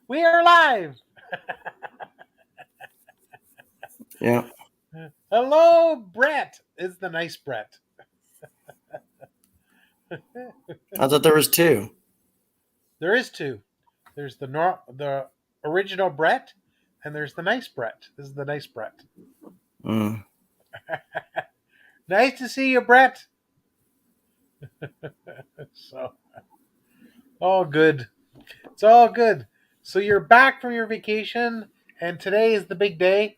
We are live. Yeah. Hello, Brett. Is the nice Brett. I thought there was two. There is two. There's the original Brett, and there's the nice Brett. This is the nice Brett. Mm. Nice to see you, Brett. So, all good. It's all good. So you're back from your vacation, and today is the big day.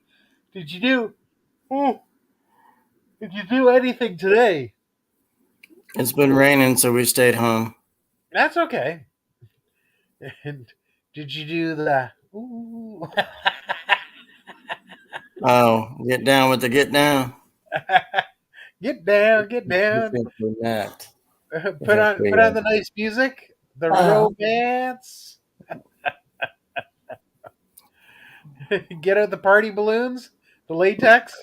Did you do? Oh, did you do anything today? It's been raining, so we stayed home. That's okay. And did you do the? Ooh. Oh, get down with the get down. Get down, get down. That. Put on the nice music, the romance. Get out the party balloons, the latex.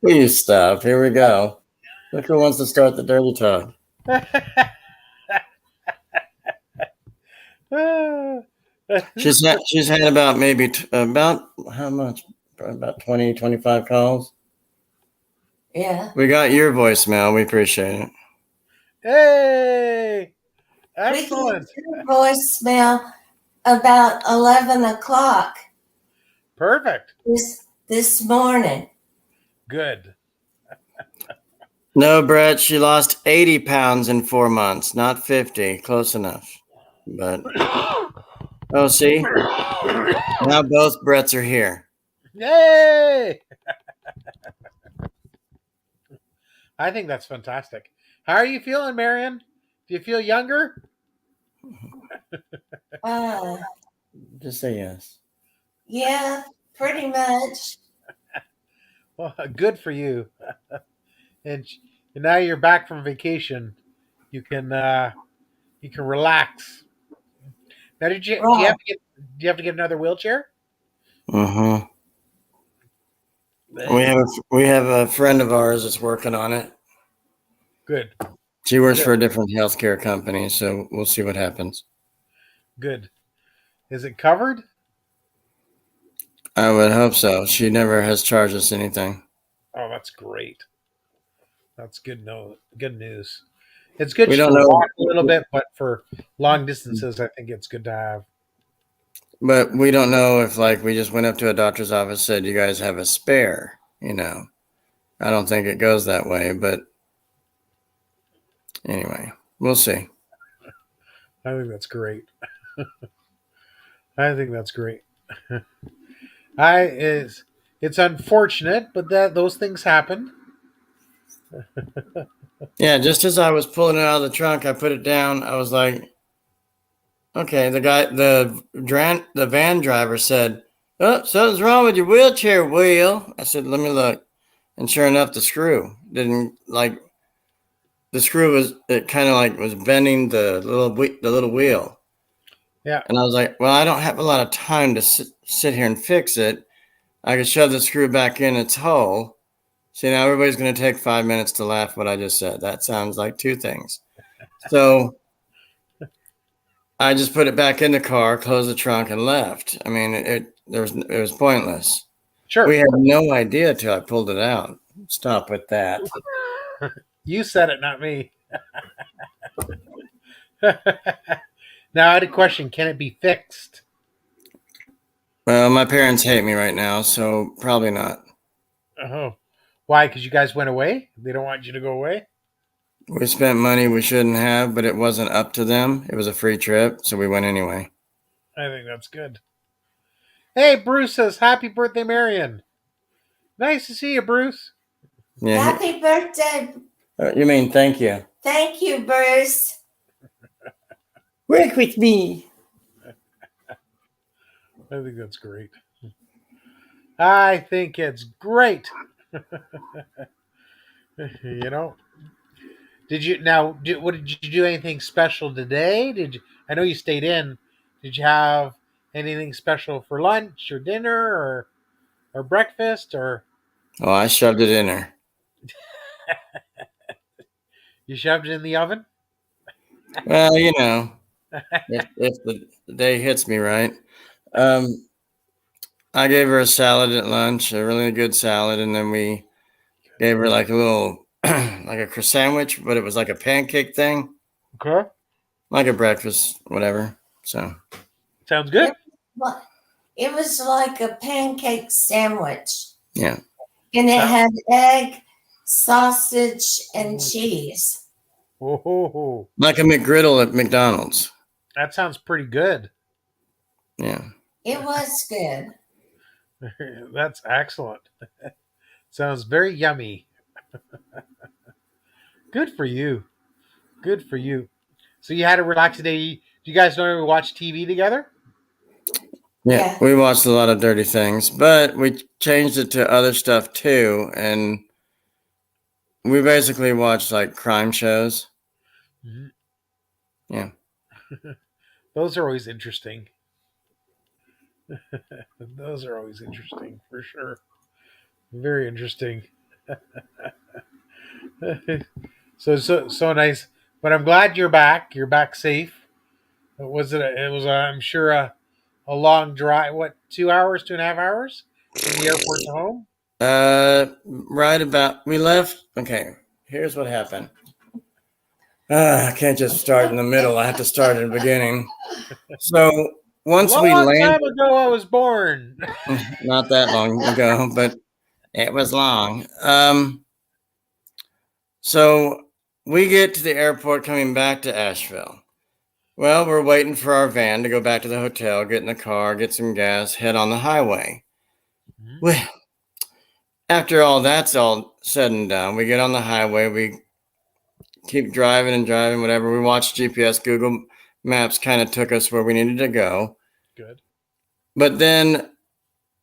Please stop. Here we go. Look who wants to start the dirty talk. She's had about maybe about how much? About 20, 25 calls. Yeah. We got your voicemail. We appreciate it. Hey, excellent. We get your voicemail about 11 o'clock Perfect. this morning. Good. No, Brett, she lost 80 pounds in 4 months, not 50. Close enough. But, oh, see? Now both Bretts are here. Yay! I think that's fantastic. How are you feeling, Marian? Do you feel younger? Just say yes. Yeah, pretty much. Well, good for you. And now you're back from vacation. You can relax. Now, do you have to get another wheelchair? Mm-hmm. We have a friend of ours that's working on it. Good. She works for a different healthcare company, so we'll see what happens. Good. Is it covered? I would hope so. She never has charged us anything. Oh, that's great. That's good. Good news. It's good We to don't know. walk a little bit, but for long distances, I think it's good to have. But we don't know if, like, we just went up to a doctor's office, said, you guys have a spare, I don't think it goes that way, but anyway, we'll see. I think that's great. I think that's great. It's unfortunate, but those things happen. Yeah, just as I was pulling it out of the trunk, I put it down. I was like, okay, the van driver said, oh, something's wrong with your wheelchair wheel. I said, let me look. And sure enough, the screw was bending the little wheel. Yeah. And I was like, well, I don't have a lot of time to sit here and fix it. I could shove the screw back in its hole. See, now everybody's going to take 5 minutes to laugh what I just said. That sounds like two things. So I just put it back in the car, closed the trunk, and left. I mean, it was pointless. Sure. We had no idea till I pulled it out. Stop with that. You said it, not me. Now I had a question. Can it be fixed? Well, my parents hate me right now, so probably not. Oh. Why? Because you guys went away? They don't want you to go away? We spent money we shouldn't have, but it wasn't up to them. It was a free trip, so we went anyway. I think that's good. Hey, Bruce says, happy birthday, Marian. Nice to see you, Bruce. Yeah. Happy birthday. You mean thank you. Thank you, Bruce. Work with me. I think that's great. I think it's great. Did you do anything special today? I know you stayed in. Did you have anything special for lunch or dinner or breakfast or? Oh, I shoved it in her. You shoved it in the oven? Well, if the day hits me right. Um, I gave her a salad at lunch, a really good salad, and then we gave her like a little, like a croissant sandwich, but it was like a pancake thing, Okay. like a breakfast, whatever. So Sounds good. It was like a pancake sandwich, yeah, and it That, had egg, sausage, and cheese. oh, like a McGriddle at McDonald's. that sounds pretty good. Yeah. It was good. That's excellent. Sounds very yummy. Good for you. Good for you. So you had a relaxed day. Do you guys normally watch TV together? Yeah, Yeah. we watched a lot of dirty things, but we changed it to other stuff too. And we basically watched like crime shows. Mhm. Yeah. Those are always interesting. Those are always interesting for sure. Very interesting. So nice. But I'm glad you're back. You're back safe. Was it? It was. I'm sure a long drive. What? 2 hours? 2.5 hours from the airport to home. Right about, we left. Okay, here's what happened. I can't just start in the middle. I have to start at the beginning. So once we Long landed, time ago, I was born. not that long ago, but it was long. So we get to the airport coming back to Asheville. Well, we're waiting for our van to go back to the hotel, get in the car, get some gas, head on the highway. Well, after all that's all said and done, we get on the highway, we keep driving and driving, whatever. We watched GPS, Google Maps kind of took us where we needed to go. Good. But then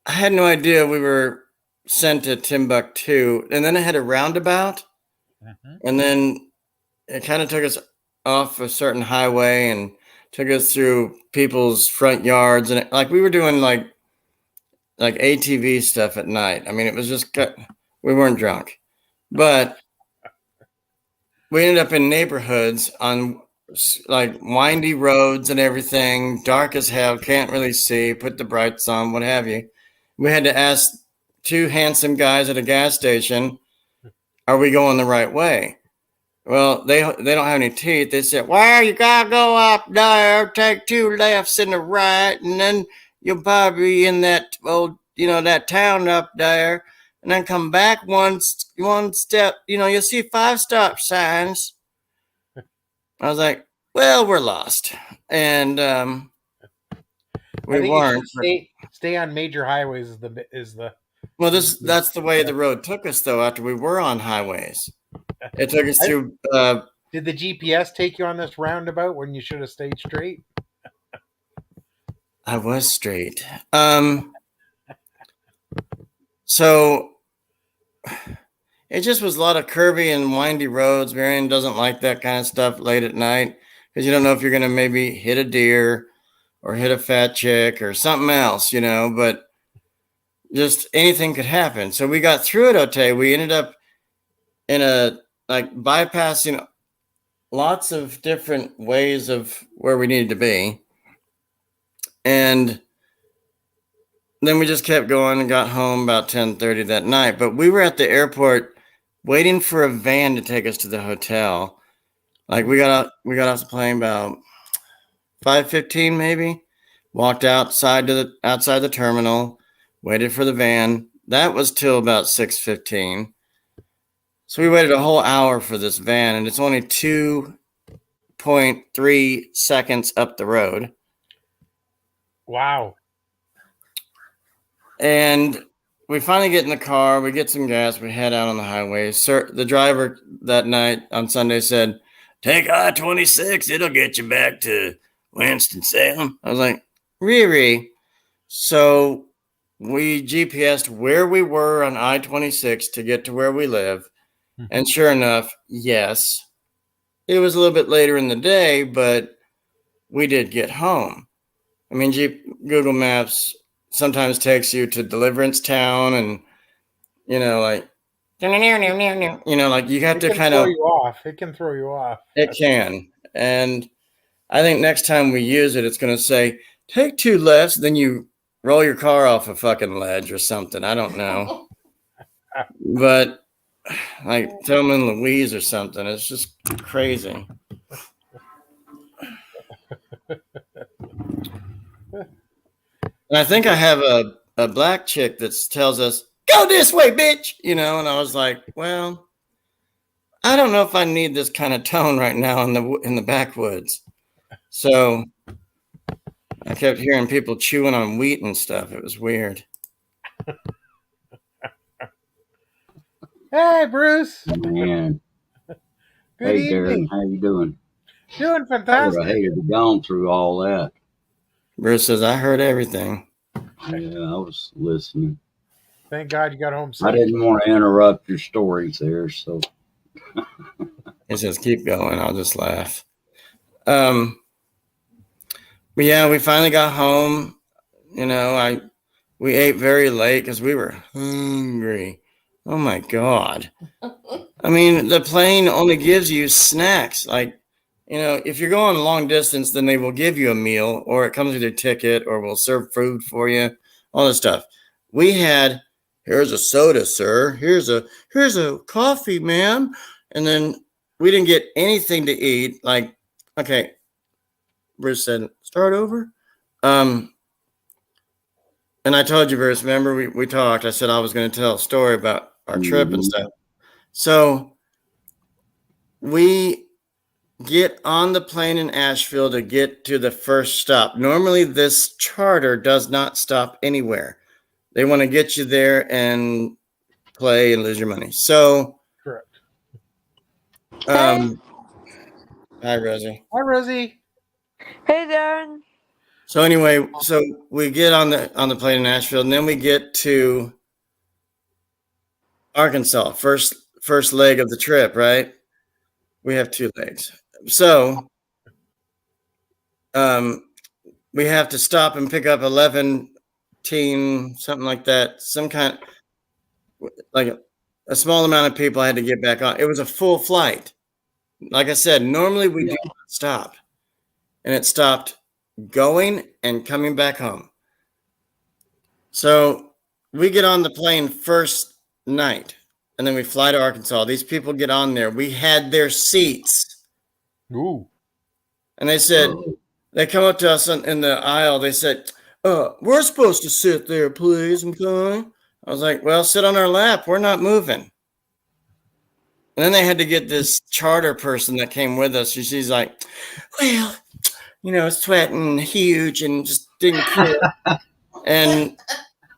I had no idea we were sent to Timbuktu. And then it had a roundabout. Mhm. And then it kind of took us off a certain highway and took us through people's front yards. And like we were doing like ATV stuff at night. I mean, it was just, we weren't drunk. But we ended up in neighborhoods on like windy roads and everything, dark as hell, can't really see, put the brights on, what have you. We had to ask two handsome guys at a gas station, are we going the right way? Well, they don't have any teeth. They said, well, you gotta go up there, take two lefts and a right, and then you'll probably be in that old, that town up there, and then come back one step, you'll see 5 stop signs. I was like, well, we're lost. And I we think you weren't. should stay on major highways. Well, Is the that's the way the road took us, though, after we were on highways. It took us I, through. did the GPS take you on this roundabout when you should have stayed straight? I was straight. So it just was a lot of curvy and windy roads. Marian doesn't like that kind of stuff late at night because you don't know if you're going to maybe hit a deer or hit a fat chick or something else, but just anything could happen. So we got through it okay. We ended up in a bypassing lots of different ways of where we needed to be. And then we just kept going and got home about 10:30 that night. But we were at the airport waiting for a van to take us to the hotel. Like we got off the plane about 5:15 maybe. Walked outside outside the terminal, waited for the van. That was till about 6:15. So we waited a whole hour for this van, and it's only 2.3 seconds up the road. Wow. And we finally get in the car, we get some gas, we head out on the highway. Sir, the driver that night on Sunday said, take I-26, it'll get you back to Winston-Salem. I was like, Riri. So we GPSed where we were on I-26 to get to where we live. And sure enough, yes, it was a little bit later in the day, but we did get home. I mean, Google Maps sometimes takes you to Deliverance Town and, like, like you have It to can kind throw of, you off. It can throw you off. it can. And I think next time we use it, it's going to say, take 2 lefts, then you roll your car off a fucking ledge or something. I don't know. But like Thelma and Louise or something. It's just crazy. And I think I have a black chick that tells us, go this way, bitch. And I was like, well, I don't know if I need this kind of tone right now in the backwoods. So I kept hearing people chewing on wheat and stuff. It was weird. Hey, Bruce. Man. Good Hey, evening. Darren, how you doing? Doing I would have fantastic. hated to gone through all that. Bruce says, I heard everything. Yeah, I was listening. Thank God you got home safe. I didn't want to interrupt your stories there, so. He says, keep going. I'll just laugh. But yeah, we finally got home. We ate very late because we were hungry. Oh my God. I mean, the plane only gives you snacks. Like, if you're going long distance, then they will give you a meal or it comes with your ticket or will serve food for you, all this stuff. We had, here's a soda, sir. Here's a coffee, ma'am. And then we didn't get anything to eat. Like, okay, Bruce said, start over. And I told you, Bruce, remember we talked. I said I was going to tell a story about our trip and stuff. So we get on the plane in Asheville to get to the first stop. Normally, this charter does not stop anywhere. They want to get you there and play and lose your money. So, Correct. Hi, Rosie. Hi, Rosie. Hey, Darren. So anyway, so we get on the plane in Asheville, and then we get to Arkansas. First leg of the trip, right? We have 2 legs. So we have to stop and pick up 11 teen, something like that. Some kind, like a small amount of people had to get back on. It was a full flight. Like I said, normally we do not stop. And it stopped going and coming back home. So we get on the plane first night, and then we fly to Arkansas. These people get on there. We had their seats. Ooh. And they said, they come up to us in the aisle. They said, we're supposed to sit there, please. Okay. I was like, well, sit on our lap. We're not moving. And then they had to get this charter person that came with us. She's like, well, sweating huge and just didn't care. And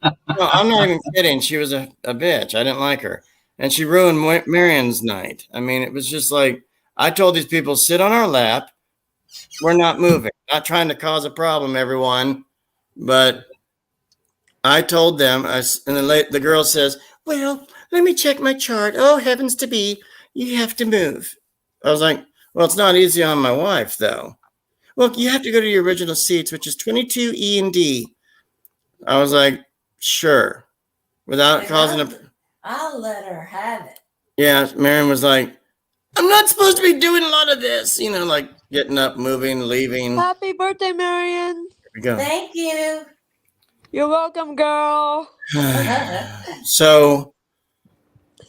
no, I'm not even kidding. She was a bitch. I didn't like her. And she ruined Marian's night. I mean, it was just like, I told these people, sit on our lap. We're not moving. Not trying to cause a problem, everyone. But I told them, and the girl says, well, let me check my chart. Oh, heavens to be, you have to move. I was like, well, it's not easy on my wife, though. Well, you have to go to your original seats, which is 22 E and D. I was like, sure. Without causing a... I'll let her have it. Yeah, Marian was like, I'm not supposed to be doing a lot of this. Like getting up, moving, leaving. Happy birthday, Marian. Here we go. Thank you. You're welcome, girl. So,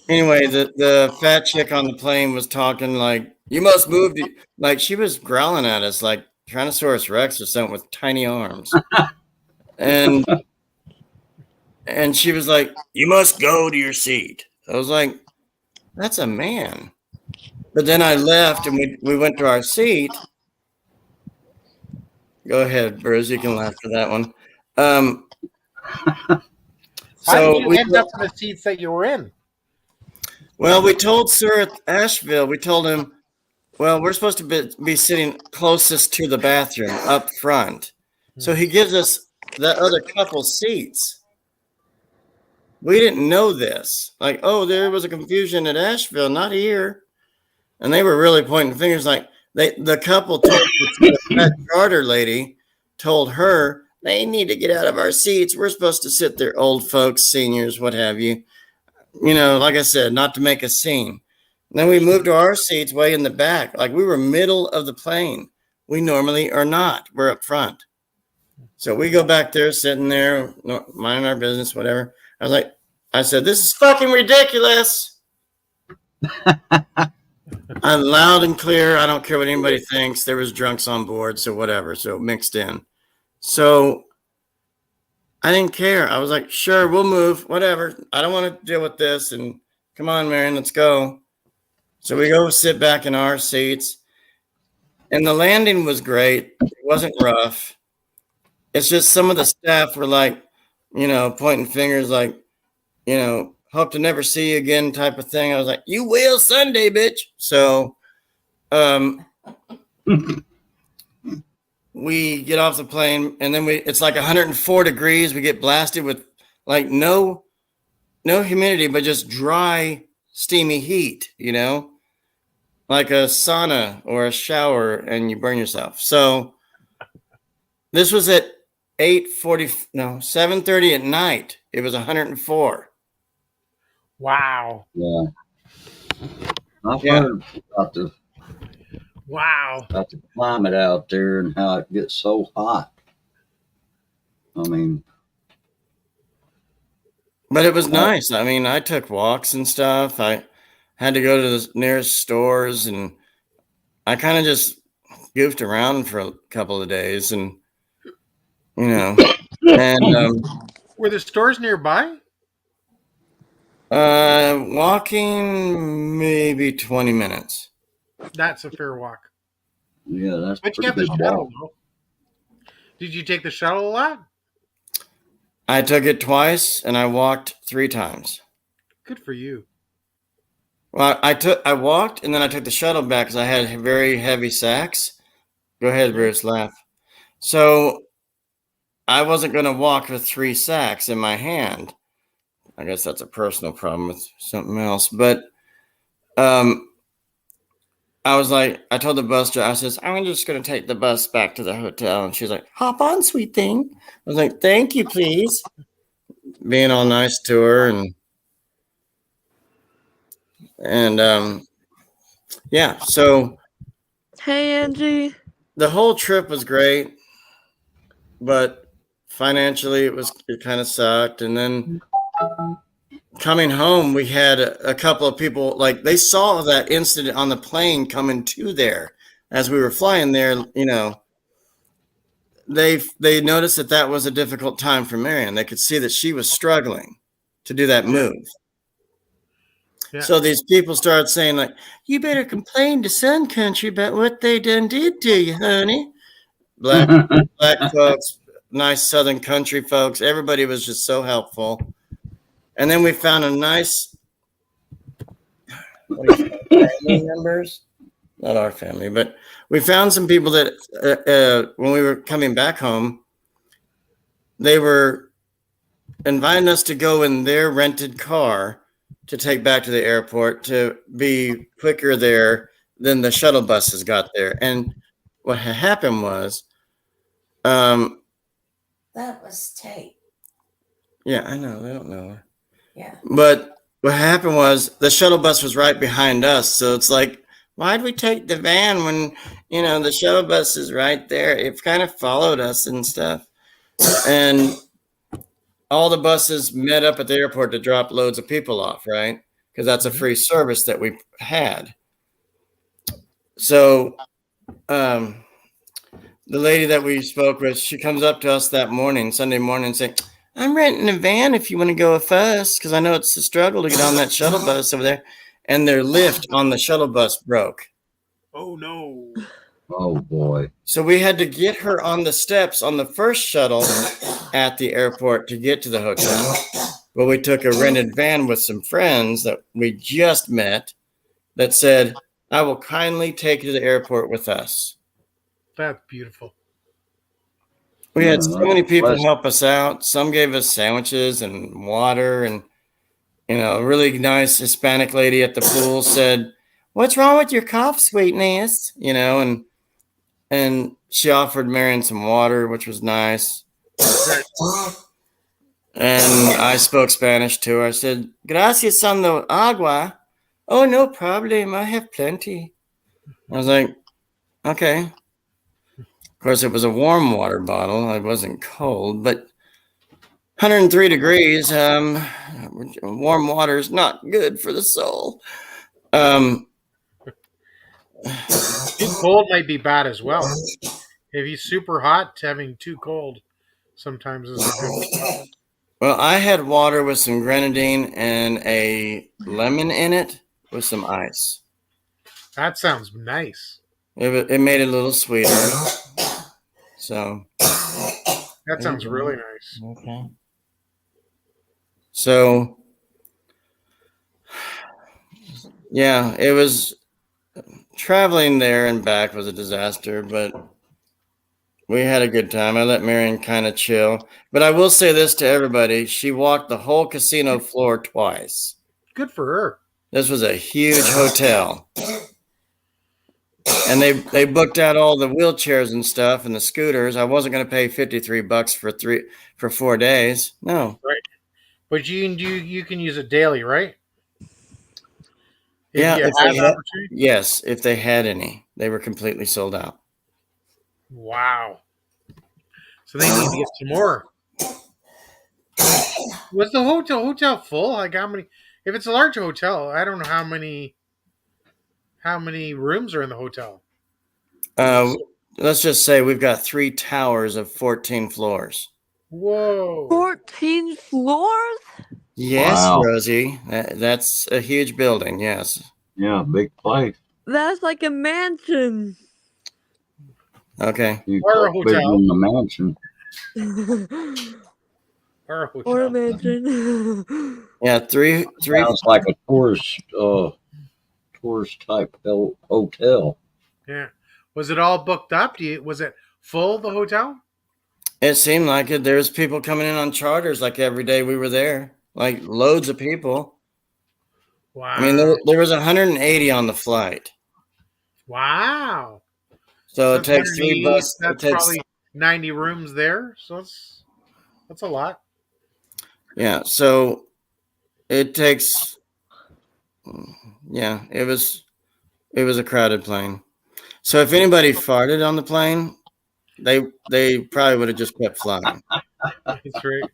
anyway, the fat chick on the plane was talking like, you must move. Like, she was growling at us like Tyrannosaurus Rex or something with tiny arms. And she was like, you must go to your seat. I was like, that's a man. But then I left and we went to our seat. Go ahead, Bruce. You can laugh for that one. How did you end up in the seats that you were in? Well, we told Sir at Asheville, we told him, well, we're supposed to be sitting closest to the bathroom up front. So he gives us that other couple seats. We didn't know this. Like, oh, there was a confusion at Asheville, not here. And they were really pointing fingers like the couple told that charter lady told her they need to get out of our seats. We're supposed to sit there, old folks, seniors, what have you. Like I said, not to make a scene. And then we moved to our seats way in the back. Like we were middle of the plane. We normally are not. We're up front. So we go back there, sitting there, minding our business, whatever. I said, this is fucking ridiculous. I'm loud and clear. I don't care what anybody thinks. There was drunks on board, so whatever. So mixed in. So I didn't care. I was like, sure, we'll move, whatever. I don't want to deal with this. And come on, Marian, let's go. So we go sit back in our seats. And the landing was great. It wasn't rough. It's just some of the staff were like, pointing fingers like, hope to never see you again type of thing. I was like, you will Sunday, bitch. So we get off the plane, and then it's like 104 degrees. We get blasted with like no humidity, but just dry, steamy heat, like a sauna or a shower, and you burn yourself. So this was at 7:30 at night. It was 104. Wow. Yeah. I've heard about the climate out there and how it gets so hot. I mean, but it was nice. I mean, I took walks and stuff. I had to go to the nearest stores, and I kind of just goofed around for a couple of days, and and were the stores nearby? Walking maybe 20 minutes. That's a fair walk. yeah, that's But you pretty have the good shuttle, walk. though. Did you take the shuttle a lot? I took it twice, and I walked 3 times. Good for you. Well, I walked, and then I took the shuttle back because I had very heavy sacks. Go ahead, Bruce, laugh. So I wasn't going to walk with 3 sacks in my hand. I guess that's a personal problem with something else. But I was like, I told the bus driver, I says, I'm just going to take the bus back to the hotel. And she's like, hop on, sweet thing. I was like, thank you, please. Being all nice to her. And yeah, so Hey, Angie. the whole trip was great, but financially it kind of sucked. And then coming home, we had a couple of people, like, they saw that incident on the plane coming to there as we were flying there. They noticed that was a difficult time for Marian. They could see that she was struggling to do that move. Yeah. So these people started saying, like, you better complain to Sun Country about what they done did to you, honey. Black folks, nice Southern country folks. Everybody was just so helpful. And then we found a nice family members. Not our family, but we found some people that when we were coming back home, they were inviting us to go in their rented car to take back to the airport to be quicker there than the shuttle buses got there. And what had happened was that was tape. Yeah, I know. They don't know. Yeah. But what happened was the shuttle bus was right behind us. So it's like, why'd we take the van when, the shuttle bus is right there? It kind of followed us and stuff. And all the buses met up at the airport to drop loads of people off, right? Because that's a free service that we had. So the lady that we spoke with, she comes up to us that morning, Sunday morning, and saying, I'm renting a van if you want to go with us, because I know it's a struggle to get on that shuttle bus over there. And their lift on the shuttle bus broke. Oh, no. Oh, boy. So we had to get her on the steps on the first shuttle at the airport to get to the hotel. But we took a rented van with some friends that we just met that said, I will kindly take you to the airport with us. That's beautiful. We had so many people help us out. Some gave us sandwiches and water, and a really nice Hispanic lady at the pool said, what's wrong with your cough, sweetness? And she offered Marian some water, which was nice. And I spoke Spanish to her. I said, gracias on the agua. Oh, no problem. I have plenty. I was like, okay. Of course, it was a warm water bottle. It wasn't cold, but 103 degrees. Warm water is not good for the soul. Too cold might be bad as well. If he's super hot, having too cold sometimes isn't good. Well, I had water with some grenadine and a lemon in it with some ice. That sounds nice. It made it a little sweeter. So That sounds really nice. okay. So yeah, it was traveling there and back was a disaster, but we had a good time. I let Marian kind of chill. But I will say this to everybody. She walked the whole casino floor twice. Good for her. This was a huge hotel. And they booked out all the wheelchairs and stuff and the scooters. I wasn't going to pay $53 for 4 days. No. Right. But you can use it daily, right? Yeah, you if have they an had, opportunity? yes, if they had any. They were completely sold out. Wow. So they need to get some more. Was the hotel full? Like how many? If it's a large hotel, I don't know how many rooms are in the hotel. Let's just say we've got 3 towers of 14 floors. Whoa. 14 floors? Yes, Wow. Rosie. That's a huge building, yes. Yeah, big place. That's like a mansion. Okay. You Or a go bigger hotel. than the mansion. Or a hotel. Or a mansion. Yeah, three. Sounds like a tourist type hotel. Yeah. Was it all booked up? Was it full, the hotel? It seemed like it. There's people coming in on charters like every day we were there, like loads of people. Wow. I mean, there was 180 on the flight. Wow. So it takes $3. That's probably 90 rooms there. So that's a lot. Yeah. So it takes. Yeah, it was a crowded plane. So if anybody farted on the plane, they probably would have just kept flying. That's right.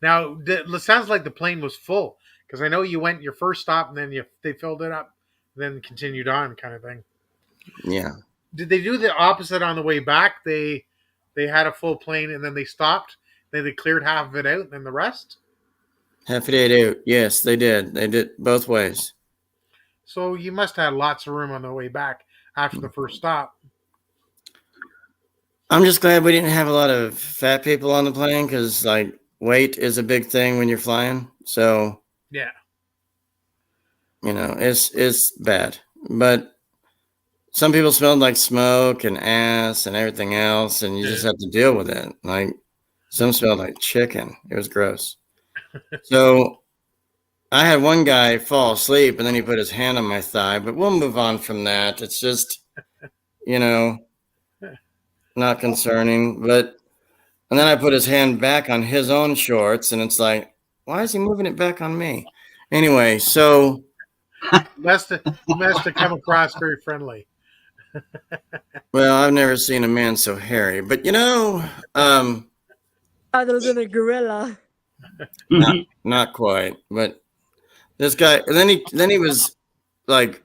Now, it sounds like the plane was full because I know you went your first stop and then they filled it up, then continued on, kind of thing. Yeah. Did they do the opposite on the way back? They had a full plane and then they stopped. Then they cleared half of it out, and then the rest. Half a day out. Yes, they did. They did both ways. So you must have had lots of room on the way back after the first stop. I'm just glad we didn't have a lot of fat people on the plane because, like, weight is a big thing when you're flying. So, Yeah. it's bad. But some people smelled like smoke and ass and everything else, and you just have to deal with it. Like, some smelled like chicken. It was gross. So, I had one guy fall asleep, and then he put his hand on my thigh. But we'll move on from that. It's just, not concerning. But and then I put his hand back on his own shorts, and it's like, why is he moving it back on me? Anyway, so Must have come across very friendly. well, I've never seen a man so hairy, but Other than a gorilla. not quite. But this guy, and then he was like,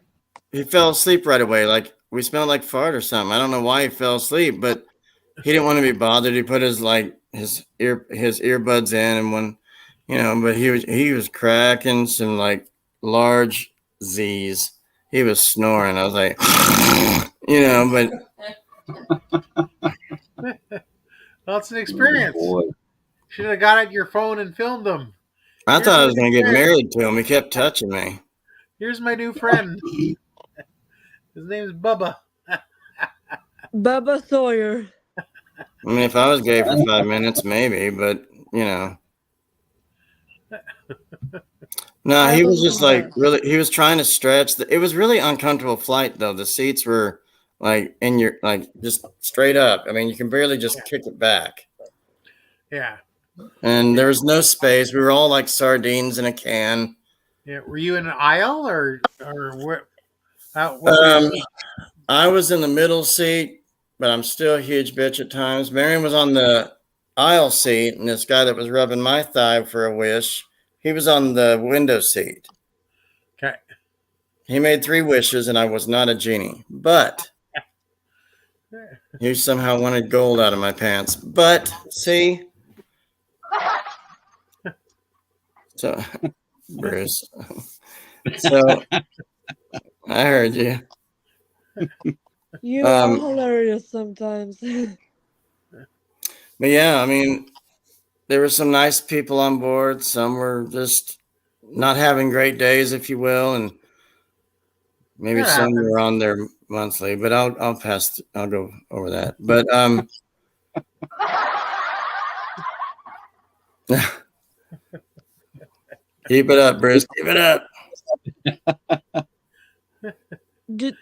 he fell asleep right away. Like we smelled like fart or something. I don't know why he fell asleep, but he didn't want to be bothered. He put his earbuds in, and but he was cracking some like large Z's. He was snoring. I was like, but Well, it's an experience. Boy. Should have got out your phone and filmed them. I thought I was going to get married to him. He kept touching me. Here's my new friend. His name is Bubba. Bubba Sawyer. I mean, if I was gay for 5 minutes, maybe, but No, he was just like really. He was trying to stretch. It was really uncomfortable flight though. The seats were like in your just straight up. I mean, you can barely just kick it back. Yeah. And there was no space. We were all like sardines in a can. Yeah. Were you in an aisle or where? I was in the middle seat, but I'm still a huge bitch at times. Marian was on the aisle seat, and this guy that was rubbing my thigh for a wish, he was on the window seat. Okay. He made 3 wishes, and I was not a genie. But he somehow wanted gold out of my pants. But see, so Bruce, so I heard you. You are hilarious sometimes. But yeah, I mean, there were some nice people on board. Some were just not having great days, if you will, and maybe That some happens. were on their monthly. But I'll go over that. But keep it up, Bruce. Keep it up. Did-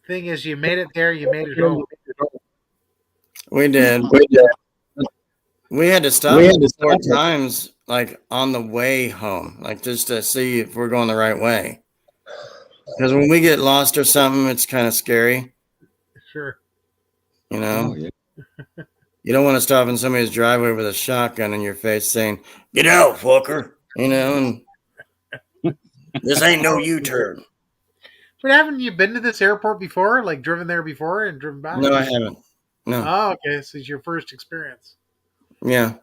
Thing is, you made it there. You made it home. We did. We had to stop 4 times, like on the way home, like just to see if we're going the right way. Because when we get lost or something, it's kind of scary, Sure. you know. Oh, yeah. You don't want to stop in somebody's driveway with a shotgun in your face saying, "Get out, fucker," you know, and this ain't no U-turn. But haven't you been to this airport before? Like driven there before and driven back? No, I haven't. No. Oh, okay. So it's your first experience. Yeah.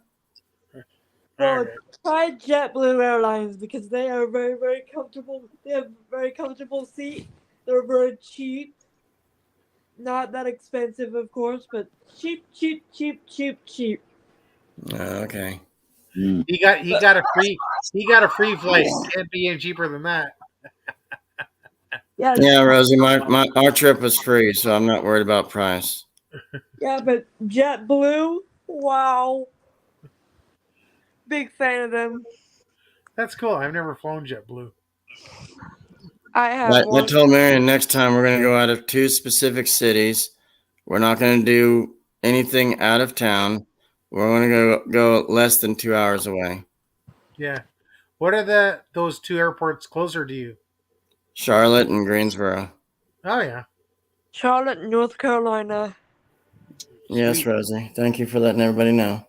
Well, Okay. try JetBlue Airlines because they are very, very comfortable. They have very comfortable seats. They're very cheap. Not that expensive, of course, but cheap. Okay. Mm. He got a free flight. Can't be any cheaper than that. Yeah, Yeah, Rosie, our trip was free, so I'm not worried about price. yeah, but JetBlue, wow. Big fan of them. That's cool. I've never flown JetBlue. I have I one. told Marian next time we're going to go out of 2 specific cities. We're not going to do anything out of town. We're going to go less than 2 hours away. Yeah. What are those 2 airports closer to you? Charlotte and Greensboro. Oh yeah. Charlotte, North Carolina. Yes, Sweet. Rosie. Thank you for letting everybody know.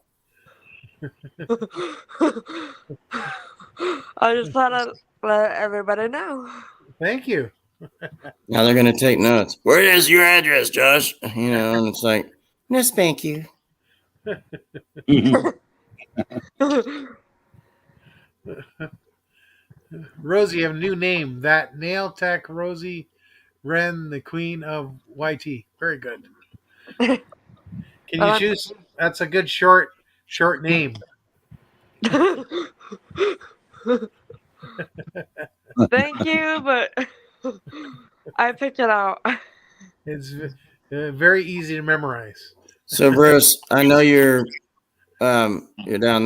I just thought I'd let everybody know. Thank you. Now they're going to take notes. Where is your address, Josh? You know, and it's like, no, spank you. Rosie, you have a new name. That nail tech Rosie Wren, the queen of YT. Very good. Can you choose? That's a good short name. Thank you, but I picked it out. It's very easy to memorize. So, Bruce, I know you're down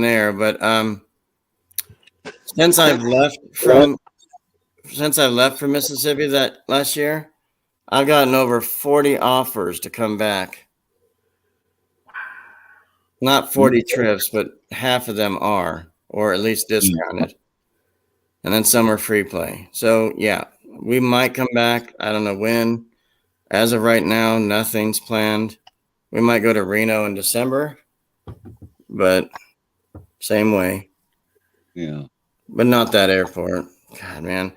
there, but since I've left from Mississippi that last year, I've gotten over 40 offers to come back. Not 40 trips, but half of them are, or at least discounted. And then some are free play. So, yeah, we might come back. I don't know when. As of right now, nothing's planned. We might go to Reno in December, but same way. Yeah. But not that airport. God, man.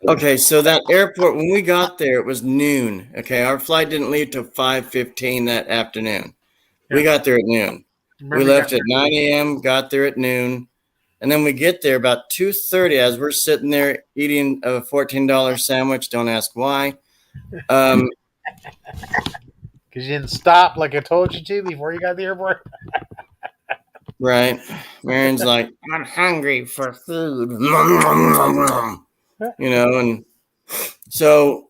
Okay, so that airport, when we got there, it was noon. Okay, our flight didn't leave till 5:15 that afternoon. Yeah. We got there at noon. Remember We you left got- at 9 a.m., got there at noon. And then we get there about 2:30 as we're sitting there eating a $14 sandwich. Don't ask why. Because you didn't stop like I told you to before you got to the airport. Right. Marian's like, I'm hungry for food. You know, and so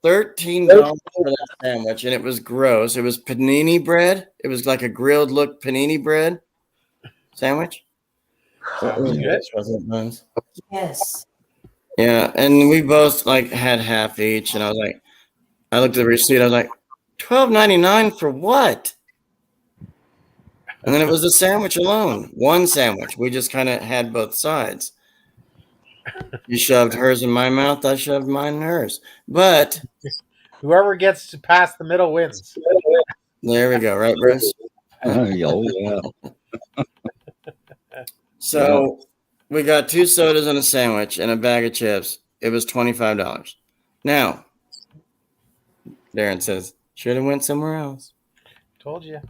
$13 for that sandwich, and it was gross. It was panini bread. It was like a grilled look panini bread sandwich. Sounds good. Wasn't it, Buns? Yes. Yeah, and we both like had half each, and I was like, I looked at the receipt. I was like, $12.99 for what? And then it was the sandwich alone, one sandwich. We just kind of had both sides. You shoved hers in my mouth. I shoved mine in hers. But Whoever gets to pass the middle wins. there we go. Right, Bruce? Oh, yeah. So we got 2 sodas and a sandwich and a bag of chips. It was $25. Now, Darren says, should have went somewhere else. Told you.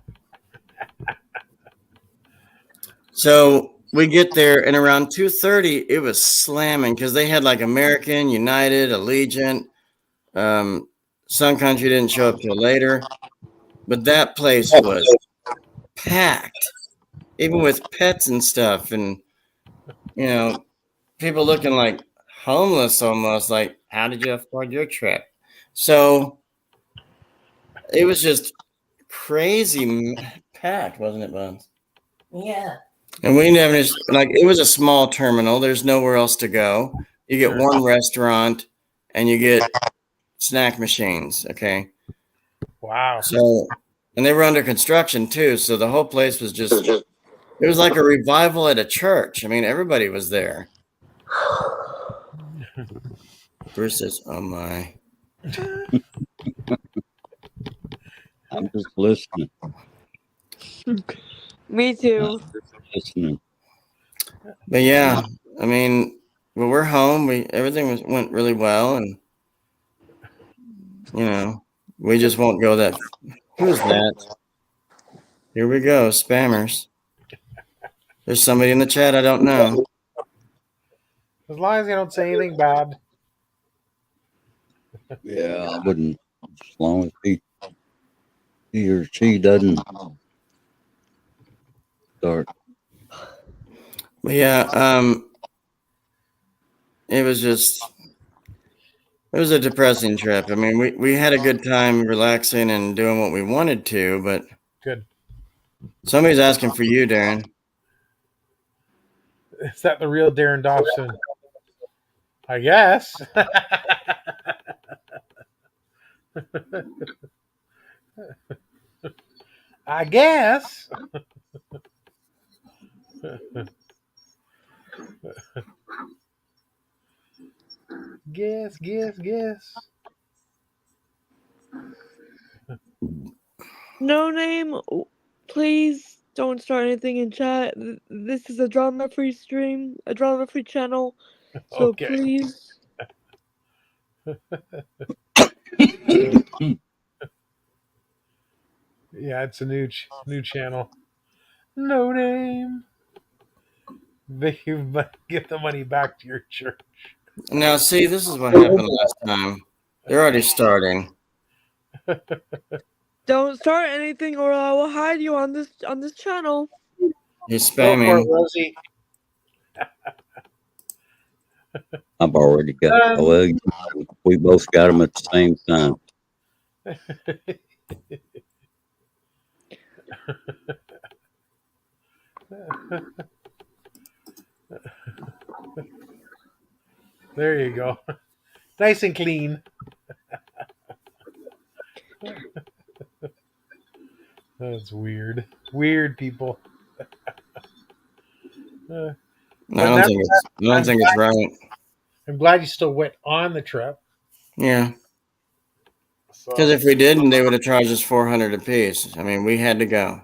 So we get there, and around 2:30, it was slamming because they had like American, United, Allegiant. Sun Country didn't show up till later, but that place was packed, even with pets and stuff, and people looking like homeless almost. Like, how did you afford your trip? So it was just crazy packed, wasn't it, Buns? Yeah. And we never it was a small terminal. There's nowhere else to go. You get one restaurant, and you get snack machines. Okay. Wow. So, and they were under construction too. So the whole place was just, it was like a revival at a church. I mean, everybody was there. Bruce says, oh my. I'm just listening. Me too. Listening. But yeah, I mean, well, we're home. Everything went really well. And, we just won't go that. Who's that? Here we go. Spammers. There's somebody in the chat I don't know. As long as you don't say anything bad. Yeah, I wouldn't. As long as he or she doesn't start. But yeah, it was a depressing trip. I mean, we had a good time relaxing and doing what we wanted to, but Good. Somebody's asking for you, Darren. Is that the real Darren Dobson? I guess. I guess. Guess. No name, please don't start anything in chat. This is a drama-free stream, a drama-free channel. So Okay. please. Yeah, it's a new channel. No name. They get the money back to your church. Now, see, this is what happened last time. They're already starting. Don't start anything, or I will hide you on this channel. He's Go for spamming. it, Rosie. I've already got. Well, we both got them at the same time. There you go. Nice and clean. That's weird. Weird people. I don't think it's right. I'm glad you still went on the trip. Yeah. Because if we didn't, they would have charged us $400 a piece. I mean, we had to go.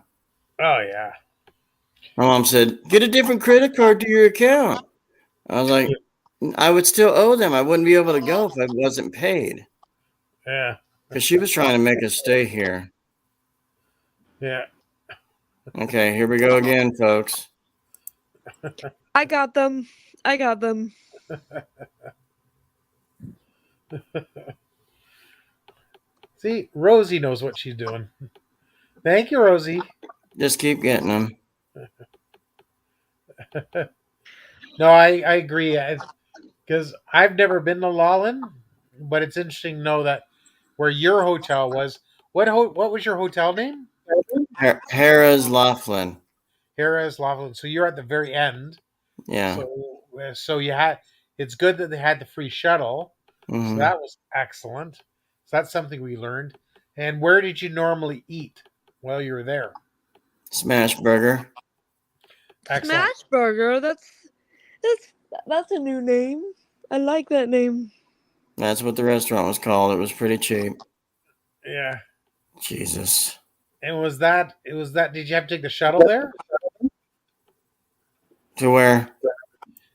Oh yeah. My mom said, "Get a different credit card to your account." I was like, I would still owe them. I wouldn't be able to go if I wasn't paid. Yeah. Because she was trying to make us stay here. Yeah. Okay, here we go again, folks. I got them. See, Rosie knows what she's doing. Thank you, Rosie. Just keep getting them. No, I agree. Because I've never been to Lawlin, but it's interesting to know that where your hotel was. What was your hotel name? Harrah's Laughlin. Harrah's Laughlin. So you're at the very end. Yeah. So you had. It's good that they had the free shuttle. Mm-hmm. So that was excellent. So that's something we learned. And where did you normally eat while you were there? Smash Burger. Excellent. Smash Burger. That's That's a new name. I like that name. That's what the restaurant was called. It was pretty cheap. Yeah. Jesus. And was that? It was that? Did you have to take the shuttle there To where?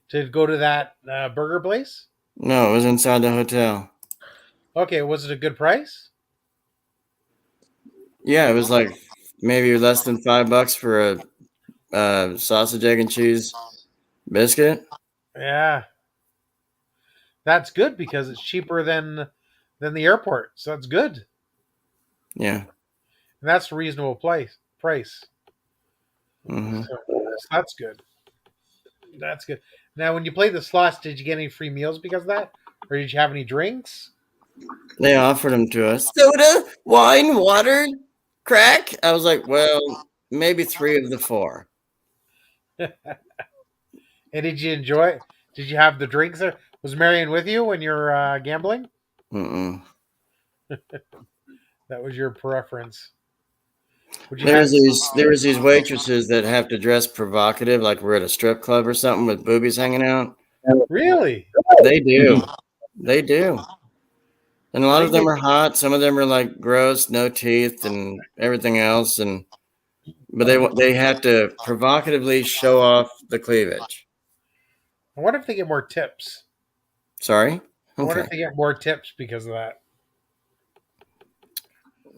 to go to that burger place? No, it was inside the hotel. Okay, was it a good price? Yeah, it was like maybe less than $5 for a sausage, egg, and cheese biscuit. Yeah, that's good because it's cheaper than the airport, so that's good. Yeah. And that's a reasonable price. Hmm. So that's good. That's good. Now, when you played the slots, did you get any free meals because of that, or did you have any drinks? They offered them to us. Soda, wine, water, crack. I was like, well, maybe 3 of the 4. And did you enjoy it? Did you have the drinks there? Was Marian with you when you're gambling? Mm-mm. That was your preference. Would you There's have? these waitresses that have to dress provocative, like we're at a strip club or something with boobies hanging out. Really? They do. They do. And a I lot of think them are hot. Some of them are like gross, no teeth, and everything else. But they have to provocatively show off the cleavage. I wonder if they get more tips. Sorry. I wonder Okay. if they get more tips because of that.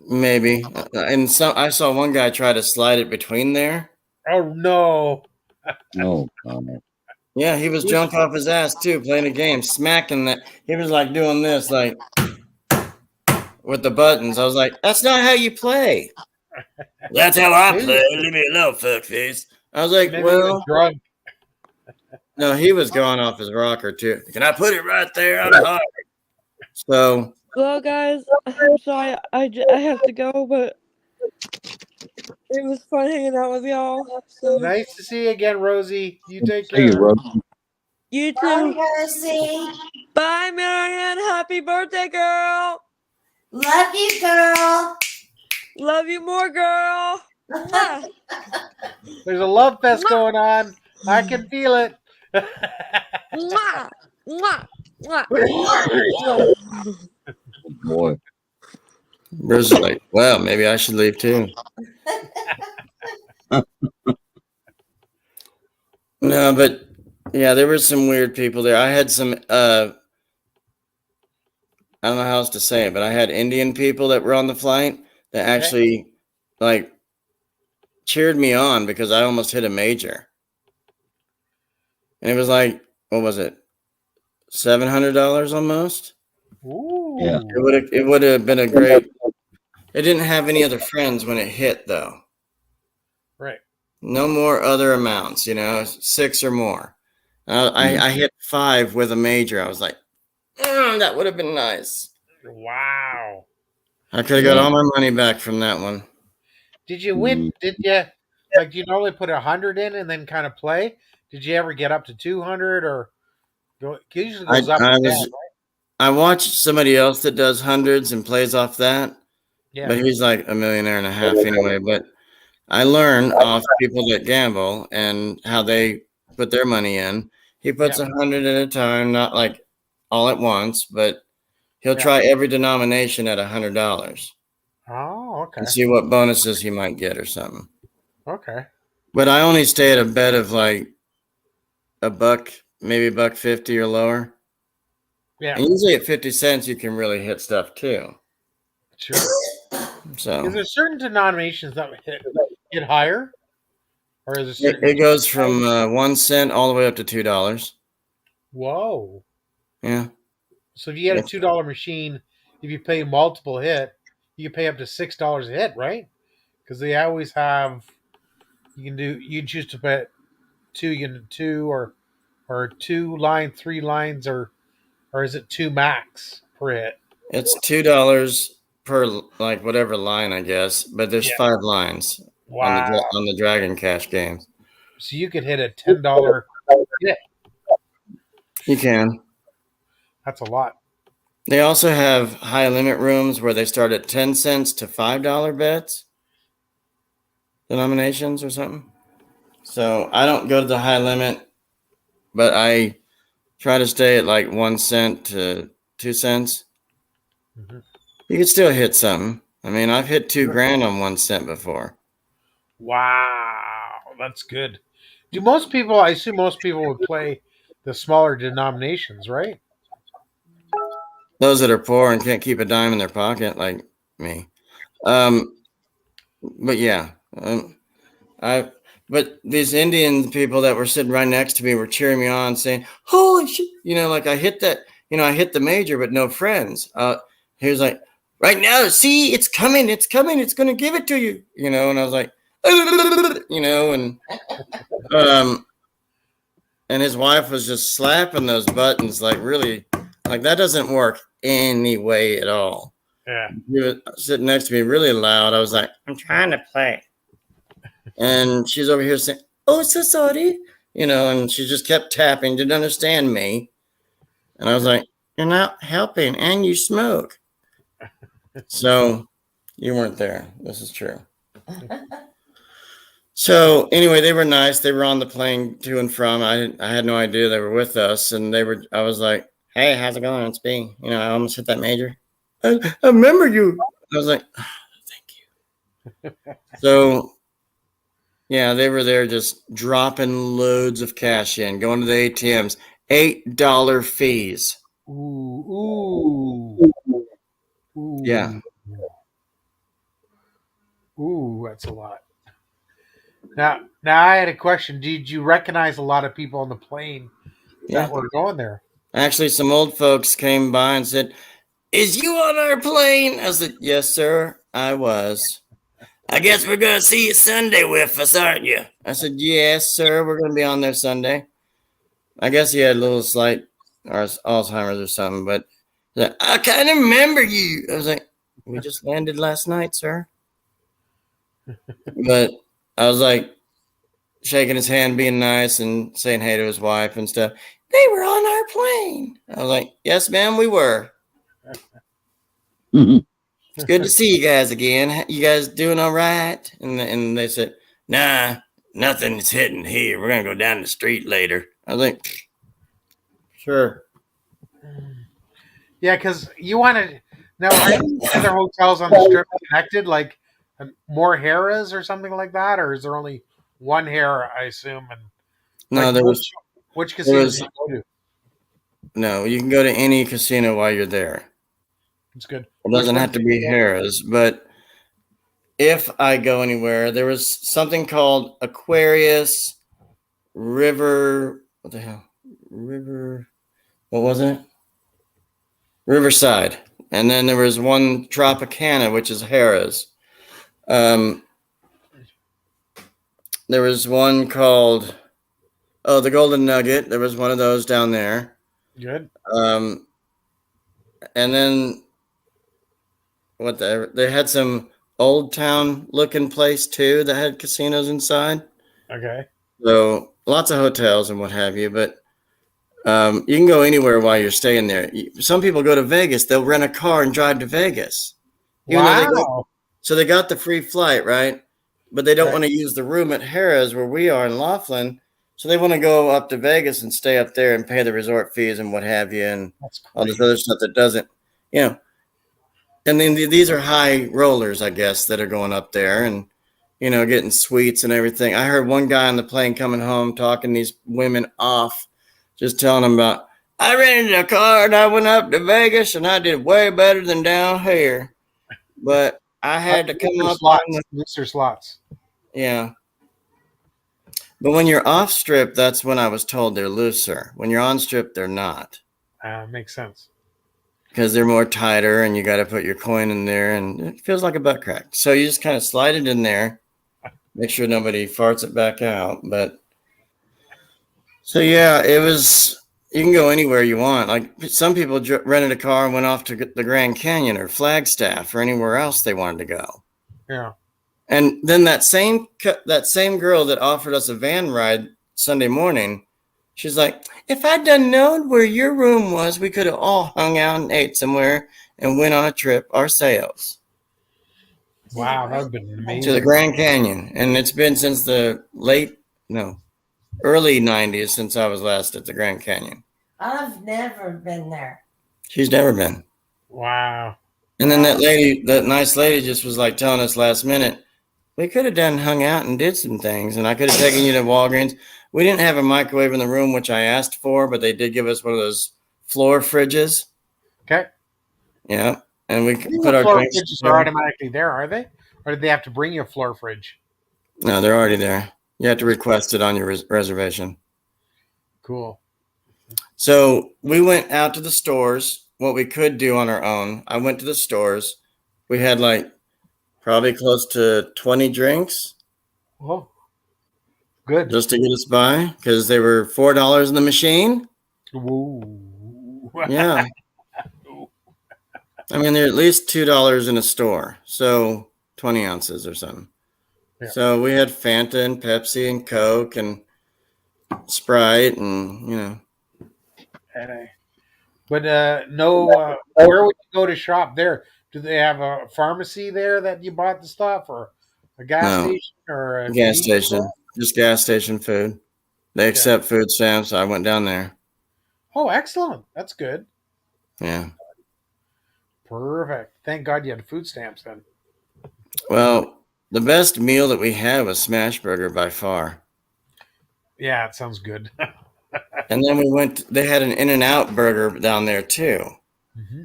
Maybe. And so I saw one guy try to slide it between there. Oh no! Oh, God. Yeah, he was drunk off his ass too, playing a game, smacking that. He was like doing this, like with the buttons. I was like, that's not how you play. That's how I Maybe, play. Leave me alone, fuckface. I was like, maybe he was well, drunk. no, he was going off his rocker too. Can I put it right there? I'm hot. So Well, guys, I'm sorry. I have to go, but it was fun hanging out with y'all. So Nice to see you again, Rosie. You take See you, care. Rosie. you Bye, too. Rosie. Bye, Marian. Happy birthday, girl. Love you, girl. Love you more, girl. Mwah. There's a love fest Mwah. going on. I can feel it. Mwah. Mwah. Mwah. Mwah. Oh, boy. Bruce is like, well, maybe I should leave too. No, but yeah, there were some weird people there. I had some I don't know how else to say it, but I had Indian people that were on the flight that Okay. actually like cheered me on because I almost hit a major. And it was like, what was it? $700 almost. Ooh. Yeah. It would have been a great. It didn't have any other friends when it hit though. Right. No more other amounts, 6 or more. I hit 5 with a major. I was like, that would have been nice. Wow. I could have got all my money back from that one. Did you win? Did you do you normally put 100 in and then kind of play? Did you ever get up to 200 or go? It usually goes up and down, right? I watched somebody else that does hundreds and plays off that, Yeah. but he's like $1.5 million anyway. But I learn off people that gamble and how they put their money in. He puts 100 at a time, not like all at once, but he'll try every denomination at $100 Oh, okay. and see what bonuses he might get or something. Okay. But I only stay at a bet of like $1, maybe $1.50 or lower. Yeah. And usually at 50 cents, you can really hit stuff too. Sure. So Is there certain denominations that hit higher, or is it certain? it goes from 1 cent all the way up to $2. Whoa. Yeah. So if you had a $2 machine, if you pay multiple hit, you can pay up to $6 a hit, right? Because they always have. You choose to bet 2. You can do 2 or 2 line, 3 lines, or is it 2 max per hit? It's $2 per like whatever line, I guess. But there's 5 lines Wow. on the Dragon Cash games. So you could hit a $10 hit. You can. That's a lot. They also have high limit rooms where they start at 10 cents to $5 bets, denominations or something. So I don't go to the high limit, but I try to stay at like 1 cent to 2 cents, Mm-hmm. you could still hit something. I mean, I've hit $2,000 on 1 cent before. Wow, that's good. Do most people? I assume most people would play the smaller denominations, right? Those that are poor and can't keep a dime in their pocket, like me. But yeah, I. But these Indian people that were sitting right next to me were cheering me on, saying, "Holy shit!" You know, like I hit that. You know, I hit the major, but no friends. He was like, "Right now, see, it's coming, it's coming, it's going to give it to you." You know, and I was like, you know, and his wife was just slapping those buttons, like really, like that doesn't work any way at all. Yeah. He was sitting next to me really loud. I was like, "I'm trying to play." And she's over here saying, "Oh, so sorry." You know, and she just kept tapping, didn't understand me. And I was like, "You're not helping and you smoke." So you weren't there. This is true. So anyway, they were nice. They were on the plane to and from. I had no idea they were with us. And I was like, "Hey, how's it going? It's B." You know, I almost hit that major. I remember you. I was like, "Oh, thank you." So yeah, they were there just dropping loads of cash in, going to the ATMs, $8 fees. Ooh. Ooh. Yeah. Ooh, that's a lot. Now I had a question. Did you recognize a lot of people on the plane Yeah. that were going there? Actually, some old folks came by and said, "Is you on our plane?" I said, "Yes, sir, I was." "I guess we're going to see you Sunday with us, aren't you?" I said, "Yes, sir, we're going to be on there Sunday." I guess he had a little slight Alzheimer's or something, but like, "I kind of remember you." I was like, "We just landed last night, sir." But I was like shaking his hand, being nice and saying hey to his wife and stuff. "They were on our plane." I was like, "Yes, ma'am, we were." "It's good to see you guys again. You guys doing all right?" And they said, "Nah, nothing's hitting here. We're going to go down the street later." I was like, "Sure." Yeah, because you wanted. Now, are any other hotels on the strip connected, like more Harrah's or something like that, or is there only one Harrah? I assume, and No, like which casinos do you go to? No, you can go to any casino while you're there. It's good. It doesn't have to be Harrah's, but if I go anywhere, there was something called Aquarius River. What the hell? River. What was it? Riverside. And then there was one Tropicana, which is Harrah's. There was one called the Golden Nugget. There was one of those down there. Good. And then they had some old town looking place too that had casinos inside. Okay. So lots of hotels and what have you, but you can go anywhere while you're staying there. Some people go to Vegas. They'll rent a car and drive to Vegas. Wow. So they got the free flight, right? But they don't want to use the room at Harrah's where we are in Laughlin. So they want to go up to Vegas and stay up there and pay the resort fees and what have you and all this other stuff that doesn't, you know. And then these are high rollers, I guess, that are going up there and, you know, getting suites and everything. I heard one guy on the plane coming home talking these women off, just telling them about, "I rented a car and I went up to Vegas and I did way better than down here. But I had to come up on looser slots." Yeah. But when you're off strip, that's when I was told they're looser. When you're on strip, they're not. Makes sense. Because they're more tighter and you got to put your coin in there and it feels like a butt crack. So you just kind of slide it in there, make sure nobody farts it back out. But so, yeah, you can go anywhere you want. Like some people rented a car and went off to the Grand Canyon or Flagstaff or anywhere else they wanted to go. Yeah. And then that same girl that offered us a van ride Sunday morning, she's like, "If I'd done known where your room was, we could have all hung out and ate somewhere and went on a trip ourselves." Wow, that would have been amazing. To the Grand Canyon. And it's been since the early 90s since I was last at the Grand Canyon. I've never been there. She's never been. Wow. And then that nice lady just was like telling us last minute, we could have hung out and did some things, and I could have taken you to Walgreens. We didn't have a microwave in the room, which I asked for, but they did give us one of those floor fridges. Okay. Yeah. And we The put our floor drinks fridges there. are automatically there, are they? Or did they have to bring you a floor fridge? No, they're already there. You have to request it on your reservation. Cool. So we went out to the stores, what we could do on our own. I went to the stores. We had like probably close to 20 drinks. Oh, good. Just to get us by because they were $4 in the machine. Woo. Yeah. I mean, they're at least $2 in a store. So 20 ounces or something. Yeah. So we had Fanta and Pepsi and Coke and Sprite and, But no, where would you go to shop there? Do they have a pharmacy there that you bought the stuff, or a gas No. station, or a Gas convenience station. store? Just gas station food. They accept food stamps. So I went down there. Oh, excellent. That's good. Yeah. Perfect. Thank God you had food stamps then. Well, the best meal that we had was Smash Burger by far. Yeah, it sounds good. And then they had an In-N-Out burger down there too. Mm-hmm.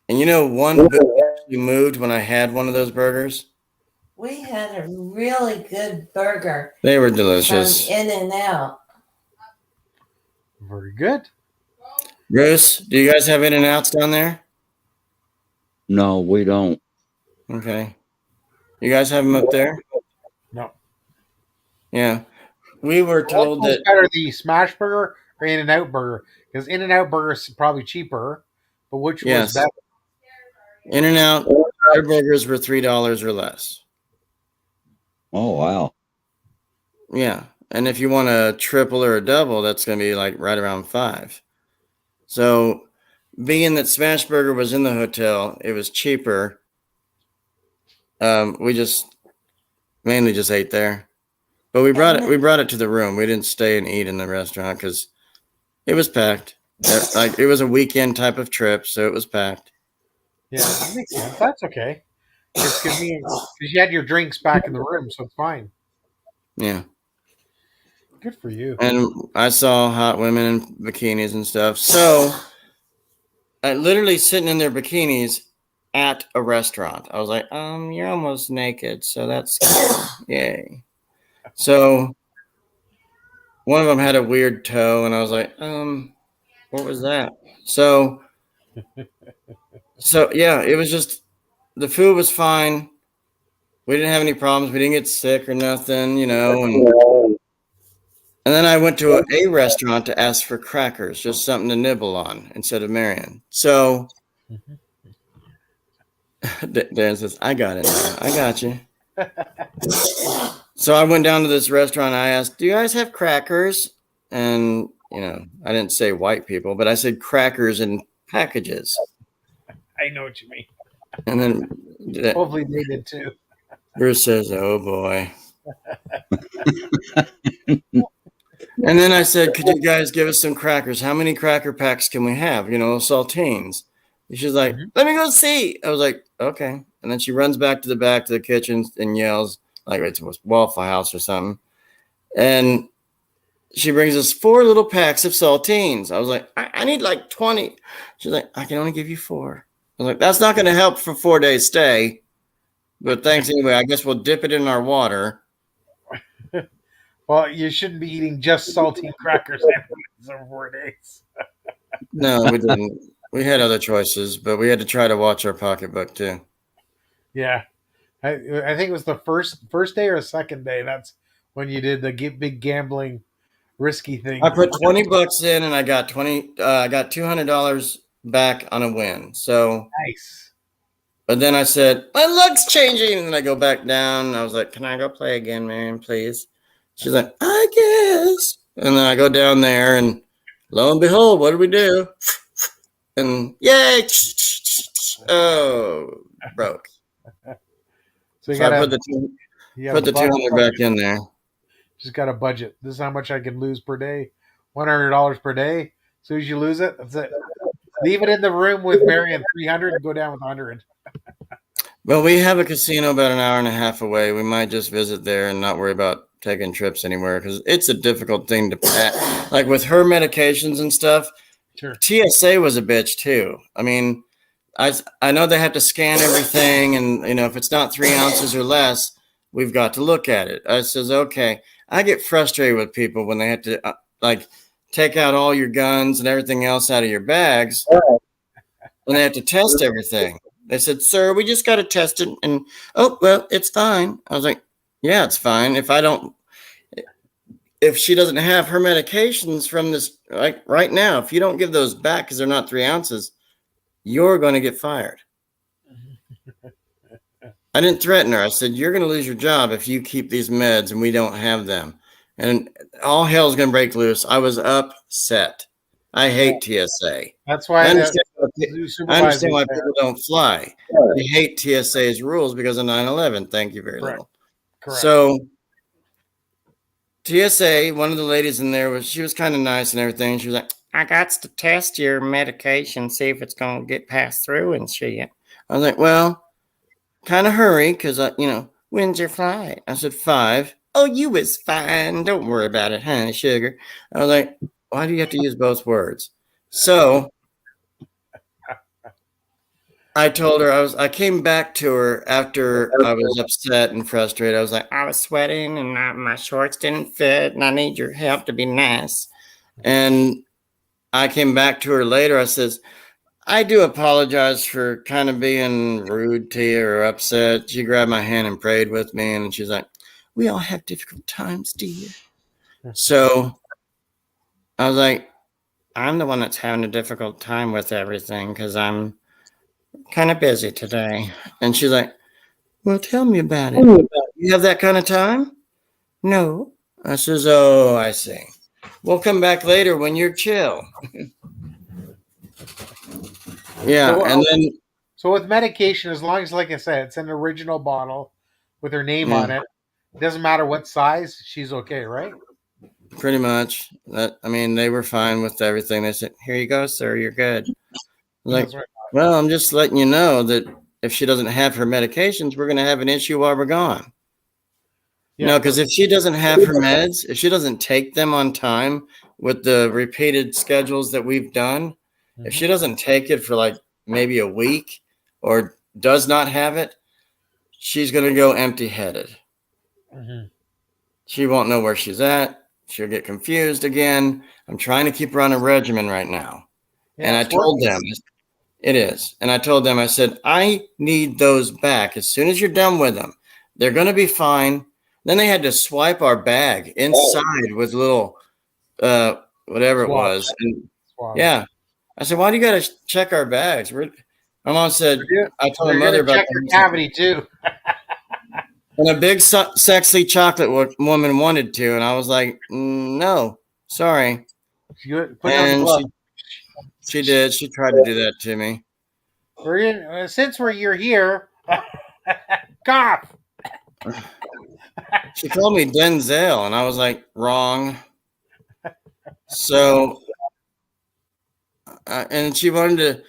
And one booth actually moved when I had one of those burgers. We had a really good burger They were from delicious. In-N-Out. Very good. Bruce, do you guys have In-N-Outs down there? No, we don't. Okay. You guys have them up there? No. Yeah. We were told What's that. better, the Smash Burger or In-N-Out Burger? Because In-N-Out Burger is probably cheaper, but which was Yes. better? In-N-Out, their burgers were $3 or less. Oh, wow. Yeah. And if you want a triple or a double, that's going to be like right around $5. So, being that Smash Burger was in the hotel, it was cheaper. We just mainly just ate there. But we brought it to the room. We didn't stay and eat in the restaurant because it was packed. Like it was a weekend type of trip, so it was packed. Yeah, that makes sense. That's okay. It's convenient because you had your drinks back in the room, so it's fine. Yeah. Good for you. And I saw hot women in bikinis and stuff. So I literally sitting in their bikinis at a restaurant. I was like, you're almost naked, so that's yay. So one of them had a weird toe, and I was like, what was that? So yeah, it was just the food was fine. We didn't have any problems. We didn't get sick or nothing, And then I went to a restaurant to ask for crackers, just something to nibble on instead of Marian. So Dan says, I got it now. I got you. So I went down to this restaurant. I asked, do you guys have crackers? And, I didn't say white people, but I said crackers in packages. I know what you mean. And then Hopefully they did too. Bruce says, oh boy. And then I said, could you guys give us some crackers? How many cracker packs can we have? Saltines. And she's like, let me go see. I was like, okay. And then she runs back to the kitchen and yells like it's a Waffle House or something. And she brings us 4 little packs of saltines. I was like, I need like 20. She's like, I can only give you 4. I was like, that's not going to help for 4 days stay. But thanks anyway. I guess we'll dip it in our water. Well, you shouldn't be eating just saltine crackers over 4 days. No, we didn't. We had other choices, but we had to try to watch our pocketbook too. Yeah. I think it was the first day or second day. That's when you did the big gambling risky thing. I put $20 in and I got $200 back on a win. So nice. But then I said, my luck's changing. And then I go back down. And I was like, can I go play again, Marian, please? She's like, I guess. And then I go down there and lo and behold, what do we do? And yay. Oh, broke. So I put the 200 back in there. Just got a budget. This is how much I can lose per day. $100 per day. As soon as you lose it, that's it. Leave it in the room with Marian 300 and go down with 100. Well, we have a casino about an hour and a half away. We might just visit there and not worry about taking trips anywhere because it's a difficult thing to pack. Like with her medications and stuff, Sure. TSA was a bitch too. I mean, I know they have to scan everything, and if it's not 3 ounces or less, we've got to look at it. I says, okay. I get frustrated with people when they have to take out all your guns and everything else out of your bags when they have to test everything. They said, sir, we just got to test it. And, oh, well, it's fine. I was like, yeah, it's fine. If she doesn't have her medications from this, like right now, if you don't give those back because they're not 3 ounces, you're going to get fired. I didn't threaten her. I said, you're going to lose your job if you keep these meds and we don't have them. And all hell's going to break loose. I was upset. I hate TSA. That's why I understand why people don't fly. They hate TSA's rules because of 9/11. Thank you very little. Correct. So TSA, one of the ladies in there she was kind of nice and everything. She was like, I got to test your medication, see if it's going to get passed through and shit. I was like, well, kind of hurry because, when's your flight? I said, 5. Oh, you was fine. Don't worry about it, honey, sugar. I was like, why do you have to use both words? So I told her I came back to her after I was upset and frustrated. I was like, I was sweating and my shorts didn't fit and I need your help to be nice. And I came back to her later. I says, I do apologize for kind of being rude to you or upset. She grabbed my hand and prayed with me. And she's like, we all have difficult times, dear. So I was like, I'm the one that's having a difficult time with everything because I'm kind of busy today. And she's like, well, tell me about it. You have that kind of time? No. I says, oh, I see. We'll come back later when you're chill. Yeah. So with medication, as long as, like I said, it's an original bottle with her name on it, it doesn't matter what size, she's okay, right? Pretty much. They were fine with everything. They said, here you go, sir, you're good. Like, well, I'm just letting you know that if she doesn't have her medications, we're going to have an issue while we're gone. Yeah, because if she doesn't have her meds, if she doesn't take them on time with the repeated schedules that we've done, if she doesn't take it for like maybe a week or does not have it, she's going to go empty-headed. She won't know where she's at. She'll get confused again. I'm trying to keep her on a regimen right now. Yeah, and I told them, it is. And I told them, I said, I need those back as soon as you're done with them. They're going to be fine. Then they had to swipe our bag inside with little, whatever it was. And yeah. I said, why do you got to check our bags? My mom said, I told her mother about check your cavity too. And a big, sexy chocolate woman wanted to. And I was like, no, sorry. And she did. She tried to do that to me. Since you're here, cough. She called me Denzel, and I was like, wrong. So, and she wanted to,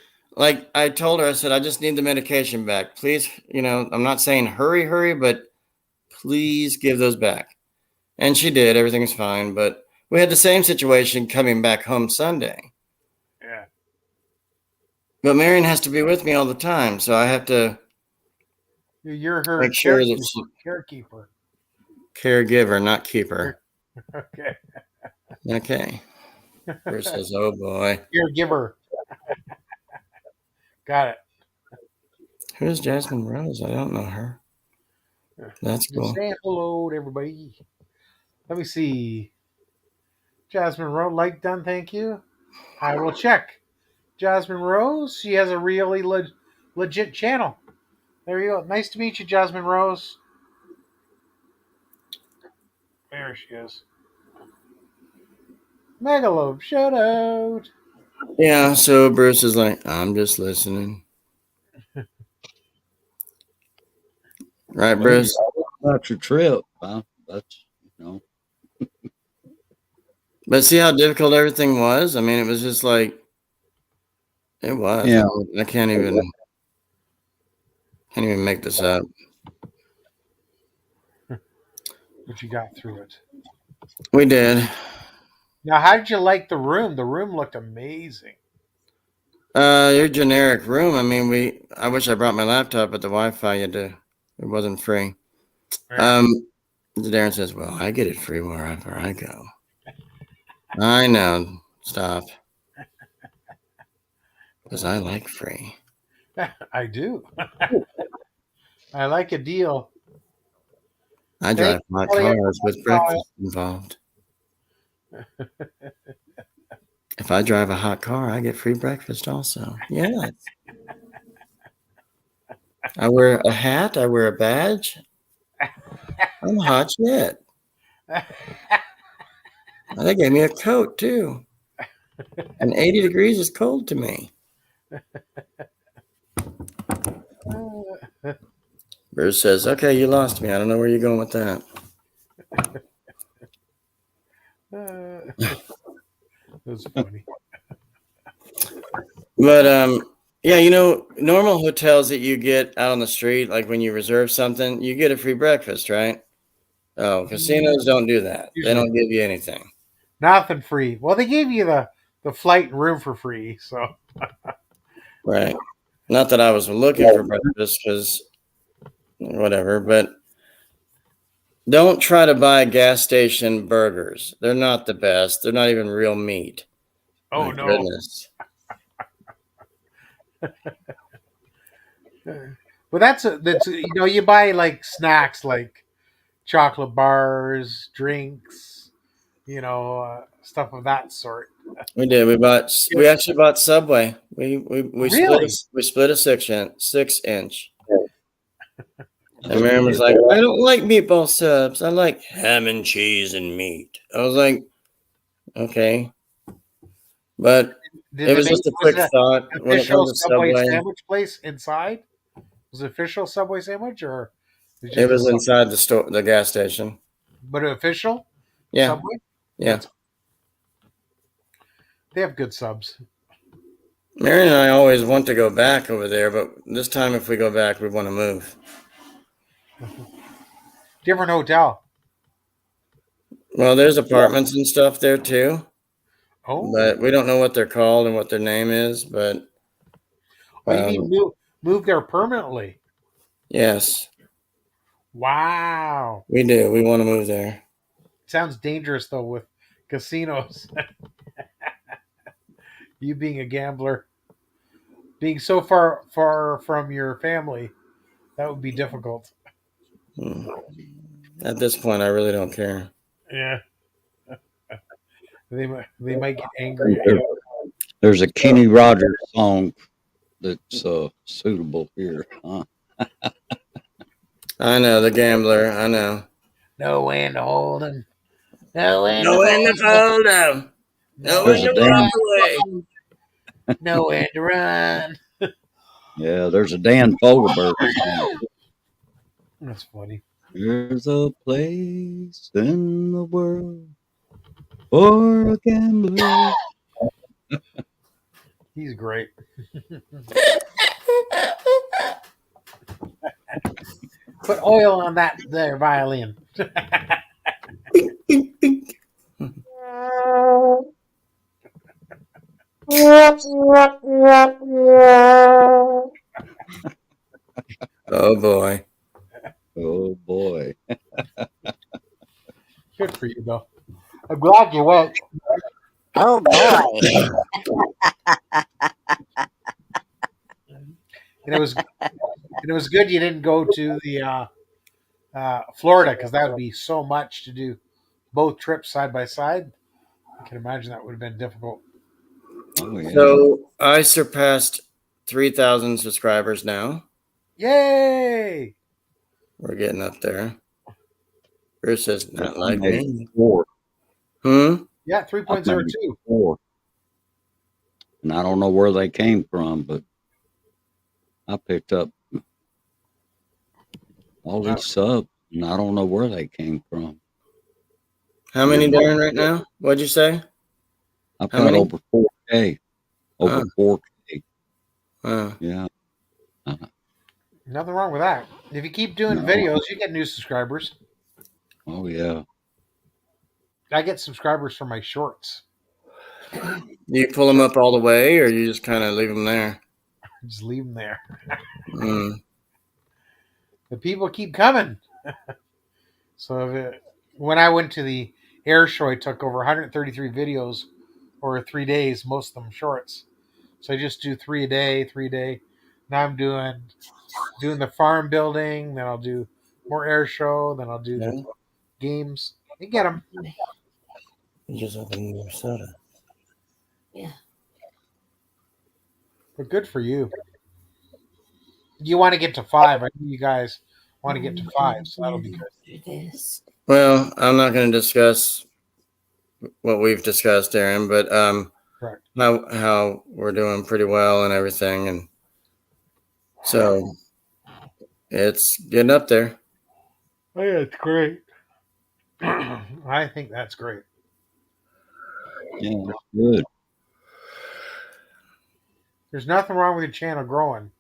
I told her, I said, I just need the medication back. Please, I'm not saying hurry, but please give those back. And she did. Everything's fine. But we had the same situation coming back home Sunday. Yeah. But Marian has to be with me all the time, so I have to. You're her make sure that carekeeper. Caregiver, not keeper. Okay. Okay. Bruce says, oh boy. Caregiver. Got it. Who's Jasmine Rose? I don't know her. That's cool. Say hello to everybody. Let me see. Jasmine Rose, like done, thank you. I will check. Jasmine Rose, she has a really legit channel. There you go. Nice to meet you, Jasmine Rose. There she is. Megalobe, shout out. Yeah, so Bruce is like, I'm just listening. Right, Bruce? About your trip, huh? That's, But see how difficult everything was? I mean, it was just like, it was. Yeah. I can't even make this up. But you got through it. We did. Now, how did you like the room? The room looked amazing. Your generic room. I mean, I wish I brought my laptop, but the Wi-Fi it wasn't free. Yeah. Darren says, "Well, I get it free wherever I go." I know. Stop. Because I like free. I do. I like a deal. I drive hot cars with breakfast involved. If I drive a hot car, I get free breakfast also. Yes. I wear a hat. I wear a badge. I'm hot shit. They gave me a coat too. And 80 degrees is cold to me. Bruce says, "Okay, you lost me. I don't know where you're going with that." That's funny. But yeah, normal hotels that you get out on the street, like when you reserve something, you get a free breakfast, right? Oh, casinos don't do that. They don't give you anything. Nothing free. Well, they gave you the flight and room for free, so Right. Not that I was looking for breakfast, because whatever, but don't try to buy gas station burgers. They're not the best. They're not even real meat. oh My no. goodness. But that's you buy like snacks like chocolate bars, drinks, stuff of that sort. We did. We actually bought Subway. We Really? split a 6-inch. And Marian was like, "I don't like meatball subs. I like ham and cheese and meat." I was like, "Okay." But Did it they was make just a quick thought when it official comes to Subway Subway. sandwich place inside? Was it official Subway sandwich or It was inside the gas station. but official Yeah. Subway? Yeah. They have good subs. Marian and I always want to go back over there, but this time if we go back, we want to move. Different hotel. Well, there's apartments and stuff there too, Oh, but we don't know what they're called and what their name is. But you mean move there permanently? yes, Wow. we do. We want to move there. Sounds dangerous though with casinos. You being a gambler, being so far from your family, that would be difficult. At this point, I really don't care. Yeah. They might get angry. There's a Kenny Rogers song that's suitable here. Huh? I know the gambler. I know. No way to hold him. No way No end to fold him. No There's end a to damn walk away. No way to run. Yeah, there's a Dan Fogelberg song. That's funny. There's a place in the world for a gambler. He's great. Put oil on that there violin. Oh boy. Oh boy. Good for you though. I'm glad you went. Oh boy. And it was good you didn't go to the Florida because that would be so much to do both trips side by side. I can imagine that would have been difficult. Oh yeah. So I surpassed 3,000 subscribers now. Yay! We're getting up there. Bruce says, "Not like I made me." 4. Yeah, I made 3.02. 4. And I don't know where they came from, but I picked up all these subs, and I don't know where they came from. How many, Darren, right now? What'd you say? I've How got many? over 4K. Over Oh. 4K. Oh. Yeah. Nothing wrong with that. If you keep doing No. videos, you get new subscribers. Oh, yeah. I get subscribers for my shorts. Do you pull them up all the way, or you just kind of leave them there? Just leave them there. Mm. The people keep coming. So when I went to the air show, I took over 133 videos over 3 days, most of them shorts. So I just do 3 a day. Now I'm doing the farm building. Then I'll do more air show. Then I'll do the games. You get them. You just opened your soda. Yeah. But good for you. You want to get to 5. I know you guys want to get to 5, so that'll be good. This. Well, I'm not going to discuss what we've discussed, Darren, but Correct. how we're doing pretty well and everything, and so it's getting up there. Oh yeah, it's great. I think that's great. Yeah, that's good. There's nothing wrong with your channel growing.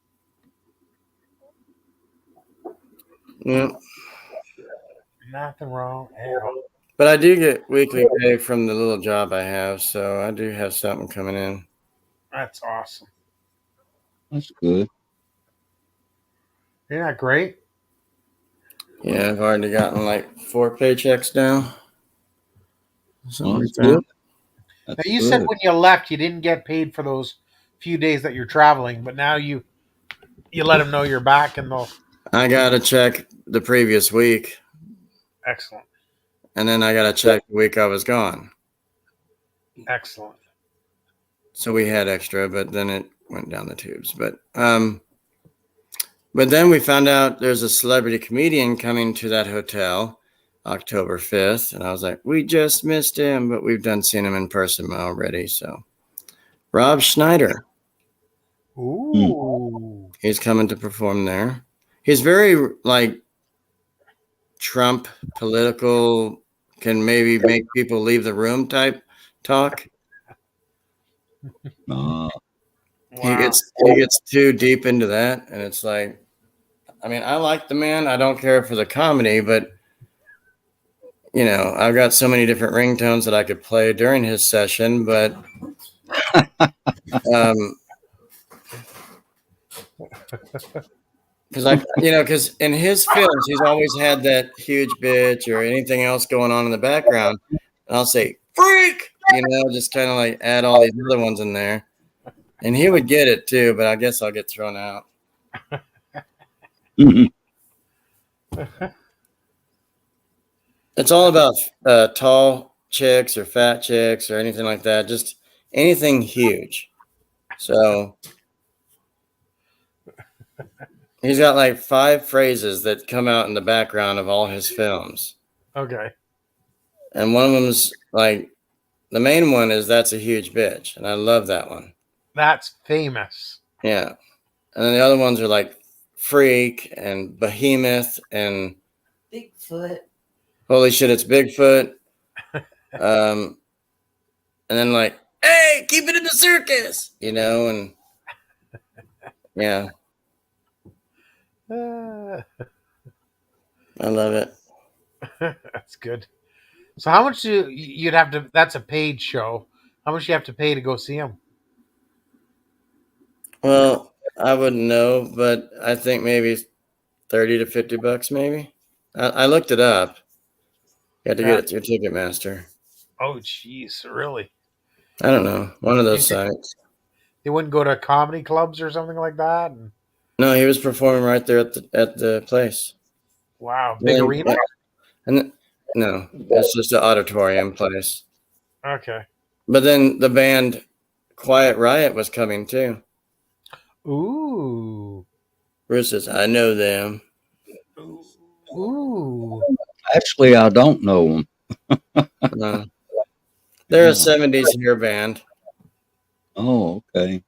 Yeah. Nothing wrong at all. But I do get weekly pay from the little job I have, so I do have something coming in. That's awesome. That's good. Isn't that great? Yeah, I've already gotten like 4 paychecks now. Well, that's Something like that. good. Now That's you good. said when you left, you didn't get paid for those few days that you're traveling, but now you let them know you're back, and they'll. I got a check the previous week, Excellent, and then I got a check the week I was gone. excellent. So we had extra, but then it went down the tubes. But then we found out there's a celebrity comedian coming to that hotel October 5th. And I was like, we just missed him, but we've done seen him in person already. So Rob Schneider, Ooh, he's coming to perform there. He's very like Trump political, can maybe make people leave the room type talk. Uh, He wow. gets too deep into that, and it's like, I mean, I like the man. I don't care for the comedy, but you know, I've got so many different ringtones that I could play during his session, but because in his films, he's always had that huge bitch or anything else going on in the background. And I'll say, freak, just kind of like add all these other ones in there. And he would get it too, but I guess I'll get thrown out. It's all about tall chicks or fat chicks or anything like that. Just anything huge. So he's got like 5 phrases that come out in the background of all his films. Okay. And one of them's like, the main one is "That's a Huge Bitch." And I love that one. That's famous. Yeah. And then the other ones are like Freak and Behemoth and Bigfoot. Holy Shit, It's Bigfoot. And then like, hey, keep it in the circus, and yeah. I love it. That's good. So how much you'd have to? That's a paid show. How much you have to pay to go see him? Well, I wouldn't know, but I think maybe $30 to $50, maybe. I looked it up. You have to get it through Ticketmaster. Oh, jeez, really? I don't know, one of those sites. They wouldn't go to comedy clubs or something like that. No, he was performing right there at the place. Wow, big arena. And no, it's just an auditorium place. Okay. But then the band Quiet Riot was coming too. Ooh. Bruce says, I know them. Ooh. actually, I don't know them. They're a 70s hair band. Oh, okay.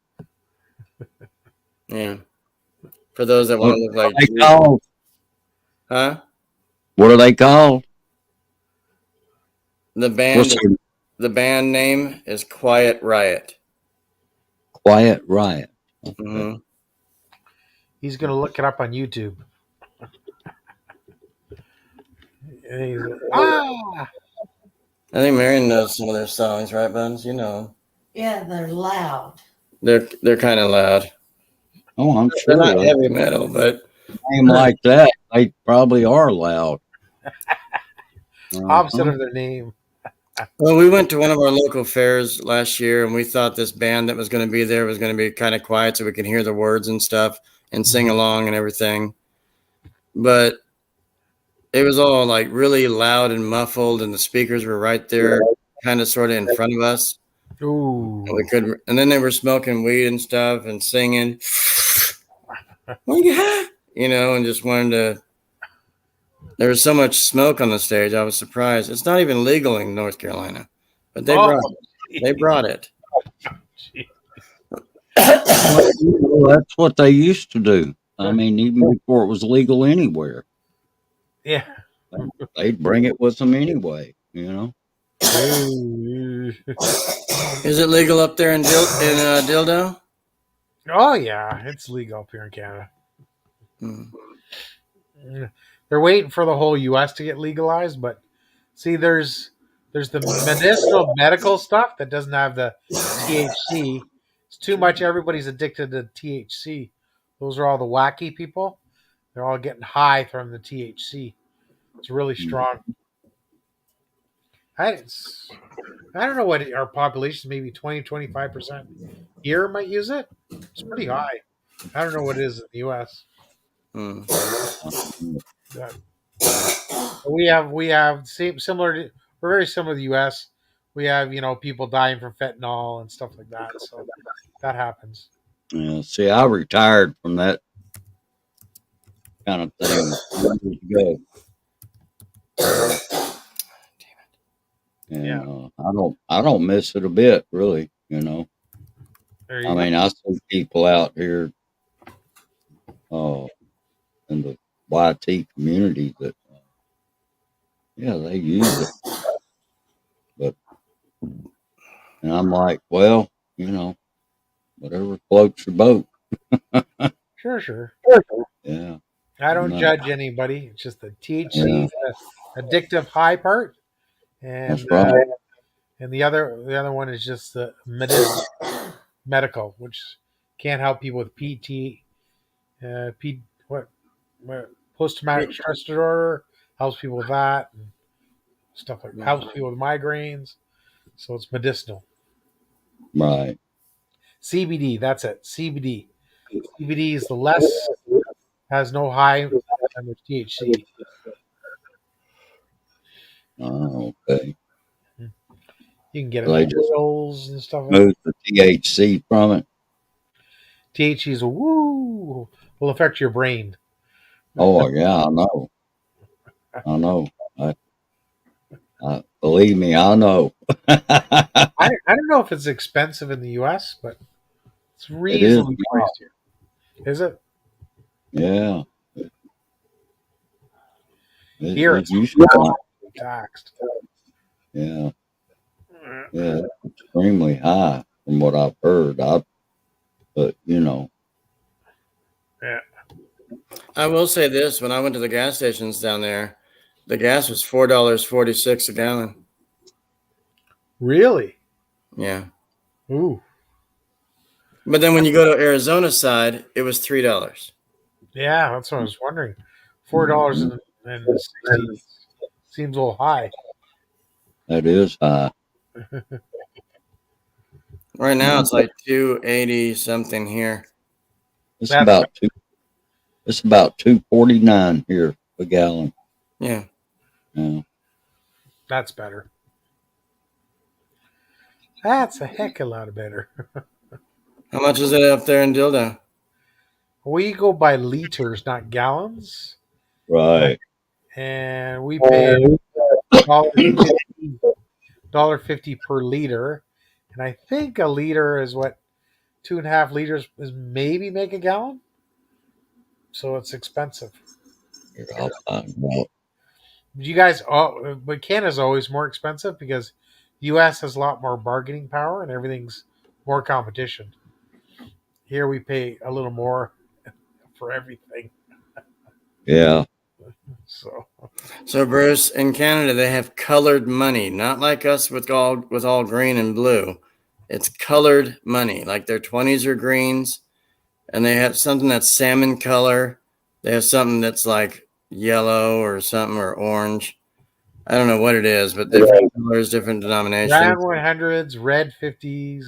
Yeah. For those that want to look like What are they called? Huh? What are they called? The What's band your the band name is Quiet Riot. Quiet Riot? Okay. Hmm. He's gonna look it up on YouTube. And he's ah. I think Marian knows some of their songs, right, Buns? You know, Yeah, they're loud. they're kind of loud. Oh, I'm They're not sure. heavy metal, but A name like that, they probably are loud. Opposite Uh-huh. of their name. well, we went to one of our local fairs last year, and we thought this band that was going to be there was going to be kind of quiet, so we could hear the words and stuff and sing along and everything. But it was all like really loud and muffled, and the speakers were right there, kind of sort of in front of us. Ooh. And we could, and then they were smoking weed and stuff and singing, you know, and just wanted to. There was so much smoke on the stage. I was surprised. It's not even legal in North Carolina, but they Oh, brought it. gee. Well, that's what they used to do. I mean, even before it was legal anywhere, Yeah. they'd bring it with them anyway. You know. Ooh. Is it legal up there in Dildo? Oh yeah, it's legal up here in Canada. Hmm. They're waiting for the whole U.S. to get legalized, but see, there's the medicinal medical stuff that doesn't have the THC. It's too much. Everybody's addicted to THC. Those are all the wacky people. They're all getting high from the THC. It's really strong. I, it's, I don't know what our population, maybe 20-25% here might use it. It's pretty high. I don't know what it is in the U.S. Hmm. Uh, we have similar to, we're very similar to the U.S. We have people dying from fentanyl and stuff like that. So that happens. Yeah. See, I retired from that kind of thing years ago, and Yeah, I don't miss it a bit, really. You know. there I you go. mean, I see people out here in the YT community that, yeah, they use it, but and I'm like, well, whatever floats your boat. Sure. Yeah, I I'm don't not. judge anybody. It's just the Yeah, THC, the addictive high part, that's and right. and the other one is just the medical, which can't help people with PT, what post traumatic stress disorder, helps people with that and stuff like helps people with migraines. So it's medicinal. Right. CBD, that's it. CBD. CBD is the less has no high than the THC. Oh, okay. You can get it So they in just oils and stuff like that. remove the THC from it. THC is woo will affect your brain. Oh, yeah, I know. I know. I believe me, I know. I don't know if it's expensive in the US, but it's It is reasonably now. priced here. Is it? Yeah, Here it it's used to not. taxed. Yeah, yeah, it's extremely high from what I've heard. But Yeah. I will say this: when I went to the gas stations down there, the gas was $4.46 a gallon. Really? Yeah, Ooh. but then when you go to Arizona side, it was $3. Yeah, that's what I was wondering. $4.60 seems a little high. that is high. Right now, Yeah, it's like 280 something here. it's That's about two. It's about 2.49 here a gallon. Yeah, Yeah. that's better. That's a heck of a lot better. how much is it up there in Dildo? We go by liters, not gallons, Right. and we pay $1.50 $1.50 per liter. And I think a liter is what 2.5 liters is maybe make a gallon. So it's expensive. Here, I'll find out. You guys, but Canada's always more expensive because U.S. has a lot more bargaining power and everything's more competition. Here we pay a little more for everything. Yeah. So Bruce, in Canada they have colored money, not like us with all green and blue. It's colored money. Like their 20s are greens, and they have something that's salmon color. They have something that's like yellow or something or orange. I don't know what it is, but different colors, different Brown denominations. 100s, red 50s,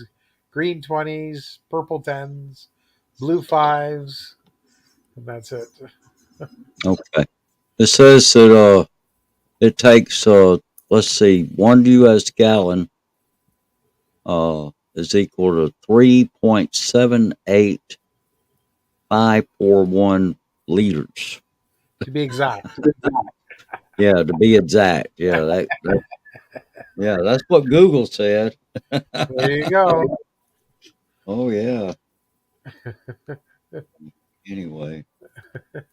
green 20s, purple 10s, blue 5s, and that's it. Okay. It says that it takes let's see, 1 U.S. gallon is equal to 3.78541 liters. To be exact. Yeah, to be exact. Yeah, that's what Google said. There you go. Oh yeah. Anyway, And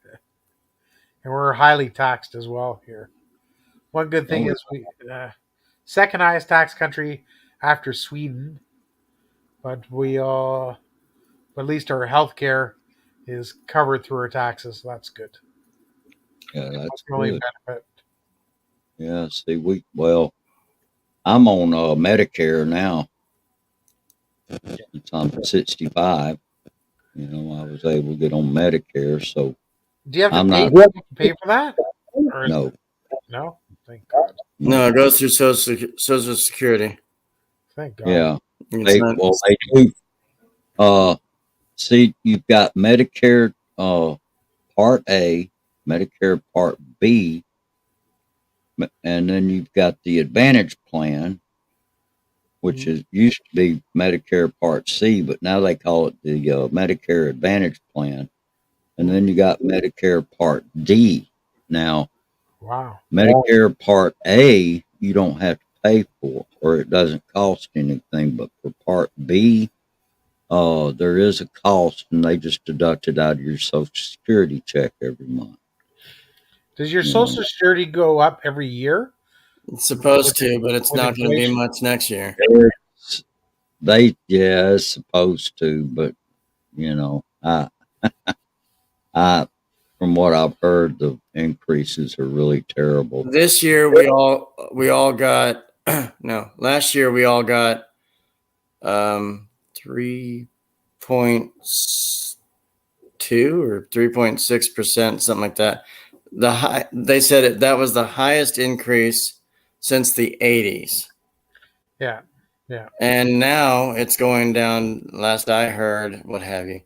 we're highly taxed as well here. One good thing oh is we second highest tax country after Sweden, but at least our health care is covered through our taxes. So that's good. yeah, That's that's the only good. benefit. Yeah, see, I'm on Medicare now. Since I'm 65. I was able to get on Medicare, so Do you have to I'm pay? not. Do you have to pay for that? Or No, no? Thank God. no. No, it goes through Social Security. Thank God. Yeah, It's not. they do. See, you've got Medicare Part A, Medicare Part B, and then you've got the Advantage Plan, which is used to be Medicare Part C, but now they call it the Medicare Advantage Plan. And then you got Medicare Part D. Now, Wow. Medicare Part A, you don't have to pay for, or it doesn't cost anything. But for Part B, there is a cost, and they just deduct it out of your Social Security check every month. Does your You know, Social Security go up every year It's supposed with, to, but it's with not going to be inflation? much next year. it's supposed to, but I, from what I've heard, the increases are really terrible. This year we all got no. Last year we all got 3.2 or 3.6%, something like that. They said that was the highest increase since the 80s. Yeah. Yeah. And now it's going down, last I heard, what have you.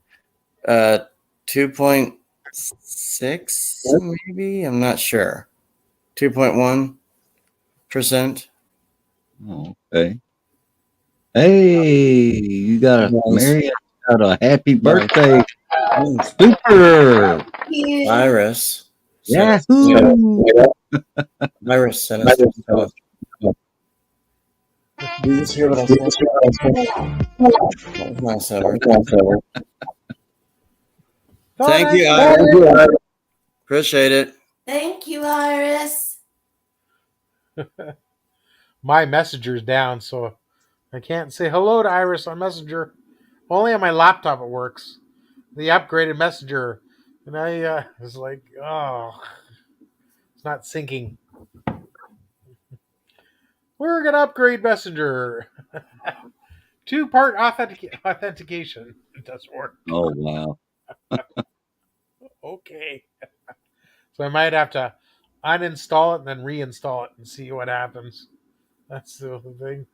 2.6 maybe, I'm not sure. 2.1%. Oh, okay. Hey, you got Nice. Marian got a happy Nice. birthday. Nice. Super. You. Iris sent us Yahoo. Iris sent us this stuff. Did you just hear what I said? That was nice of her. Thank you, Iris. Appreciate it. Thank you, Iris. My messenger's down, so I can't say hello to Iris on Messenger. Only on my laptop it works. The upgraded Messenger. And I was like, oh, it's not syncing. We're going to upgrade Messenger. Two-part authentication. It doesn't work. Oh wow. Okay. So I might have to uninstall it and then reinstall it and see what happens. That's the other thing.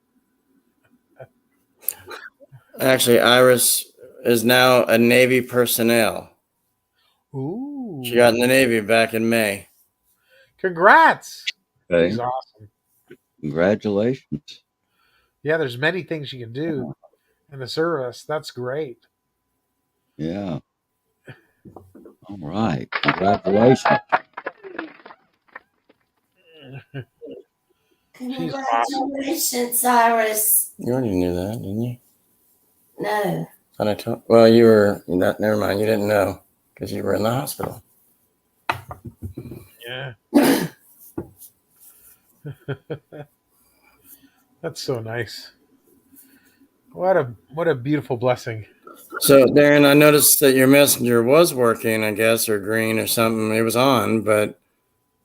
Actually, Iris is now a Navy personnel. Ooh. She got in the Navy back in May. Congrats. Okay. He's awesome. Congratulations. Yeah, there's many things you can do in the service. That's great. Yeah. All right. Congratulations. She's awesome. Congratulations, Iris. You already knew that, didn't you? No. Thought I told. Well, you were. Never mind. You didn't know because you were in the hospital. Yeah. That's so nice. What a beautiful blessing. So, Darren, I noticed that your messenger was working, I guess, or green or something. It was on, but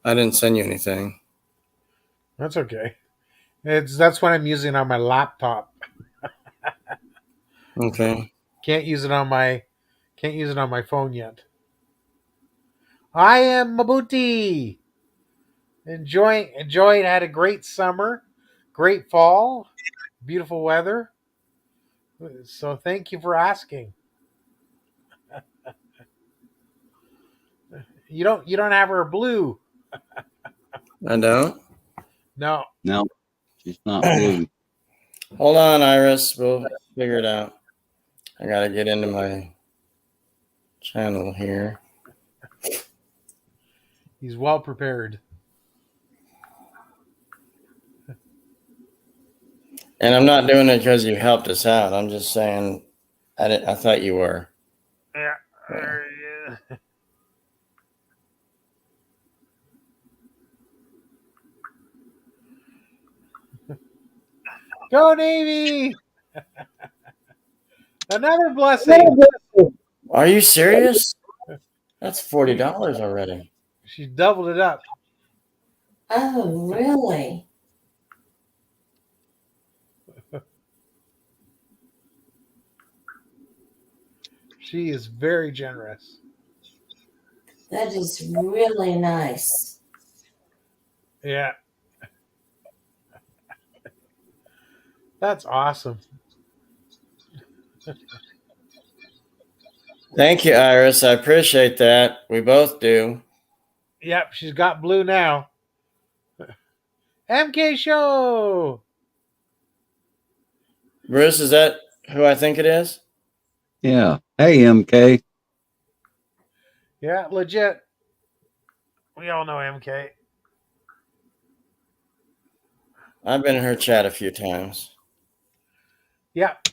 I didn't send you anything. That's okay. That's what I'm using on my laptop. Okay. Can't use it on my phone yet. I am Mabuti. Enjoying. Had a great summer, great fall, beautiful weather. So thank you for asking. You don't have her blue. I don't? No. No, she's not blue. Hold on, Iris. We'll figure it out. I got to get into my channel here. He's well prepared. And I'm not doing it because you helped us out. I'm just saying I thought you were. Yeah. Go Navy! Another blessing. Are you serious? That's $40 already. She doubled it up. Oh, really? She is very generous. That is really nice. Yeah. That's awesome. Thank you, Iris. I appreciate that. We both do. Yep, she's got blue now. MK Show! Bruce, is that who I think it is? Yeah. Hey, MK. Yeah, legit. We all know MK. I've been in her chat a few times. Yep.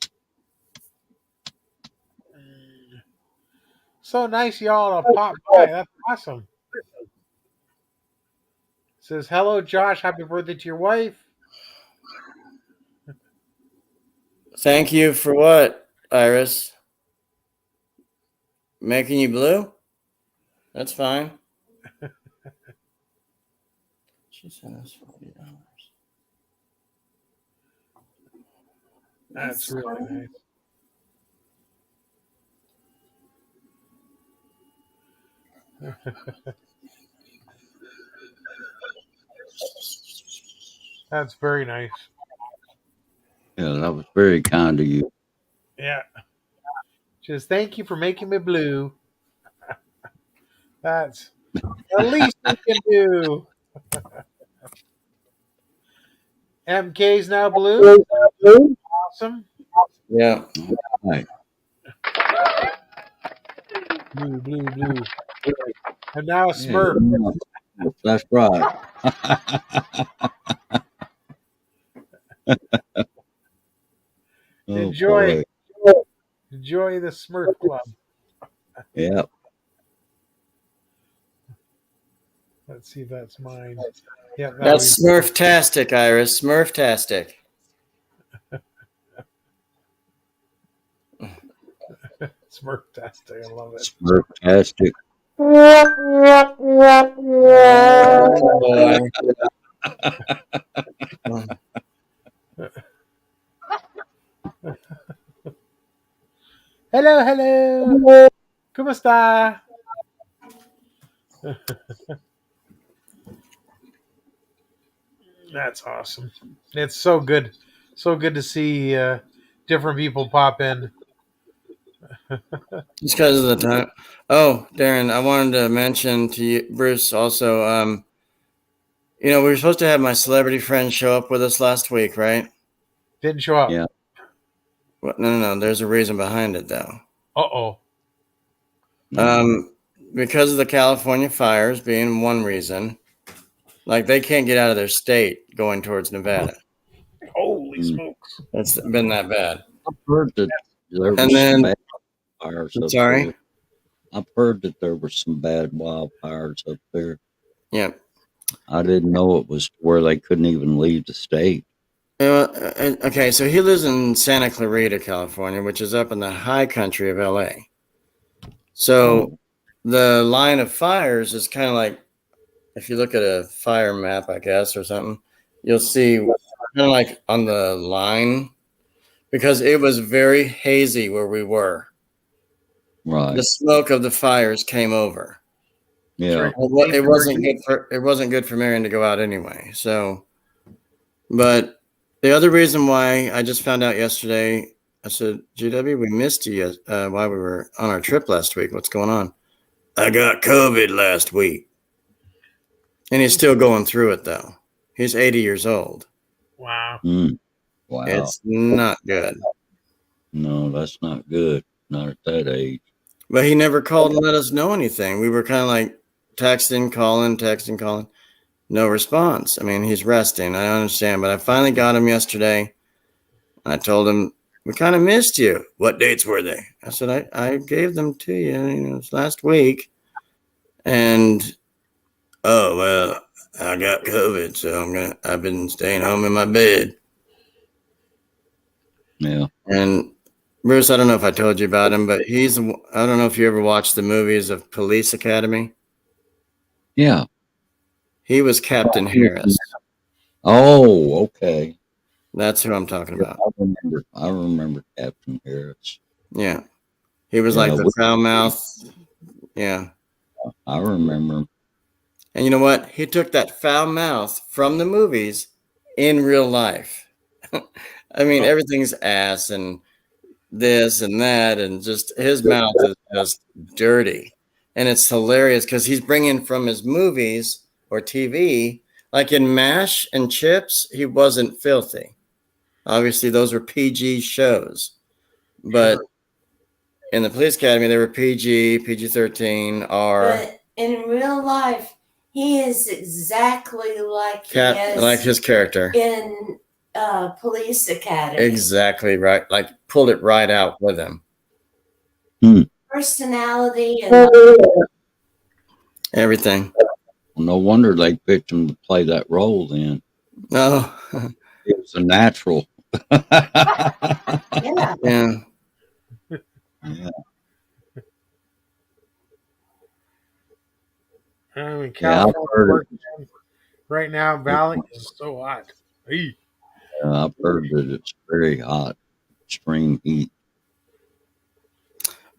So nice y'all to pop by. That's awesome. Says, hello, Josh. Happy birthday to your wife. Thank you for what, Iris? Making you blue? That's fine. She sent us $40. That's really nice. That's very nice. Yeah, that was very kind of you. Yeah. Just thank you for making me blue. That's the least we can do. MK's now blue. Awesome. Yeah. Right. Blue, blue, blue. And now a Yeah, Smurf. that's right. Oh, Enjoy. boy. Enjoy the Smurf Club. Yeah. Let's see if that's mine. Yeah, That's Smurf-tastic, Iris. Smurf-tastic. Smurf-tastic. I love it. Fantastic. Oh, boy. Hello, hello. ¿Cómo está? That's awesome. It's so good. So good to see different people pop in. Just because of the time. Oh, Darren, I wanted to mention to you, Bruce, also, we were supposed to have my celebrity friend show up with us last week, right? Didn't show up. Yeah. Well, no. There's a reason behind it, though. Uh-oh. Because of the California fires being one reason, like they can't get out of their state going towards Nevada. Holy smokes. It's been that bad. I've heard that there was And some then- bad fires up Sorry? there. I've heard that there were some bad wildfires up there. Yeah. I didn't know it was where they couldn't even leave the state. Okay, so he lives in Santa Clarita, California, which is up in the high country of LA. So Oh, the line of fires is kind of like, if you look at a fire map, I guess, or something, you'll see kind of like on the line, because it was very hazy where we were. right. The smoke of the fires came over. Yeah. It wasn't good for Marian to go out anyway. So, but the other reason why I just found out yesterday, I said, GW, we missed you while we were on our trip last week. What's going on? I got COVID last week. And he's still going through it, though. He's 80 years old. Wow. Wow. It's not good. No, that's not good. Not at that age. But he never called and let us know anything. We were kind of like texting, calling. No response. I mean, he's resting. I understand. But I finally got him yesterday. I told him, we kind of missed you. What dates were they? I said, I gave them to you. It was last week. And, oh, well, I got COVID. So I've been staying home in my bed. Yeah. And Bruce, I don't know if I told you about him, but I don't know if you ever watched the movies of Police Academy. Yeah. He was Captain Harris. Oh, okay. That's who I'm talking about. I remember Captain Harris. Yeah. He was like the foul mouth. Yeah. I remember him. And you know what? He took that foul mouth from the movies in real life. I mean, everything's ass and this and that, and just his mouth is just dirty. And it's hilarious because he's bringing from his movies or TV, like in MASH and Chips, he wasn't filthy. Obviously, those were PG shows. But in the Police Academy, they were PG-13, R. But in real life, he is exactly like he is like his character. in Police Academy. Exactly right. Like pulled it right out with him. Personality and Everything. No wonder they picked him to play that role then. Oh. It was a natural. yeah. Yeah. Yeah. I mean, California right now, Valley is so hot. Hey. I've heard that it's very hot, extreme heat.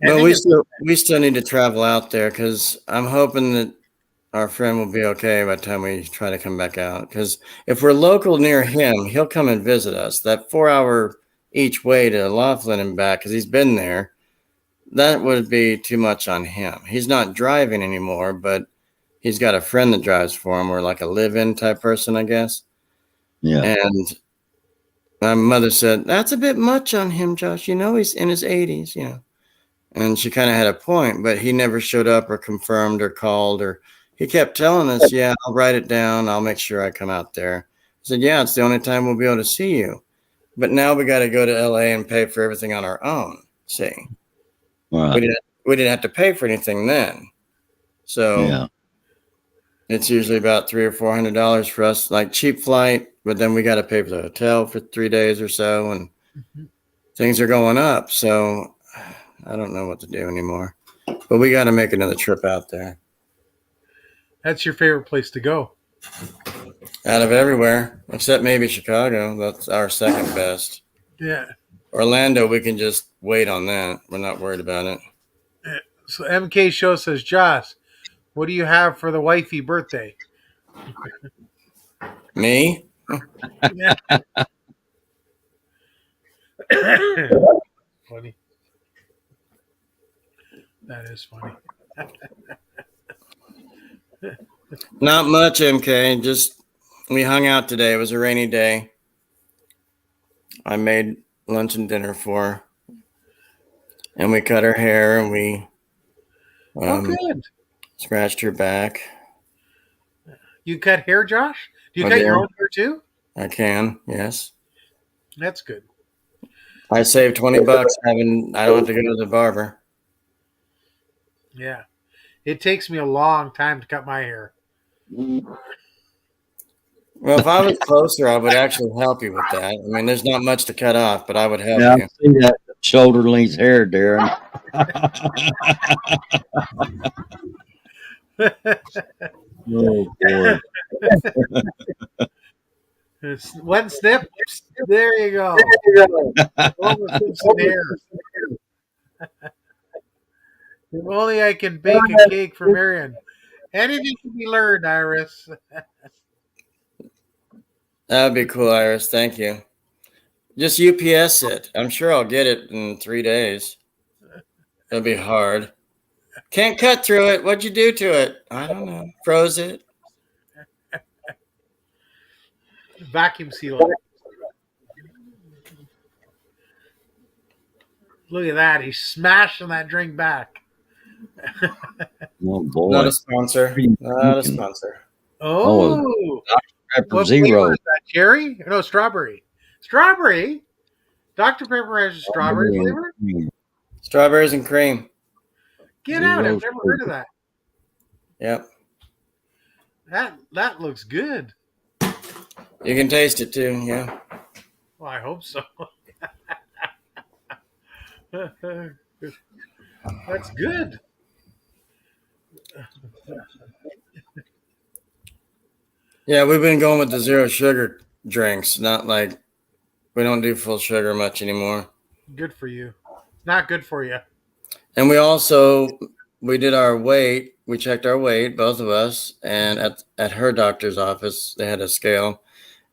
But we still need to travel out there because I'm hoping that our friend will be okay by the time we try to come back out. Because if we're local near him, he'll come and visit us. That 4-hour each way to Laughlin and back, because he's been there, that would be too much on him. He's not driving anymore, but he's got a friend that drives for him, or like a live-in type person, I guess. Yeah. And my mother said, that's a bit much on him, Josh. You know, he's in his 80s, you know. And she kind of had a point, but he never showed up or confirmed or called, or he kept telling us, yeah, I'll write it down. I'll make sure I come out there. I said, yeah, it's the only time we'll be able to see you. But now we got to go to LA and pay for everything on our own. See, Right. we didn't have to pay for anything then. So Yeah. it's usually about $300 or $400 for us, like cheap flight, but then we got to pay for the hotel for 3 days or so, and things are going up. So I don't know what to do anymore, but we got to make another trip out there. That's your favorite place to go? Out of everywhere, except maybe Chicago. That's our second best. Yeah. Orlando, we can just wait on that. We're not worried about it. So MK Show says, Josh, what do you have for the wifey birthday? Me? Yeah. Funny. That is funny. Not much, MK. Just we hung out today. It was a rainy day. I made lunch and dinner for her, and we cut her hair, and we Good. scratched her back. You cut hair, Josh? Do you I cut do. your own hair too? I can, yes. That's good. I saved $20 I don't have to go to the barber. Yeah. It takes me a long time to cut my hair. Well, if I was closer, I would actually help you with that. I mean, there's not much to cut off, but I would help Now, I you. see that shoulder length hair, Darren. Oh, boy. One snip. There you go. Over some hair. If only I can bake a cake for Marian. Anything can be learned, Iris. That would be cool, Iris. Thank you. Just UPS it. I'm sure I'll get it in 3 days. It'll be hard. Can't cut through it. What'd you do to it? I don't know. Froze it. Vacuum seal it. Look at that. He's smashing that drink back. Oh, Not boy. a sponsor. Not a sponsor. Oh. Pepper What Zero. flavor is that? Cherry? No, strawberry. Strawberry? Dr. Pepper has a strawberry flavor? Strawberries and cream. Get out. I've Zero never heard of that. Yep. That looks good. You can taste it too. Yeah. Well, I hope so. That's good. Yeah, we've been going with the zero sugar drinks. Not like we don't do full sugar much anymore. Good for you. Not good for you. And we did our weight. We checked our weight, both of us, and at her doctor's office, they had a scale,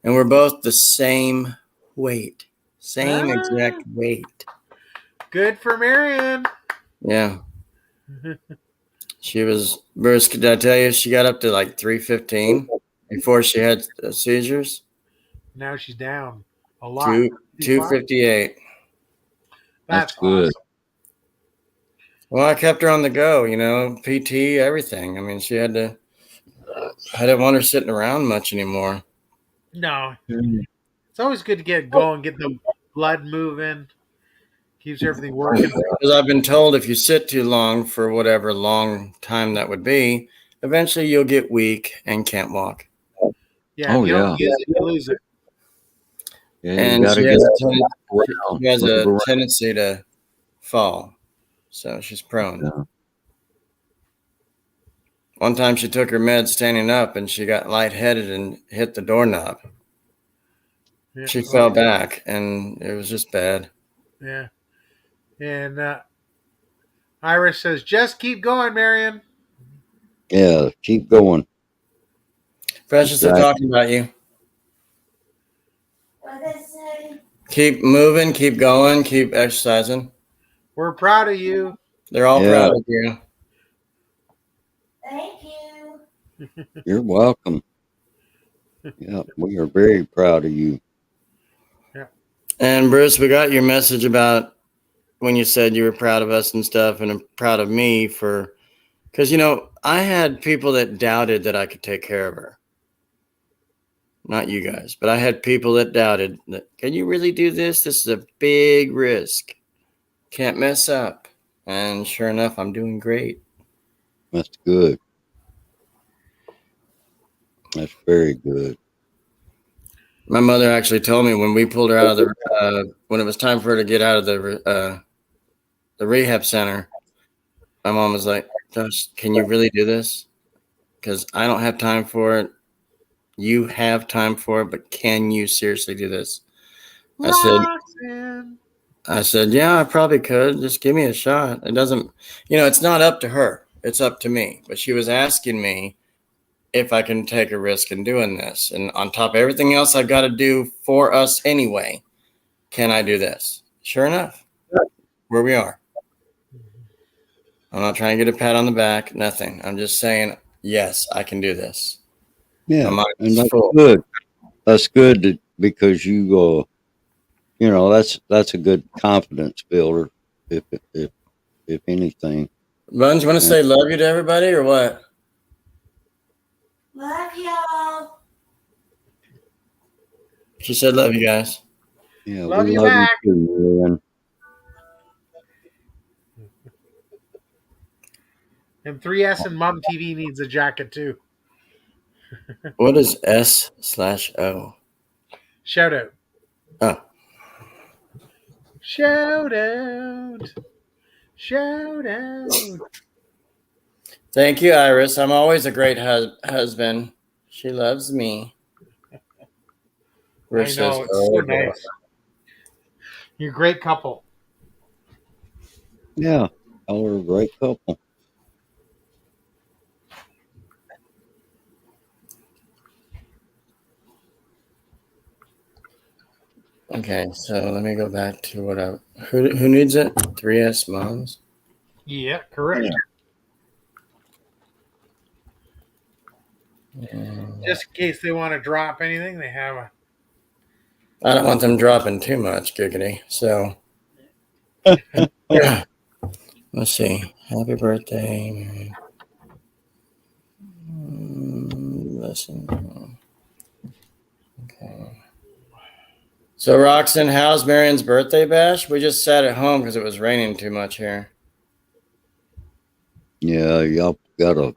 and we're both the same weight, same exact weight. Good for Marian. Yeah. She was, Bruce, did I tell you she got up to like 315 before she had seizures? Now she's down a lot. 258. That's good. awesome. Well, I kept her on the go, PT, everything. I mean, I didn't want her sitting around much anymore. No. It's always good to get going, get the blood moving, keeps everything working. Because I've been told if you sit too long for whatever long time that would be, eventually you'll get weak and can't walk. Yeah, if you don't use it, you lose it. Yeah, and she has a tendency to fall. So she's prone. Yeah. One time she took her meds standing up and she got lightheaded and hit the doorknob. Yeah. She fell back and it was just bad. Yeah. And Iris says, just keep going, Marian. Yeah, keep going. Precious, they're talking about you. What did they say? Keep moving, keep going, keep exercising. We're proud of you. They're all proud of you. Thank you. You're welcome. Yeah, we are very proud of you. Yeah. And Bruce, we got your message about when you said you were proud of us and stuff, and I'm proud of me because, I had people that doubted that I could take care of her. Not you guys, but I had people that doubted that, can you really do this? This is a big risk. Can't mess up. And sure enough, I'm doing great. That's good. That's very good. My mother actually told me when we pulled her out of when it was time for her to get out of the rehab center, my mom was like, Josh, can you really do this? Because I don't have time for it. You have time for it, but can you seriously do this? I said, yeah, I probably could. Just give me a shot. It doesn't, it's not up to her. It's up to me. But she was asking me if I can take a risk in doing this. And on top of everything else I've got to do for us anyway, can I do this? Sure enough, where we are. I'm not trying to get a pat on the back, nothing. I'm just saying, yes, I can do this. Yeah, and that's good. That's good because you, that's a good confidence builder, if anything. Buns, you want to say love you to everybody or what? Love y'all. She said love you guys. Yeah, love we you love back. you too, man. And 3S and Mom TV needs a jacket too. What is S/O? Shout out. Oh, Shout out. Shout out. thank you, Iris. I'm always a great husband. She loves me. I Rich says, know, it's so "Oh boy." nice. You're a great couple. Yeah, y'all are a great couple. Okay, so let me go back to what I. Who needs it? 3S moms. Yeah, correct. Just in case they want to drop anything, they have a. I don't want them dropping too much, giggity. So, yeah. Let's see. Happy birthday, Marian. Listen. Okay. So, Roxanne, how's Marian's birthday bash? We just sat at home because it was raining too much here. Yeah, y'all got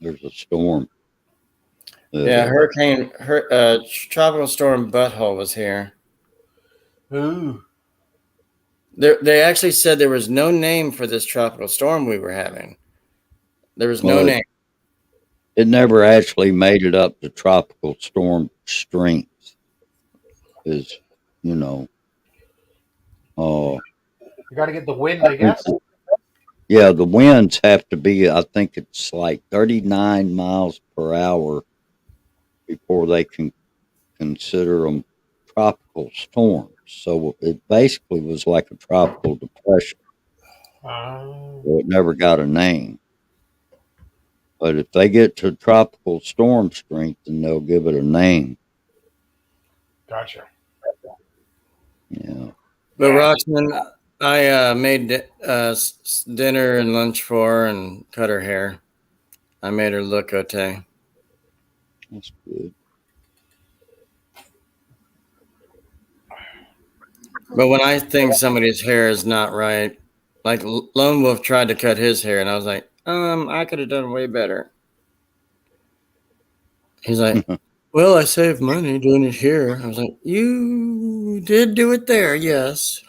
there's a storm. Yeah, tropical storm Butthole was here. Ooh. They actually said there was no name for this tropical storm we were having. There was no Well, name. it never actually made it up to tropical storm strength. Is you know, uh, You got to get the wind, I guess. yeah, the winds have to be. I think it's like 39 miles per hour before they can consider them tropical storms. So it basically was like a tropical depression. Oh, So it never got a name. But if they get to tropical storm strength, then they'll give it a name. gotcha. Yeah. But Roxanne, I made dinner and lunch for her and cut her hair. I made her look okay. That's good. But when I think somebody's hair is not right, like Lone Wolf tried to cut his hair, and I was like, I could have done way better. He's like, well, I saved money doing it here. I was like, you did do it there, yes.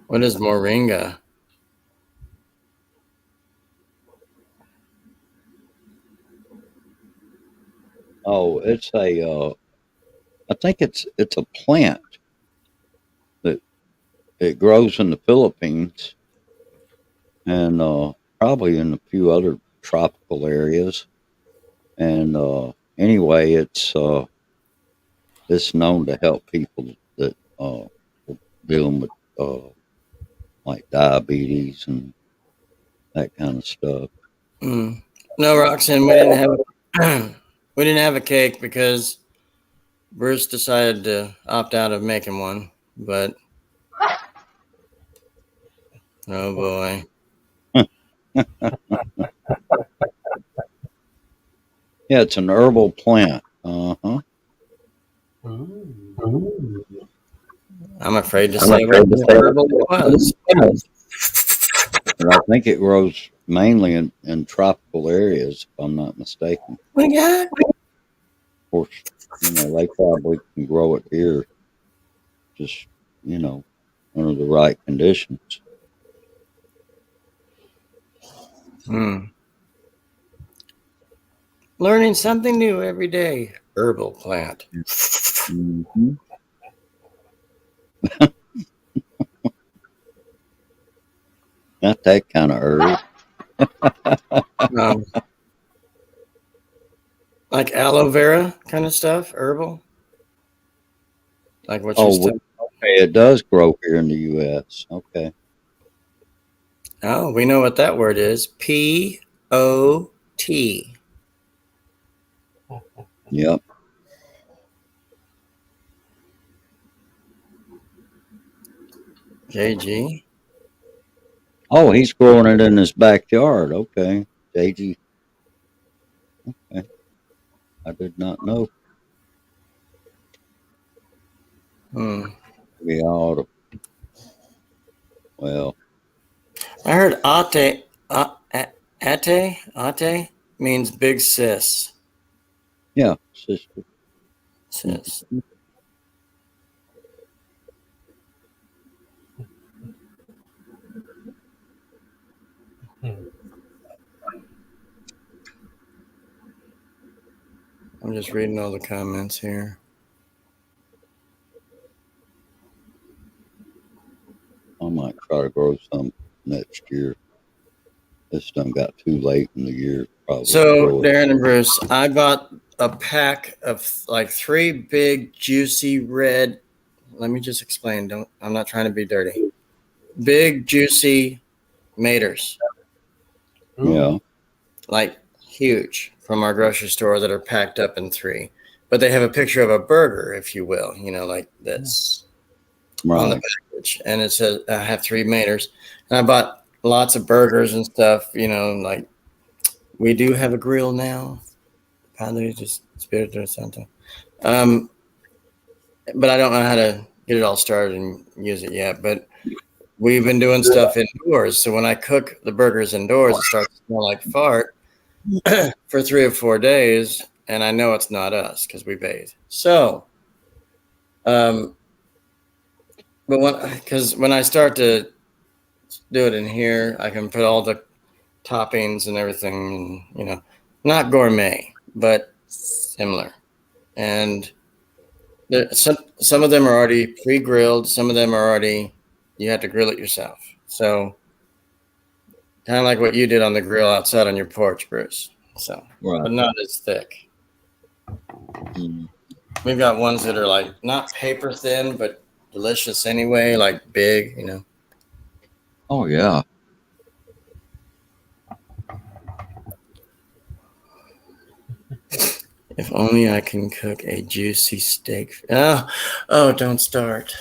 What is moringa? Oh, it's I think it's a plant that it grows in the Philippines and probably in a few other tropical areas. And anyway, it's known to help people that are dealing with like diabetes and that kind of stuff. Mm. No, Roxanne, we didn't have we didn't have a cake because Bruce decided to opt out of making one. But oh boy. Yeah, it's an herbal plant. Uh huh. Ooh. I'm afraid to say what herbal it was. But I think it grows mainly in tropical areas, if I'm not mistaken. What you got? Of course, they probably can grow it here, just, under the right conditions. Hmm. Learning something new every day. Herbal plant. Hmm. Not that kind of herb. Um, like aloe vera kind of stuff. Herbal. Like what you Oh, said. okay, it does grow here in the U.S. Okay. Oh, we know what that word is. POT. Yep. JG. Oh, he's growing it in his backyard. Okay. JG. Okay. I did not know. Hmm. We ought to Well, I heard ate means big sis. yeah, sister. Sis. I'm just reading all the comments here. I might try to grow some next year. This done got too late in the year. Probably So, grow it. Darren and Bruce, I bought a pack of like 3 big, juicy red. Let me just explain. I'm not trying to be dirty. Big, juicy maters, Ooh. Yeah, like huge, from our grocery store that are packed up in 3. But they have a picture of a burger, if you will, like this on the right. package. And it says, I have 3 maters. And I bought lots of burgers and stuff, like we do have a grill now. Padre just Spirito Santo. But I don't know how to get it all started and use it yet. But we've been doing stuff indoors. So when I cook the burgers indoors, it starts to smell like fart for 3 or 4 days. And I know it's not us because we bathe. So, but when I start to do it in here, I can put all the toppings and everything, not gourmet, but similar. And some of them are already pre-grilled. Some of them are already, you have to grill it yourself. So kind of like what you did on the grill outside on your porch, Bruce. So, Right. but not as thick. Mm. We've got ones that are like not paper thin, but delicious anyway, like big, Oh yeah. If only I can cook a juicy steak. Oh, don't start.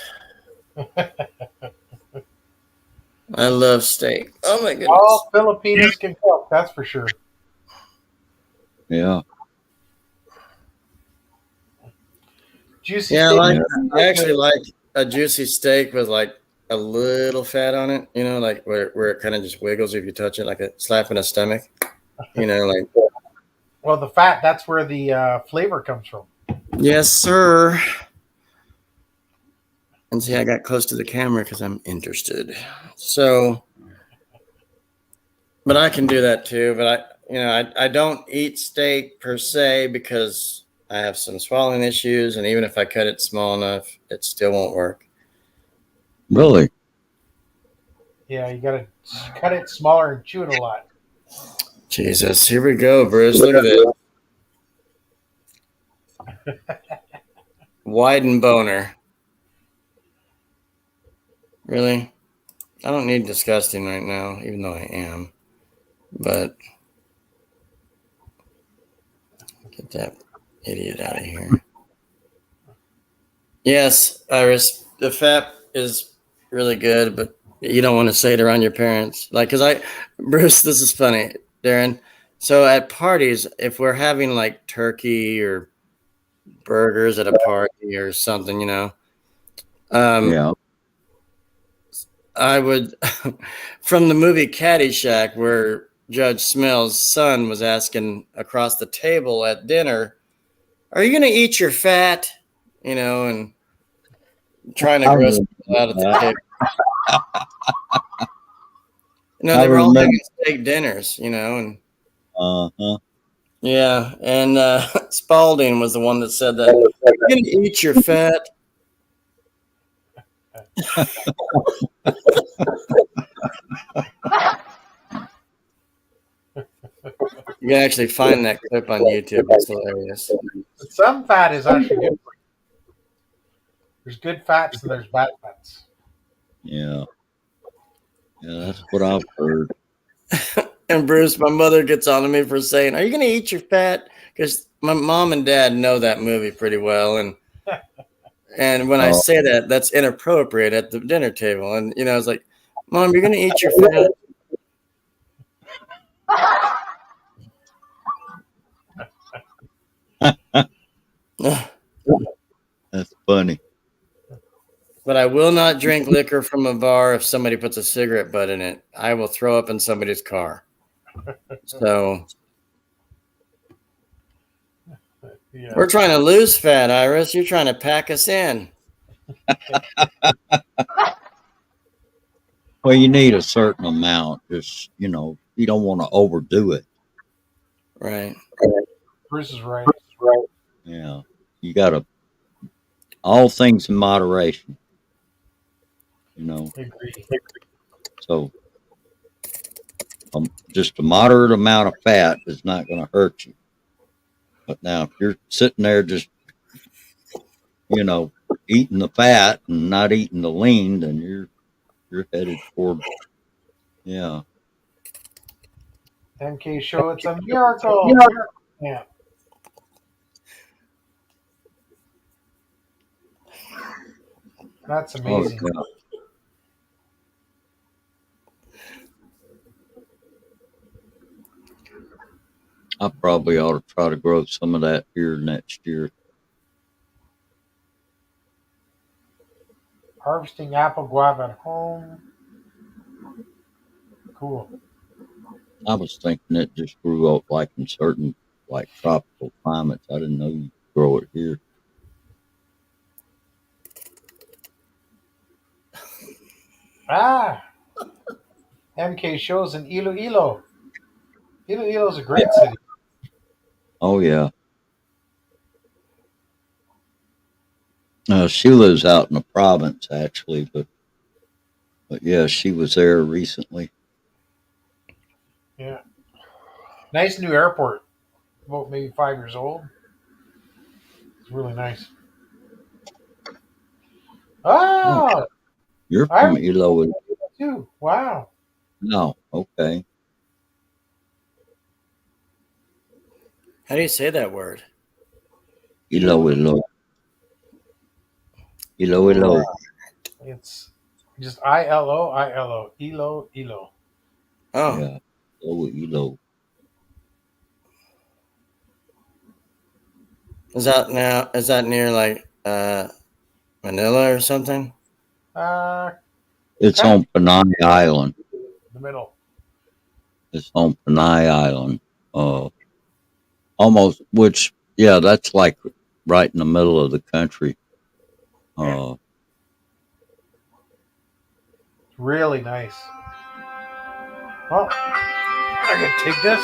I love steak. Oh my goodness. All Filipinos can cook, that's for sure. Yeah. Juicy Yeah, steak. I actually like a juicy steak with like a little fat on it, like where it kind of just wiggles if you touch it, like a slap in the stomach, like. Well, the fat, that's where the flavor comes from. Yes, sir. And see, I got close to the camera because I'm interested. So, but I can do that too. But I don't eat steak per se because I have some swallowing issues, and even if I cut it small enough, it still won't work. Really? Yeah, you gotta cut it smaller and chew it a lot. Jesus, here we go, Bruce. Look at this. Widen boner. Really? I don't need disgusting right now, even though I am. But get that idiot out of here. Yes, Iris, the fat is really good, but you don't want to say it around your parents. Like, Bruce, this is funny, Darren. So at parties, if we're having like turkey or burgers at a party or something, Yeah. I would, from the movie Caddyshack, where Judge Smell's son was asking across the table at dinner, "Are you going to eat your fat?" And trying to gross people out at the table. They were all having steak dinners, and Uh-huh. yeah, and Spalding was the one that said that. "You're going to eat your fat." You can actually find that clip on YouTube. It's hilarious. But some fat is actually good for you. There's good fats and there's bad fats. Yeah. Yeah, that's what I've heard. And Bruce, my mother gets on to me for saying, "Are you going to eat your fat?" Because my mom and dad know that movie pretty well. And when I say that, that's inappropriate at the dinner table. And, I was like, "Mom, you're going to eat your fat?" That's funny. But I will not drink liquor from a bar if somebody puts a cigarette butt in it. I will throw up in somebody's car. So Yeah. we're trying to lose fat, Iris. You're trying to pack us in. Well, you need a certain amount. Just you don't want to overdo it. Right. Bruce is right. Yeah, you got to all things in moderation. I agree. So just a moderate amount of fat is not going to hurt you. But now, if you're sitting there just you know eating the fat and not eating the lean, then you're headed toward yeah. MK show, it's a miracle. Yeah. That's Oh amazing. yeah. I probably ought to try to grow some of that here next year. Harvesting apple guava at home. Cool. I was thinking it just grew up like in certain like tropical climates. I didn't know you could grow it here. Ah, MK shows in Iloilo. Iloilo is a great city. Oh yeah. She lives out in the province actually, but yeah, she was there recently. Yeah. Nice new airport. About maybe 5 years old. It's really nice. Oh, Oh, you're I from remember Ilo? too. Wow. No, okay. How do you say that word? Ilo, Ilo, Ilo, Ilo. It's just Ilo. Ilo. Oh, Yeah, Ilo, Ilo. is that near like Manila or something? Uh, It's kind of on Panay Island. in the middle. It's on Panay Island. Uh, almost. Which, yeah, that's like right in the middle of the country. Yeah. Uh, It's really nice. Well, I can take this.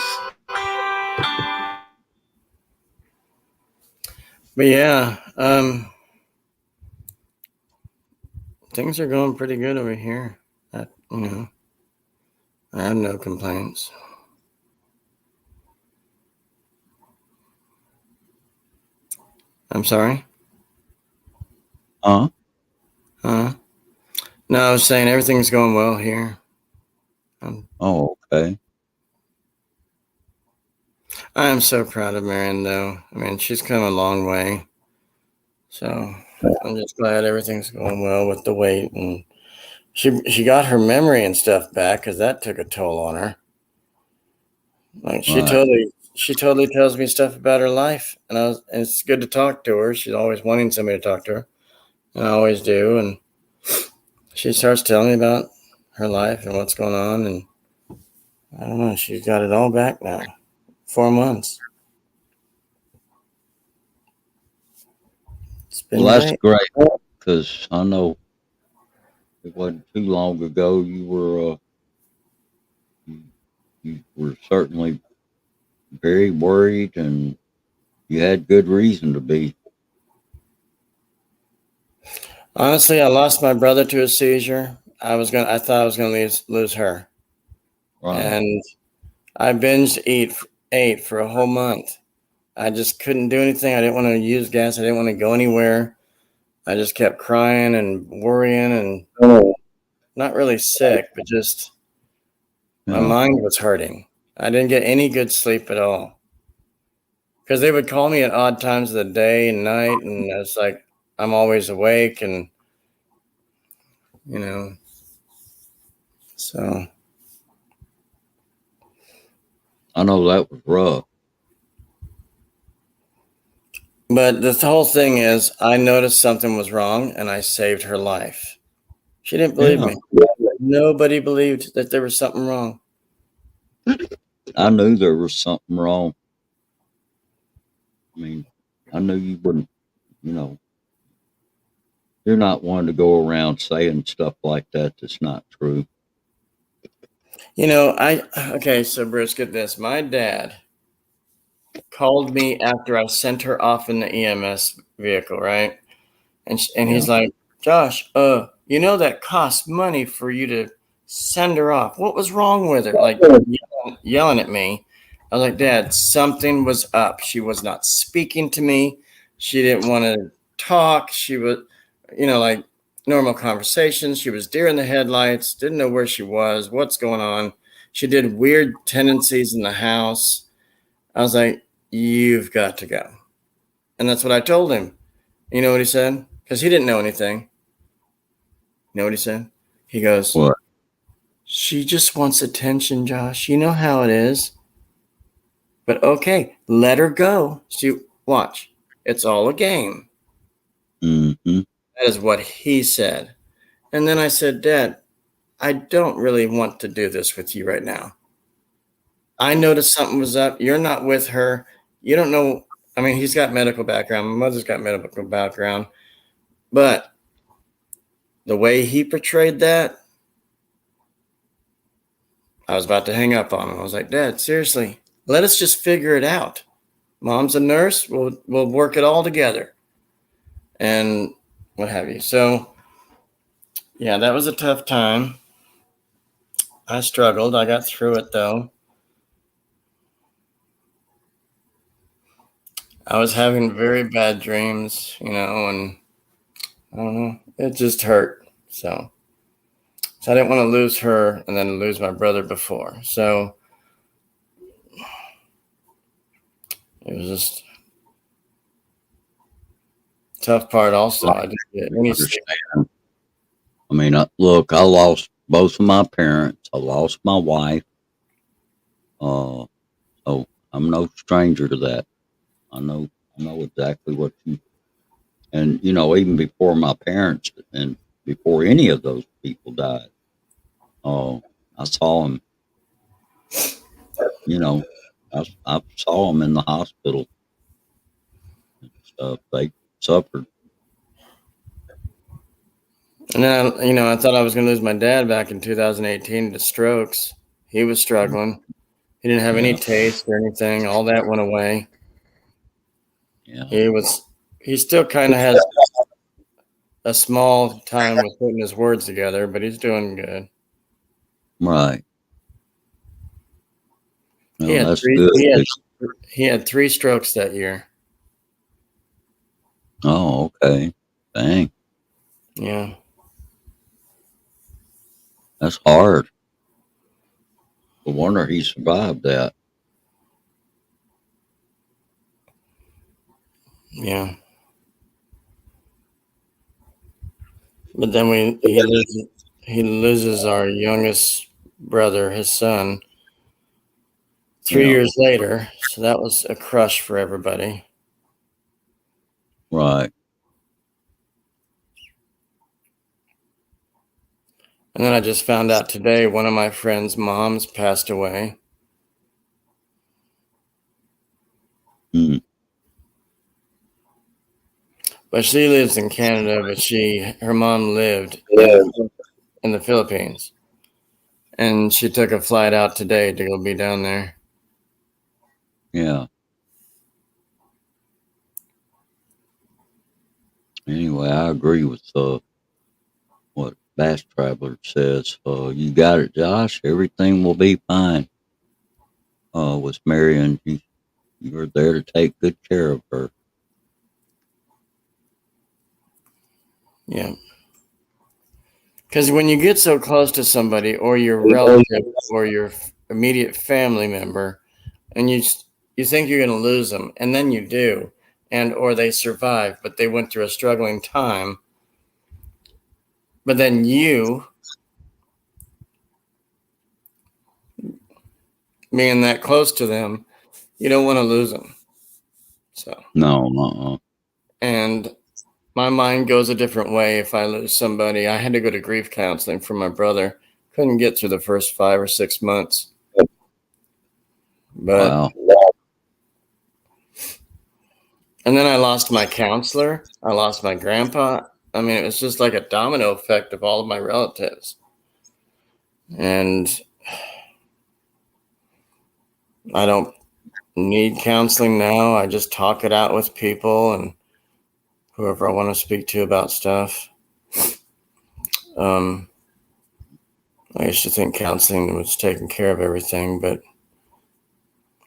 But yeah, things are going pretty good over here. I have no complaints. I'm sorry? huh? Huh? No, I was saying everything's going well here. Oh, okay. I am so proud of Marian, though. I mean, she's come a long way. So I'm just glad everything's going well with the weight, and she got her memory and stuff back because that took a toll on her. Like Right. she totally tells me stuff about her life, and it's good to talk to her. She's always wanting somebody to talk to her, and I always do. And she starts telling me about her life and what's going on, and I don't know. She's got it all back now. 4 months. It's been Well, that's great. great because I know it wasn't too long ago you were certainly very worried and you had good reason to be. Honestly, I lost my brother to a seizure. I thought I was gonna lose her, Right. and I ate for a whole month. I just couldn't do anything. I didn't want to use gas. I didn't want to go anywhere. I just kept crying and worrying and not really sick, but just my Yeah. mind was hurting. I didn't get any good sleep at all because they would call me at odd times of the day and night, and it's like I'm always awake, and you know, so I know that was rough. But the whole thing is, I noticed something was wrong, and I saved her life. She didn't believe Yeah. me. Nobody believed that there was something wrong. I knew there was something wrong. I mean, I knew you wouldn't, you know, you're not one to go around saying stuff like that that's not true. Okay, so Bruce, get this. My dad called me after I sent her off in the EMS vehicle, right? And Yeah. he's like, Josh, that costs money for you to send her off. What was wrong with her? Like yelling at me. I was like, Dad, something was up. She was not speaking to me. She didn't want to talk. She was, like normal conversations. She was deer in the headlights, didn't know where she was, what's going on. She did weird tendencies in the house. I was like, you've got to go. And that's what I told him. You know what he said? Because he didn't know anything. You know what he said? He goes, What? she just wants attention, Josh. You know how it is. But okay, let her go. See, watch. It's all a game. Mm-hmm. That is what he said. And then I said, Dad, I don't really want to do this with you right now. I noticed something was up. You're not with her. You don't know. I mean, he's got medical background. My mother's got medical background. But the way he portrayed that, I was about to hang up on him. I was like, Dad, seriously, let us just figure it out. Mom's a nurse. We'll work it all together. And what have you. So, yeah, that was a tough time. I struggled. I got through it, though. I was having very bad dreams, and I don't know. It just hurt. So I didn't want to lose her and then lose my brother before. So it was just a tough part also. I didn't get any sleep. Understand. I mean, look, I lost both of my parents. I lost my wife. So I'm no stranger to that. I know exactly what you, and even before my parents and before any of those people died, uh, I saw them. I saw them in the hospital and stuff. They suffered. And then, I thought I was going to lose my dad back in 2018 to strokes. He was struggling. He didn't have any Yeah, taste or anything. All that went away. yeah, He still kind of has a small time with putting his words together, but he's doing good. right. He Well, had that's three. good. He had 3 strokes that year. Oh, okay. Dang, Yeah, that's hard. No wonder he survived that. yeah. But then he loses our youngest brother, his son, 3 Yeah, years later. So that was a crush for everybody. right. And then I just found out today one of my friends' moms passed away. Mm, But she lives in Canada, but her mom lived in the Philippines. And she took a flight out today to go be down there. yeah. Anyway, I agree with what Bass Traveler says. You got it, Josh. Everything will be fine. With Marian, you were there to take good care of her. Yeah. Because when you get so close to somebody or your relative or your immediate family member, and you think you're going to lose them, and then you do, and or they survive, but they went through a struggling time, but then you, being that close to them, you don't want to lose them. So No. and my mind goes a different way if I lose somebody. I had to go to grief counseling for my brother. Couldn't get through the first 5 or 6 months. But Wow. and then I lost my counselor. I lost my grandpa. I mean, it was just like a domino effect of all of my relatives. And I don't need counseling now. I just talk it out with people and whoever I want to speak to about stuff. I used to think counseling was taking care of everything, but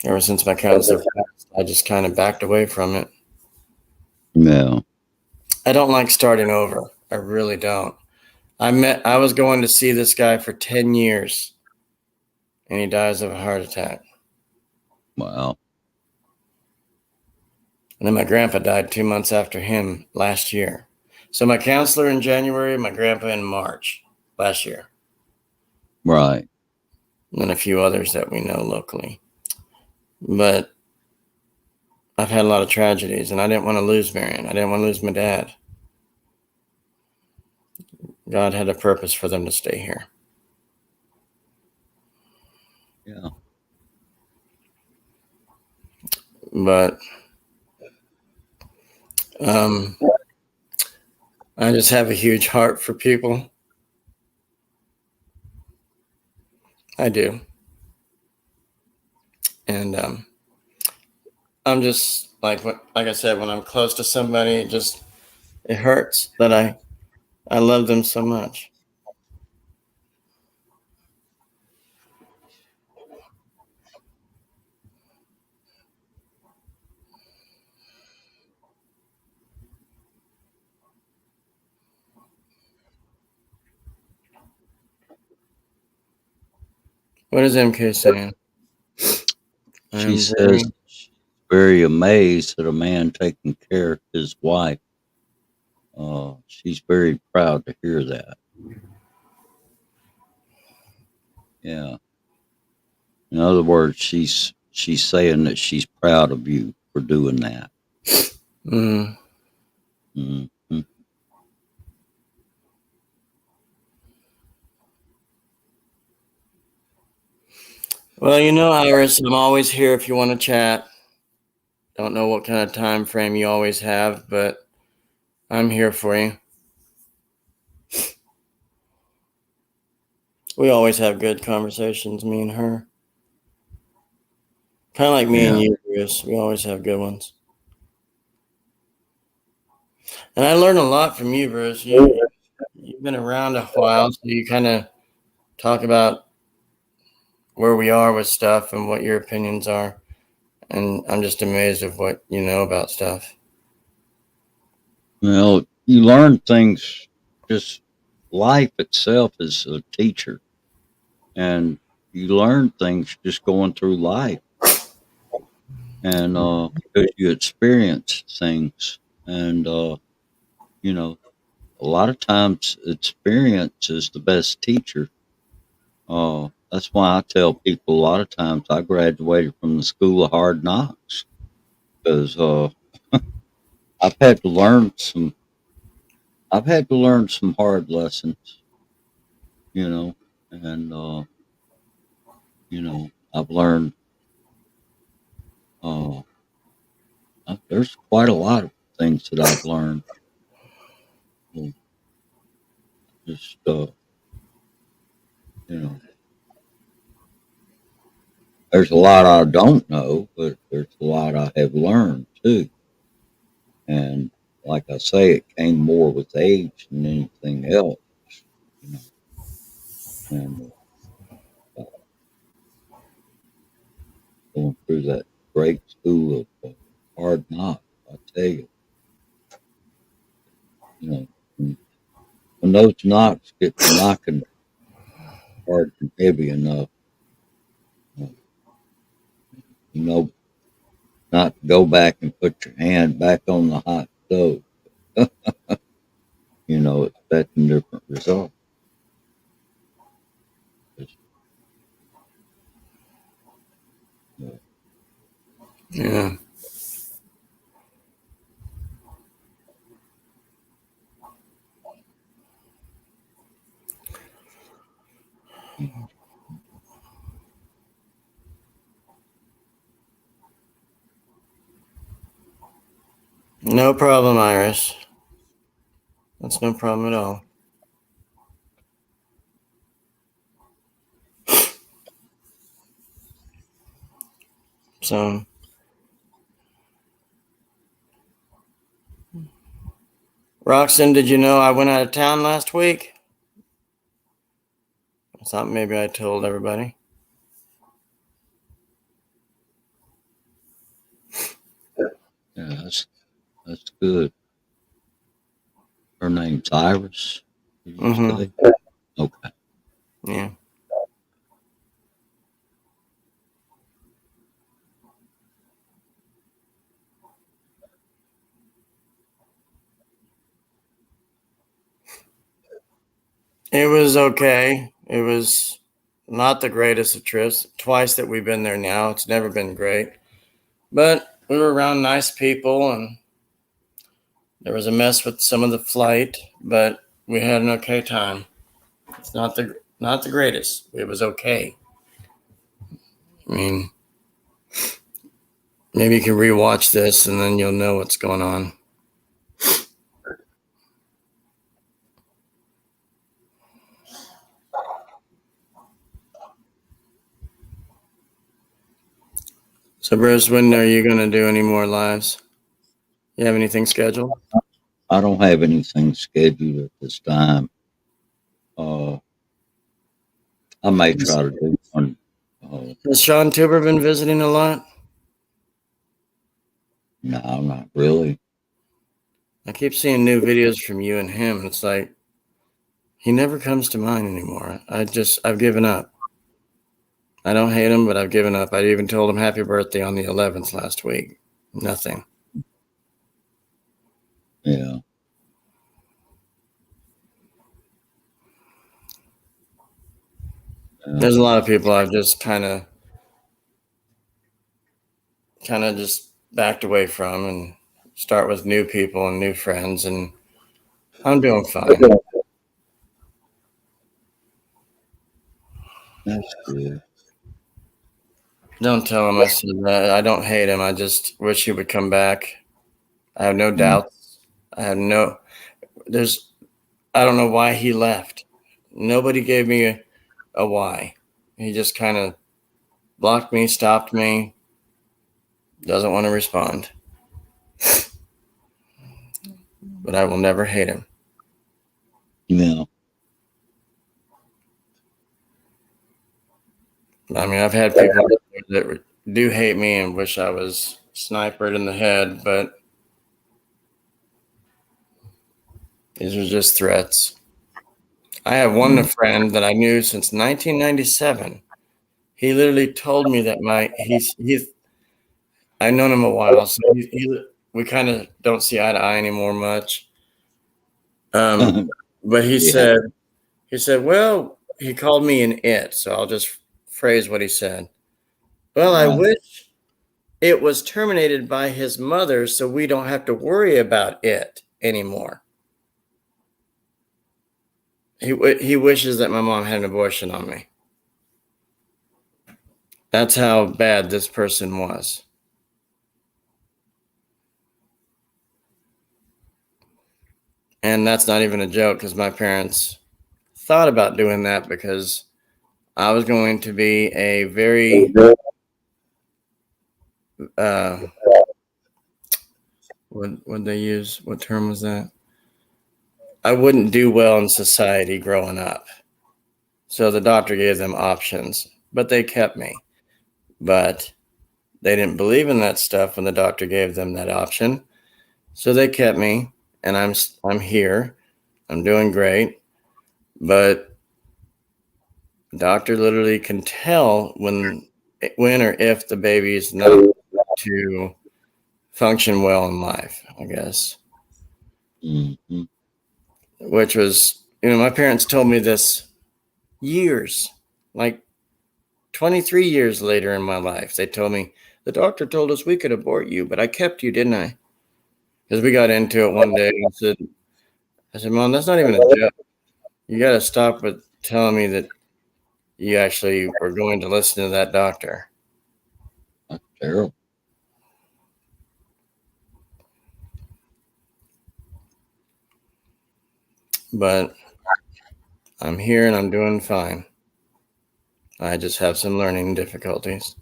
ever since my counselor passed, I just kind of backed away from it. Yeah. I don't like starting over. I really don't. I was going to see this guy for 10 years and he dies of a heart attack. Wow. And then my grandpa died 2 months after him last year. So my counselor in January, my grandpa in March last year. Right. And then a few others that we know locally. But I've had a lot of tragedies and I didn't want to lose Marian. I didn't want to lose my dad. God had a purpose for them to stay here. Yeah. But I just have a huge heart for people. I do. And I'm just like I said, when I'm close to somebody, it hurts that I love them so much. What is MK saying? She says she's very amazed at a man taking care of his wife. She's very proud to hear that. Yeah. In other words, she's saying that she's proud of you for doing that. Mm. Mm-hmm. Well, Iris, I'm always here if you want to chat. Don't know what kind of time frame you always have, but I'm here for you. We always have good conversations, me and her. Kind of like me and you, Bruce. We always have good ones. And I learn a lot from you, Bruce. You've been around a while, so you kind of talk about where we are with stuff and what your opinions are. And I'm just amazed of what you know about stuff. Well, you learn things. Just life itself is a teacher, and you learn things just going through life, and because you experience things, and a lot of times experience is the best teacher. That's why I tell people a lot of times I graduated from the school of hard knocks because I've had to learn some. I've had to learn some hard lessons, you know, and I've learned. Uh, there's quite a lot of things that I've learned. Well, just you know, there's a lot I don't know, but there's a lot I have learned too. And like I say, it came more with age than anything else. You know, and going through that great school of hard knocks, I tell you, when, when those knocks get to knocking hard and heavy enough, uh, you know, not to go back and put your hand back on the hot stove. Expecting different results. Yeah. No problem, Iris. That's no problem at all. So, Roxanne, did you know I went out of town last week? I thought maybe I told everybody. Yeah, that's good. Her name's Iris. Did you Mm-hmm. say? Okay. Yeah. It was okay. It was not the greatest of trips. Twice that we've been there now. It's never been great. But we were around nice people, and there was a mess with some of the flight, but we had an okay time. It's not the greatest. It was okay. I mean, maybe you can rewatch this and then you'll know what's going on. So, Bruce, when are you going to do any more lives? You have anything scheduled? I don't have anything scheduled at this time. I may try to do one. Has Sean Tuber been visiting a lot? No, not really. I keep seeing new videos from you and him, and it's like he never comes to mind anymore. I've given up. I don't hate him, but I've given up. I even told him happy birthday on the 11th last week. Nothing. Yeah. There's a lot of people I've just kind of just backed away from and start with new people and new friends, and I'm doing fine. That's good. Don't tell him I said that. I don't hate him. I just wish he would come back. I have no doubts. I have no, there's, I don't know why he left. Nobody gave me a why. He just kind of blocked me, stopped me, doesn't want to respond. But I will never hate him. Yeah. I mean, I've had people that do hate me and wish I was snipered in the head, but these are just threats. I have one friend that I knew since 1997. He literally told me that he's I've known him a while, so we kind of don't see eye to eye anymore much. But he said, well, he called me an it, so I'll just phrase what he said. Well, I wish it was terminated by his mother so we don't have to worry about it anymore. He wishes that my mom had an abortion on me. That's how bad this person was. And that's not even a joke, because my parents thought about doing that because I was going to be a very what they use? What term was that? I wouldn't do well in society growing up. So the doctor gave them options, but they kept me. But they didn't believe in that stuff when the doctor gave them that option. So they kept me, and I'm here. I'm doing great. But the doctor literally can tell when or if the baby is not to function well in life, I guess. Mm-hmm. Which was, my parents told me this years, like 23 years later in my life. They told me, the doctor told us we could abort you, but I kept you, didn't I? Because we got into it one day. I said, Mom, that's not even a joke. You got to stop with telling me that you actually were going to listen to that doctor. That's terrible. but I'm here and I'm doing fine. I just have some learning difficulties.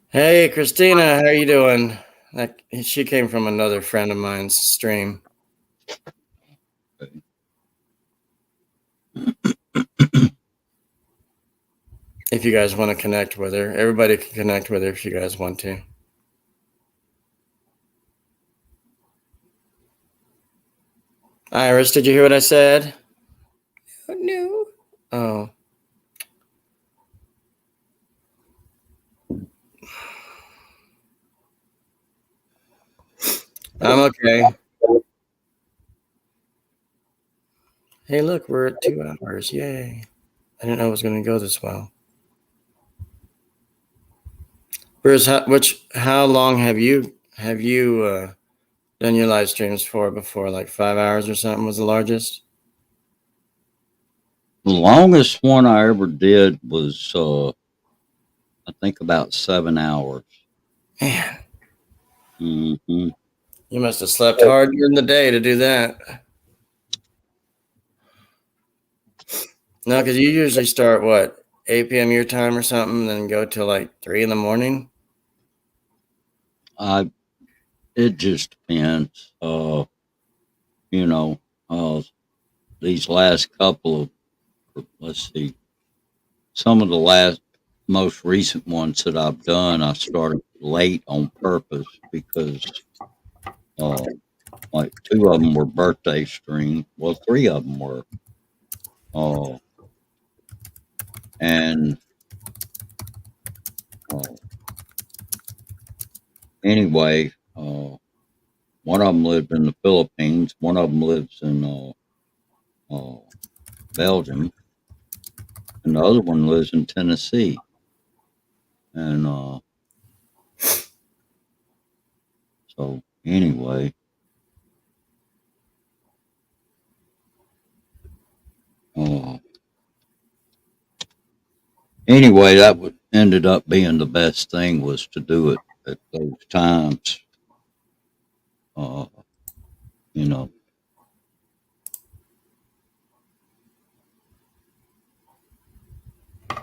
Hey, Christina, how are you doing? She came from another friend of mine's stream. If you guys want to connect with her, everybody can connect with her if you guys want to. Iris, did you hear what I said? Oh, no. Oh. I'm okay. Hey, look, we're at 2 hours. Yay. I didn't know it was going to go this well. Bruce, how long have you done your live streams for before? Like 5 hours or something was the largest? The longest one I ever did was, I think, about 7 hours. Man, Mm-hmm. you must have slept hard during the day to do that. No, because you usually start, what, 8 p.m. your time or something, and then go till like 3 in the morning? It just depends. These last couple of, let's see, some of the most recent ones that I've done, I started late on purpose because, like 2 of them were birthday streams. Well, 3 of them were. And anyway, one of them lived in the Philippines. One of them lives in Belgium, and the other one lives in Tennessee. And so anyway, that ended up being the best thing, was to do it at those times. You know,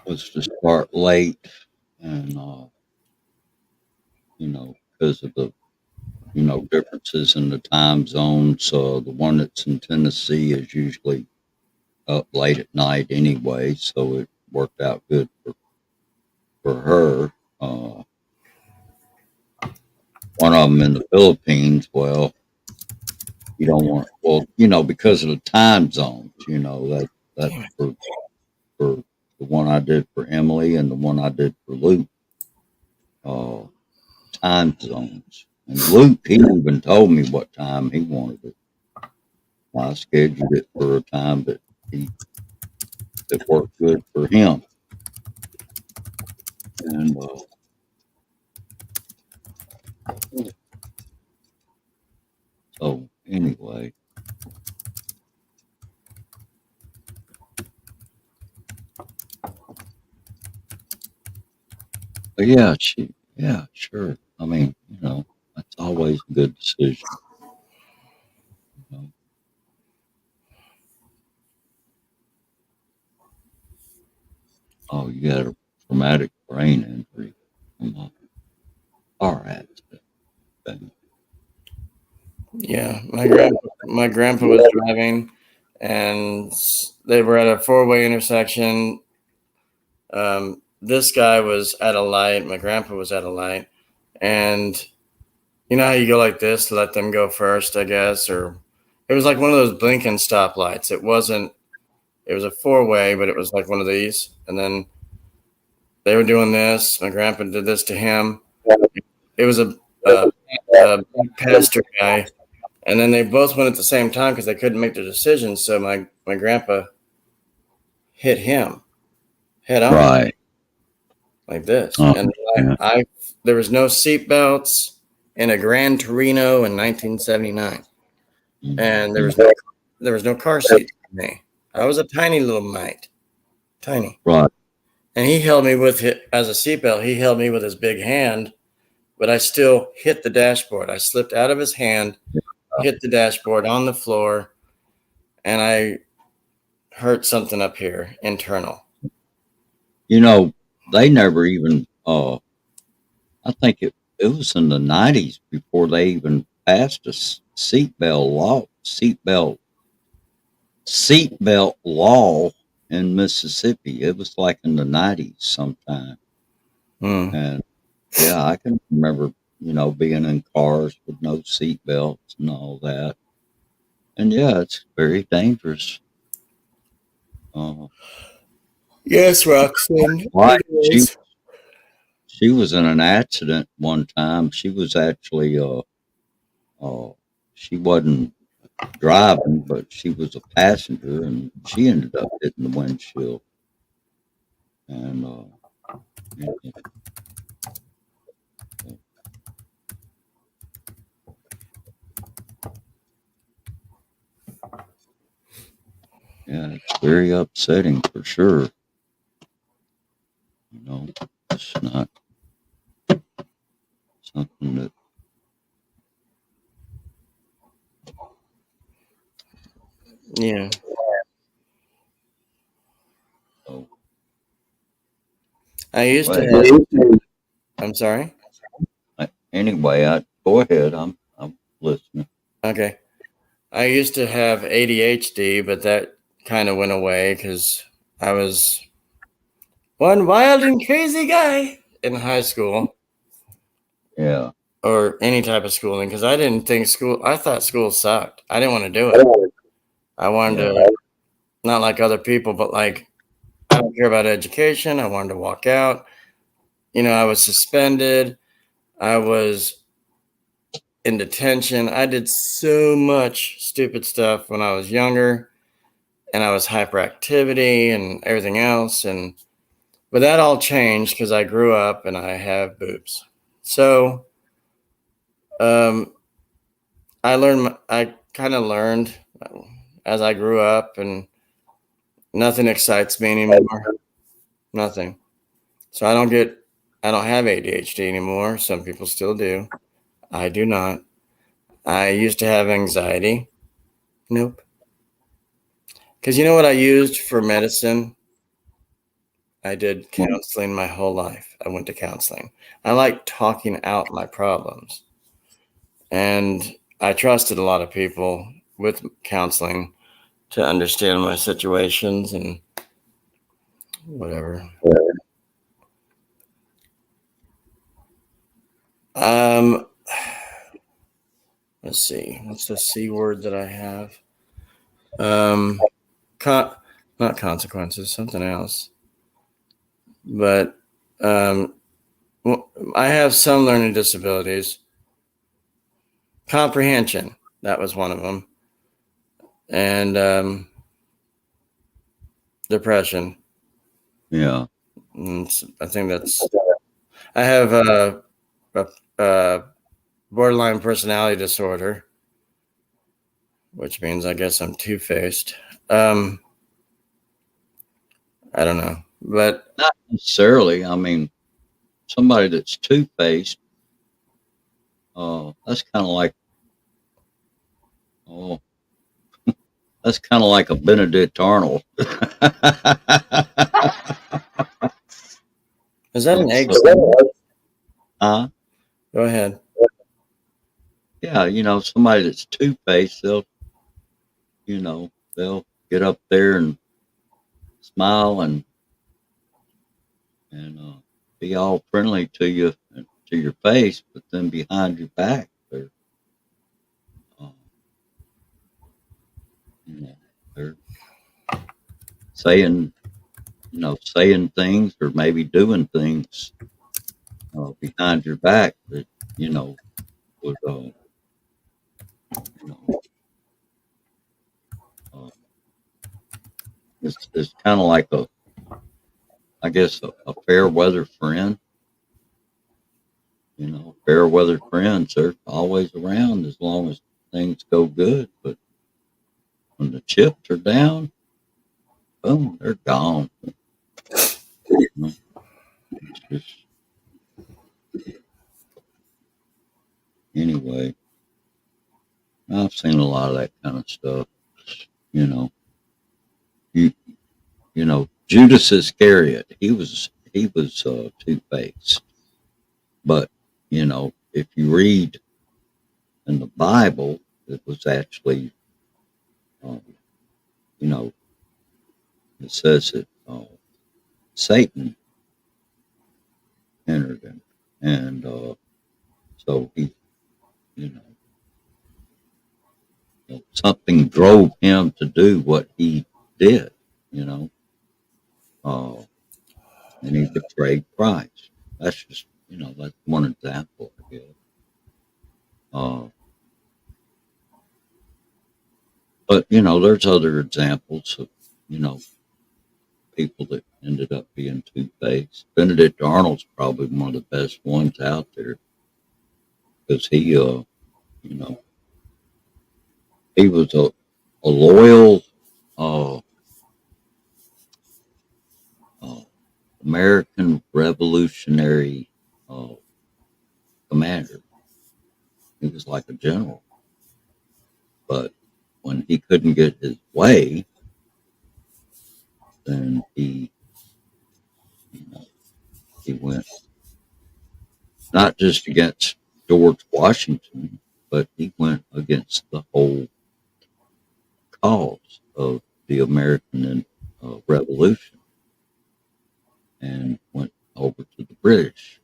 was to start late, and because of the differences in the time zones. The one that's in Tennessee is usually up late at night anyway, so it worked out good for her. One of them in the Philippines, well, you don't want, because of the time zones, that's for the one I did for Emily and the one I did for Luke. Time zones. And Luke, he even told me what time he wanted it. I scheduled it for a time that worked good for him. And so anyway, but yeah, sure. I mean, that's always a good decision. Oh, you got a traumatic brain injury. All right. Yeah, my grandpa was driving, and they were at a 4-way intersection. This guy was at a light. My grandpa was at a light, and you know how you go like this to let them go first, I guess, or it was like one of those blinking stoplights. It was a 4-way, but it was like one of these, and then they were doing this. My grandpa did this to him. It was a pastor guy. And then they both went at the same time because they couldn't make their decision. So my grandpa hit him head on, Right. like this. And there was no seat belts in a Gran Torino in 1979, and there was no car seat for me. I was a tiny little mite, tiny. Right. And he held me as a seatbelt. He held me with his big hand, but I still hit the dashboard. I slipped out of his hand hit the dashboard on the floor, and I hurt something up here, internal. They never even. I think it was in the 90s before they even passed a seatbelt law in Mississippi. It was like in the 90s sometime. And yeah, I can remember, being in cars with no seatbelts and all that. And yeah, it's very dangerous. Yes, Roxanne. Why It is. she was in an accident one time. She was actually she wasn't driving, but she was a passenger, and she ended up hitting the windshield. And yeah, it's very upsetting for sure. It's not something that. Yeah. Oh, I used to anyway, have. I'm sorry. anyway, go ahead. I'm listening. Okay. I used to have ADHD, but that kind of went away because I was one wild and crazy guy in high school Yeah. or any type of schooling because I thought school sucked. I didn't want to do it. I wanted to, not like other people, but like, I don't care about education. I wanted to walk out. I was suspended. I was in detention. I did so much stupid stuff when I was younger, and I was hyperactivity and everything else. But that all changed because I grew up and I have boobs. So I kind of learned as I grew up, and nothing excites me anymore. Nothing. So I don't have ADHD anymore. Some people still do. I do not. I used to have anxiety. Nope. Because you know what I used for medicine? I did counseling my whole life. I went to counseling. I like talking out my problems. And I trusted a lot of people with counseling to understand my situations and whatever. Let's see. What's the C word that I have? Not consequences, something else. But I have some learning disabilities. Comprehension, that was one of them. And depression. Yeah. I think I have a borderline personality disorder, which means I guess I'm two-faced. I don't know, but Not necessarily. I mean, somebody that's two-faced, that's kind of like, oh, that's kind of like a Benedict Arnold. Is that an egg? Huh? Go ahead. Yeah, somebody that's two-faced, they'll get up there and smile and be all friendly to you, to your face, but then behind your back, they're uh, they're saying saying things or maybe doing things behind your back that would you know uh, it's kind of like I guess a fair weather friend. Fair weather friends are always around as long as things go good, but when the chips are down, boom, they're gone. It's just, anyway, I've seen a lot of that kind of stuff. You know, you you know Judas Iscariot. He was two-faced, but if you read in the Bible, it was actually um, you know it says that Satan entered him, and so he you know something drove him to do what he did. You know, uh, and he betrayed Christ. That's just that's one example, I guess. Uh, but there's other examples of you know people that ended up being two-faced. Benedict Arnold's probably one of the best ones out there because you know he was a loyal uh, uh, American Revolutionary uh, commander. He was like a general, but when he couldn't get his way, then you know, he went not just against George Washington, but he went against the whole cause of the American Revolution and went over to the British.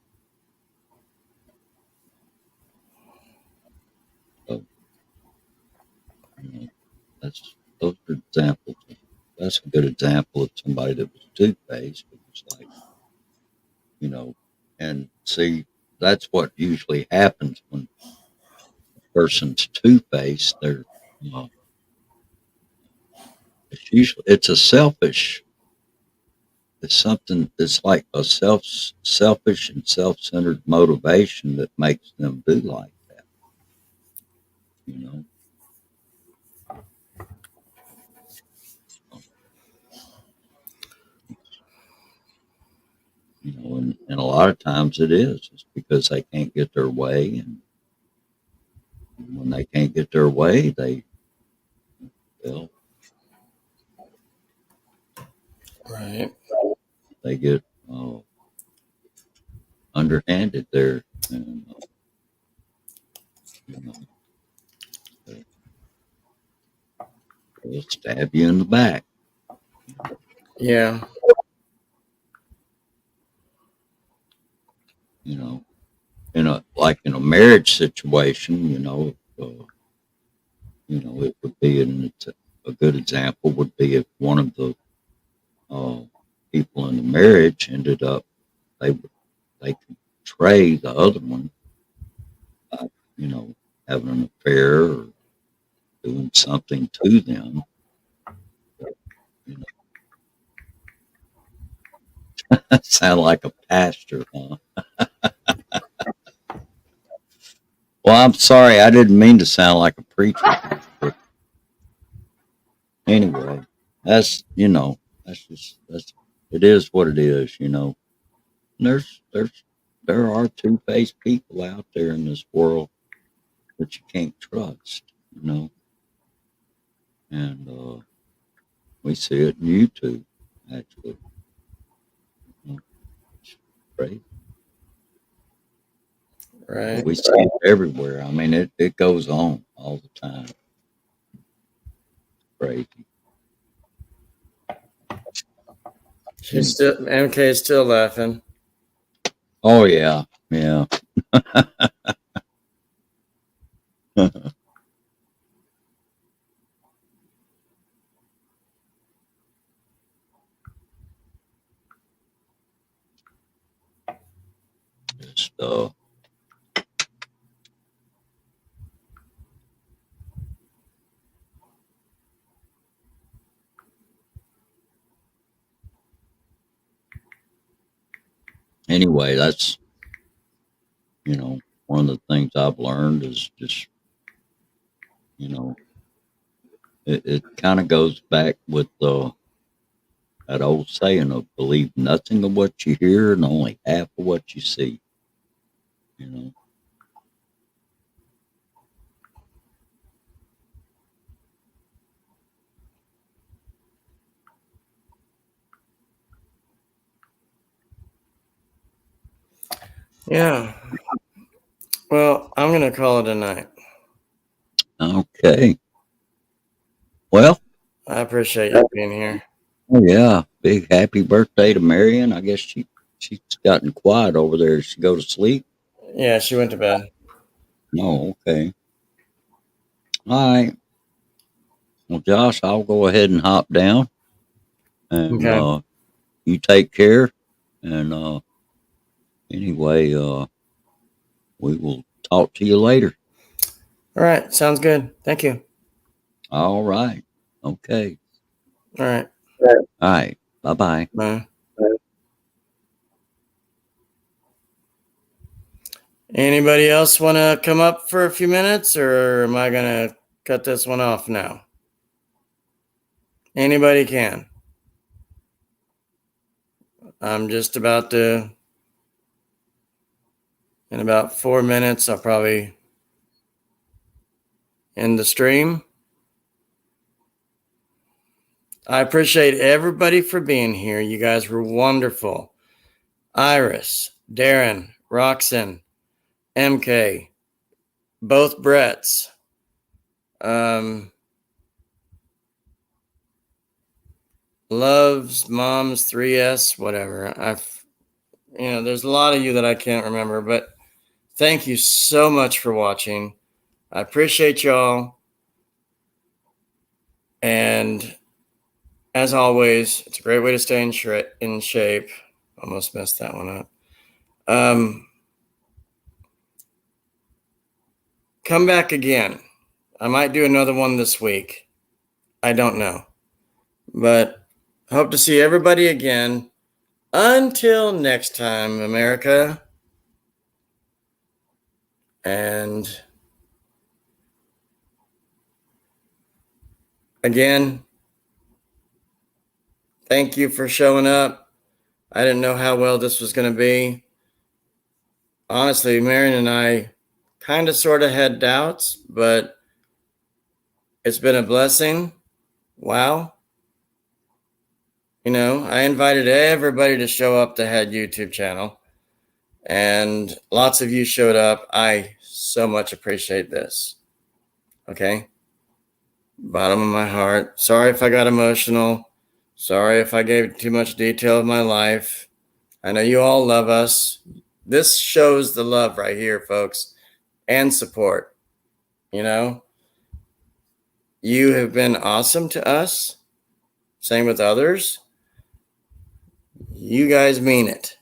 So, you know, those are examples. That's a good example of somebody that was two-faced. It was like, you know, and see, that's what usually happens when a person's two-faced. Uh, it's a selfish. It's something. It's like a selfish and self-centered motivation that makes them do like that. You know. And a lot of times it is. It's because they can't get their way, and when they can't get their way, well, Right. they get underhanded there, and you know, they'll stab you in the back. Yeah. You know, in a marriage situation, it would be a good example would be if one of the uh, people in the marriage ended up they could betray the other one by having an affair or doing something to them. You know, sound like a pastor, huh? Well, I'm sorry, I didn't mean to sound like a preacher. But anyway, that's it is what it is. And there are two-faced people out there in this world that you can't trust. You know, and we see it in YouTube actually. It's crazy. Right. We see it everywhere. I mean, it goes on all the time. Crazy. She's still MK is still laughing. Oh yeah, yeah. Just anyway, that's one of the things I've learned is just you know it kind of goes back with that old saying of believe nothing of what you hear and only half of what you see. You know, Yeah. Well, I'm going to call it a night. Okay. Well, I appreciate you being here. oh yeah, big happy birthday to Marian. I guess she's gotten quiet over there. Did she go to sleep? Yeah, she went to bed. No, okay. All right. Well, Josh, I'll go ahead and hop down, and Okay. you take care. And anyway, we will talk to you later. All right. Sounds good. Thank you. All right. Okay. All right. All right. Bye bye. Bye. Anybody else want to come up for a few minutes, or am I going to cut this one off now? Anybody can. I'm just about to, in about 4 minutes, I'll probably end the stream. I appreciate everybody for being here. You guys were wonderful. Iris, Darren, Roxanne, MK, both Bretts. Loves, Moms, 3S, whatever. There's a lot of you that I can't remember, but thank you so much for watching. I appreciate y'all. And as always, it's a great way to stay in shape. Almost messed that one up. Come back again. I might do another one this week. I don't know. But hope to see everybody again. Until next time, America. And again, thank you for showing up. I didn't know how well this was going to be. Honestly, Marian and I kind of sort of had doubts, but it's been a blessing. Wow. I invited everybody to show up that had YouTube channel, and lots of you showed up. I so much appreciate this. Okay. Bottom of my heart. Sorry if I got emotional. Sorry if I gave too much detail of my life. I know you all love us. This shows the love right here, folks, and support. You have been awesome to us. Same with others. You guys mean it.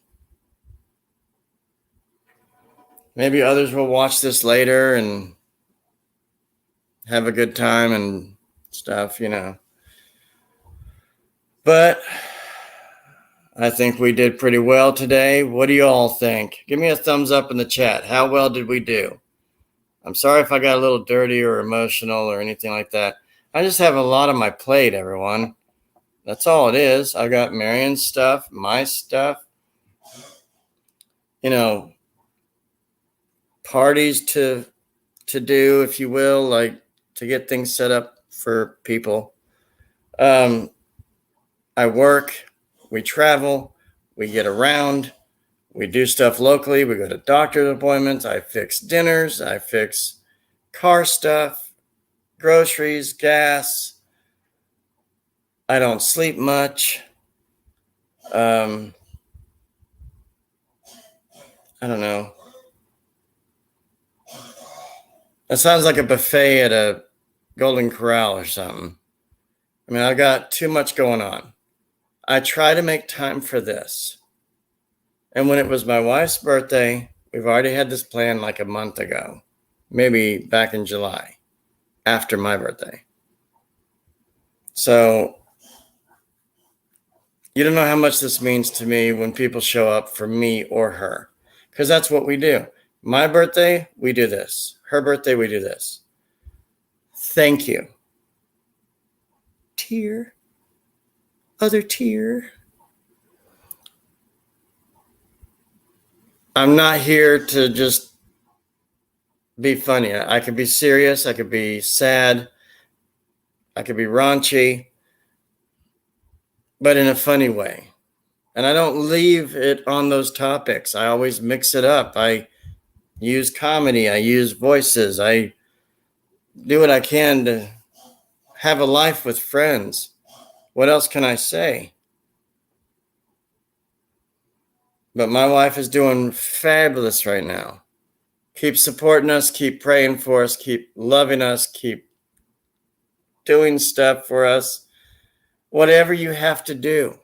Maybe others will watch this later and have a good time and stuff, But I think we did pretty well today. What do you all think? Give me a thumbs up in the chat. How well did we do? I'm sorry if I got a little dirty or emotional or anything like that. I just have a lot on my plate, everyone. That's all it is. I got Marian's stuff, my stuff, parties to do, if you will, like to get things set up for people. I work, we travel, we get around, we do stuff locally, we go to doctor's appointments, I fix dinners, I fix car stuff, groceries, gas. I don't sleep much. I don't know. That sounds like a buffet at a Golden Corral or something. I mean, I got too much going on. I try to make time for this. And when it was my wife's birthday, we've already had this plan like a month ago, maybe back in July, after my birthday. So you don't know how much this means to me when people show up for me or her, because that's what we do. My birthday, we do this. Her birthday, we do this. Thank you. Tear. Other tear. I'm not here to just be funny. I could be serious. I could be sad. I could be raunchy, but in a funny way. And I don't leave it on those topics. I always mix it up. I use comedy. I use voices. I do what I can to have a life with friends. What else can I say? But my wife is doing fabulous right now. Keep supporting us, keep praying for us, keep loving us, keep doing stuff for us. Whatever you have to do.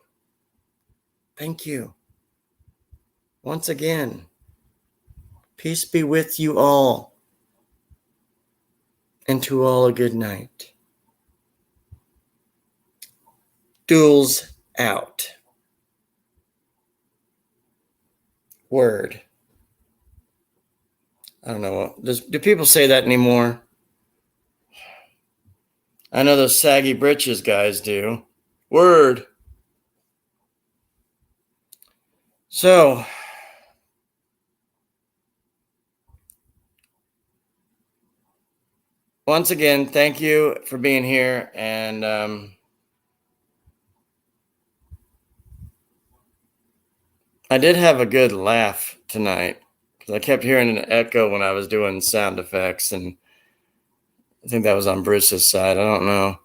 Thank you. Once again, peace be with you all. And to all a good night. Duels out. Word. I don't know. Do people say that anymore? I know those saggy britches guys do. Word. So, once again, thank you for being here. And I did have a good laugh tonight because I kept hearing an echo when I was doing sound effects. And I think that was on Bruce's side. I don't know.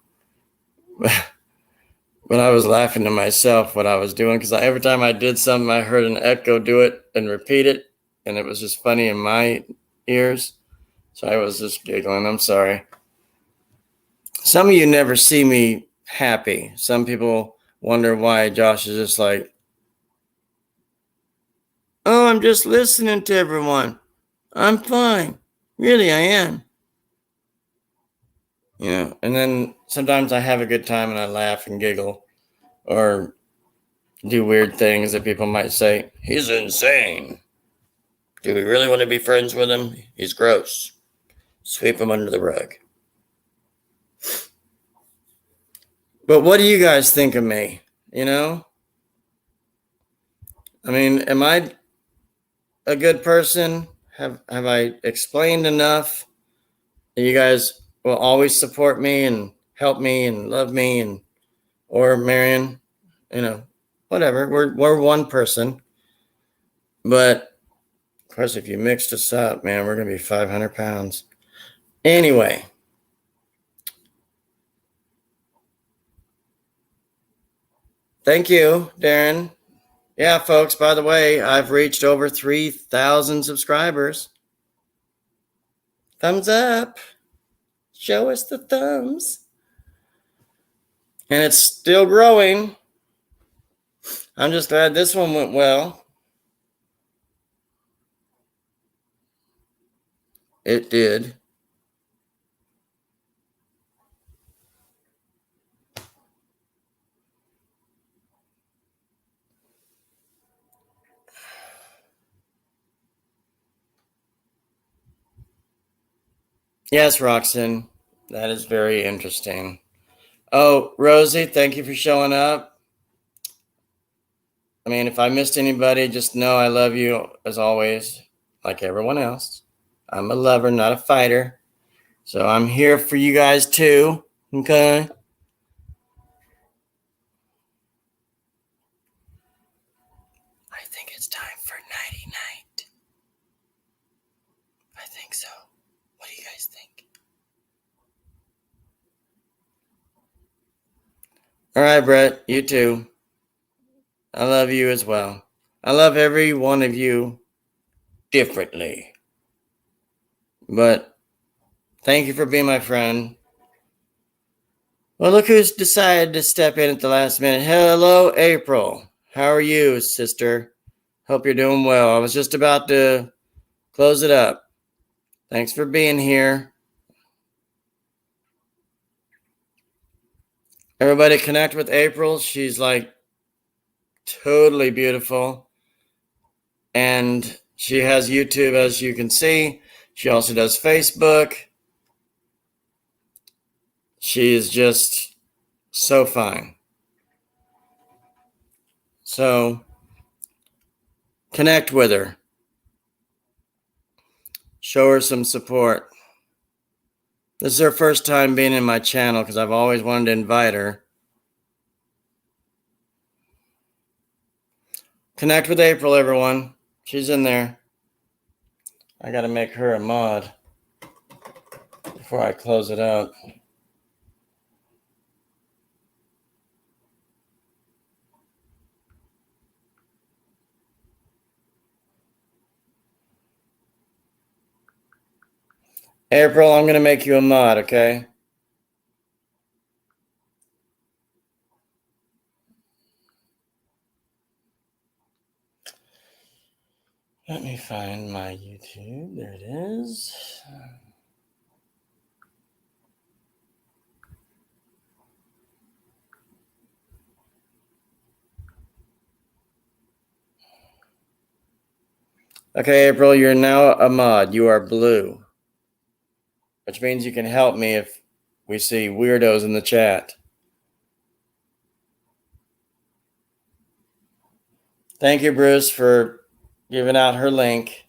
But I was laughing to myself what I was doing because every time I did something, I heard an echo do it and repeat it. And it was just funny in my ears. So I was just giggling. I'm sorry. Some of you never see me happy. Some people wonder why Josh is just like, oh, I'm just listening to everyone. I'm fine. Really, I am. You know, and then sometimes I have a good time and I laugh and giggle or do weird things that people might say, he's insane. Do we really want to be friends with him? He's gross. Sweep him under the rug. But what do you guys think of me? You know? I mean, am I a good person? Have I explained enough that you guys will always support me and help me and love me and or Marian, you know, whatever. We're one person. But of course, if you mixed us up, man, we're gonna be 500 pounds. Anyway. Thank you, Darren. Yeah, folks, by the way, I've reached over 3,000 subscribers. Thumbs up. Show us the thumbs. And it's still growing. I'm just glad this one went well. It did. Yes, Roxanne, that is very interesting. Oh, Rosie, thank you for showing up. I mean, if I missed anybody, just know I love you as always, like everyone else. I'm a lover, not a fighter. So I'm here for you guys too, okay? I think it's time for nighty-night. I think so. What do you guys think? All right, Brett, you too. I love you as well. I love every one of you differently. But thank you for being my friend. Well, look who's decided to step in at the last minute. Hello, April. How are you, sister? Hope you're doing well. I was just about to close it up. Thanks for being here. Everybody connect with April. She's like totally beautiful. And she has YouTube, as you can see. She also does Facebook. She is just so fine. So connect with her. Show her some support. This is her first time being in my channel because I've always wanted to invite her. Connect with April, everyone. She's in there. I got to make her a mod before I close it out. April, I'm going to make you a mod, okay? Let me find my YouTube. There it is. Okay, April, you're now a mod. You are blue, which means you can help me if we see weirdos in the chat. Thank you, Bruce, for giving out her link.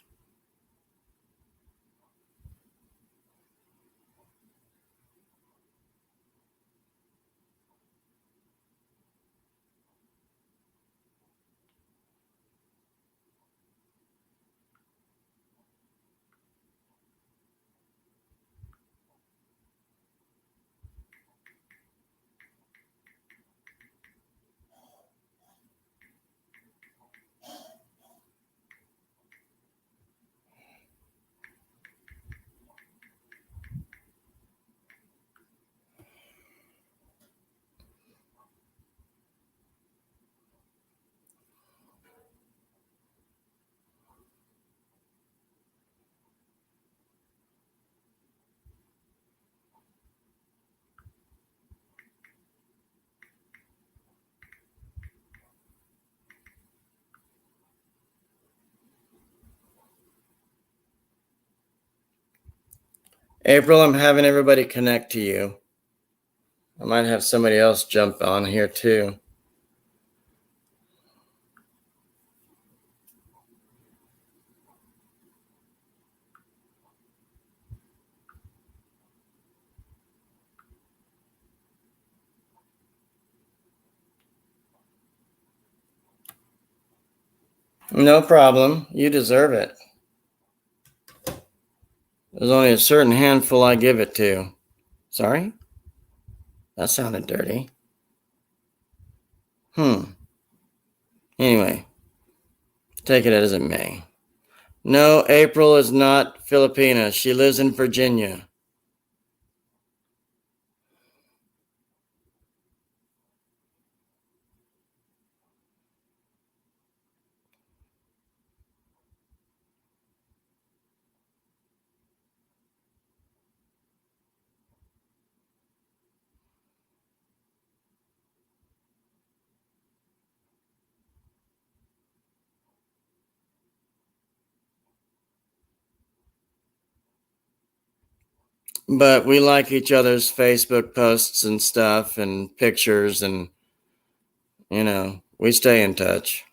April, I'm having everybody connect to you. I might have somebody else jump on here too. No problem. You deserve it. There's only a certain handful I give it to. Sorry? That sounded dirty. Anyway, take it as it may. No, April is not Filipina. She lives in Virginia. But we like each other's Facebook posts and stuff and pictures, and, you know, we stay in touch.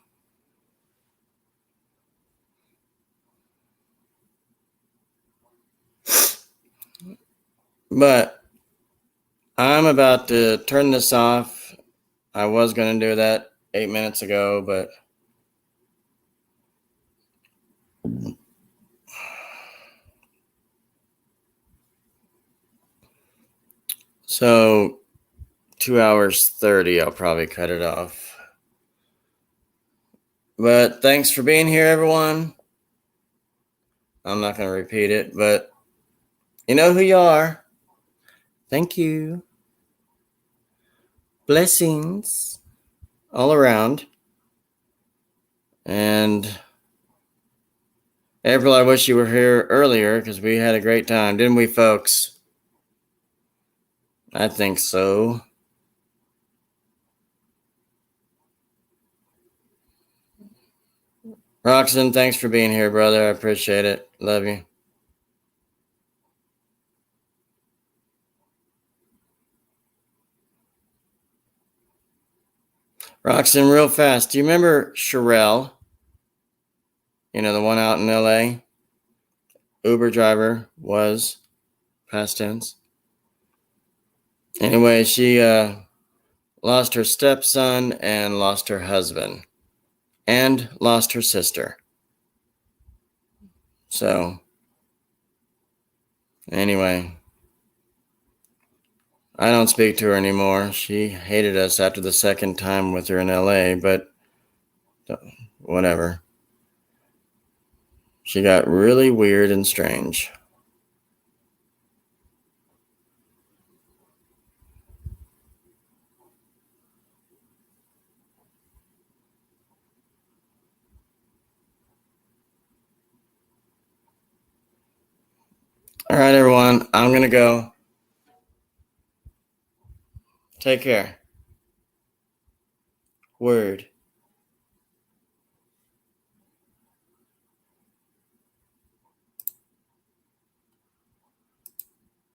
But I'm about to turn this off. I was going to do that 8 minutes ago, but so 2 hours 30, I'll probably cut it off. But thanks for being here, everyone. I'm not going to repeat it, but you know who you are. Thank you. Blessings all around. And April, I wish you were here earlier because we had a great time, didn't we, folks? I think so. Roxanne, thanks for being here, brother. I appreciate it. Love you. Roxanne, real fast. Do you remember Sherelle? You know, the one out in LA? Uber driver was past tense. Anyway, she lost her stepson and lost her husband. and lost her sister. So, anyway, I don't speak to her anymore. She hated us after the second time with her in LA, but whatever. She got really weird and strange. All right, everyone, I'm going to go. Take care. Word.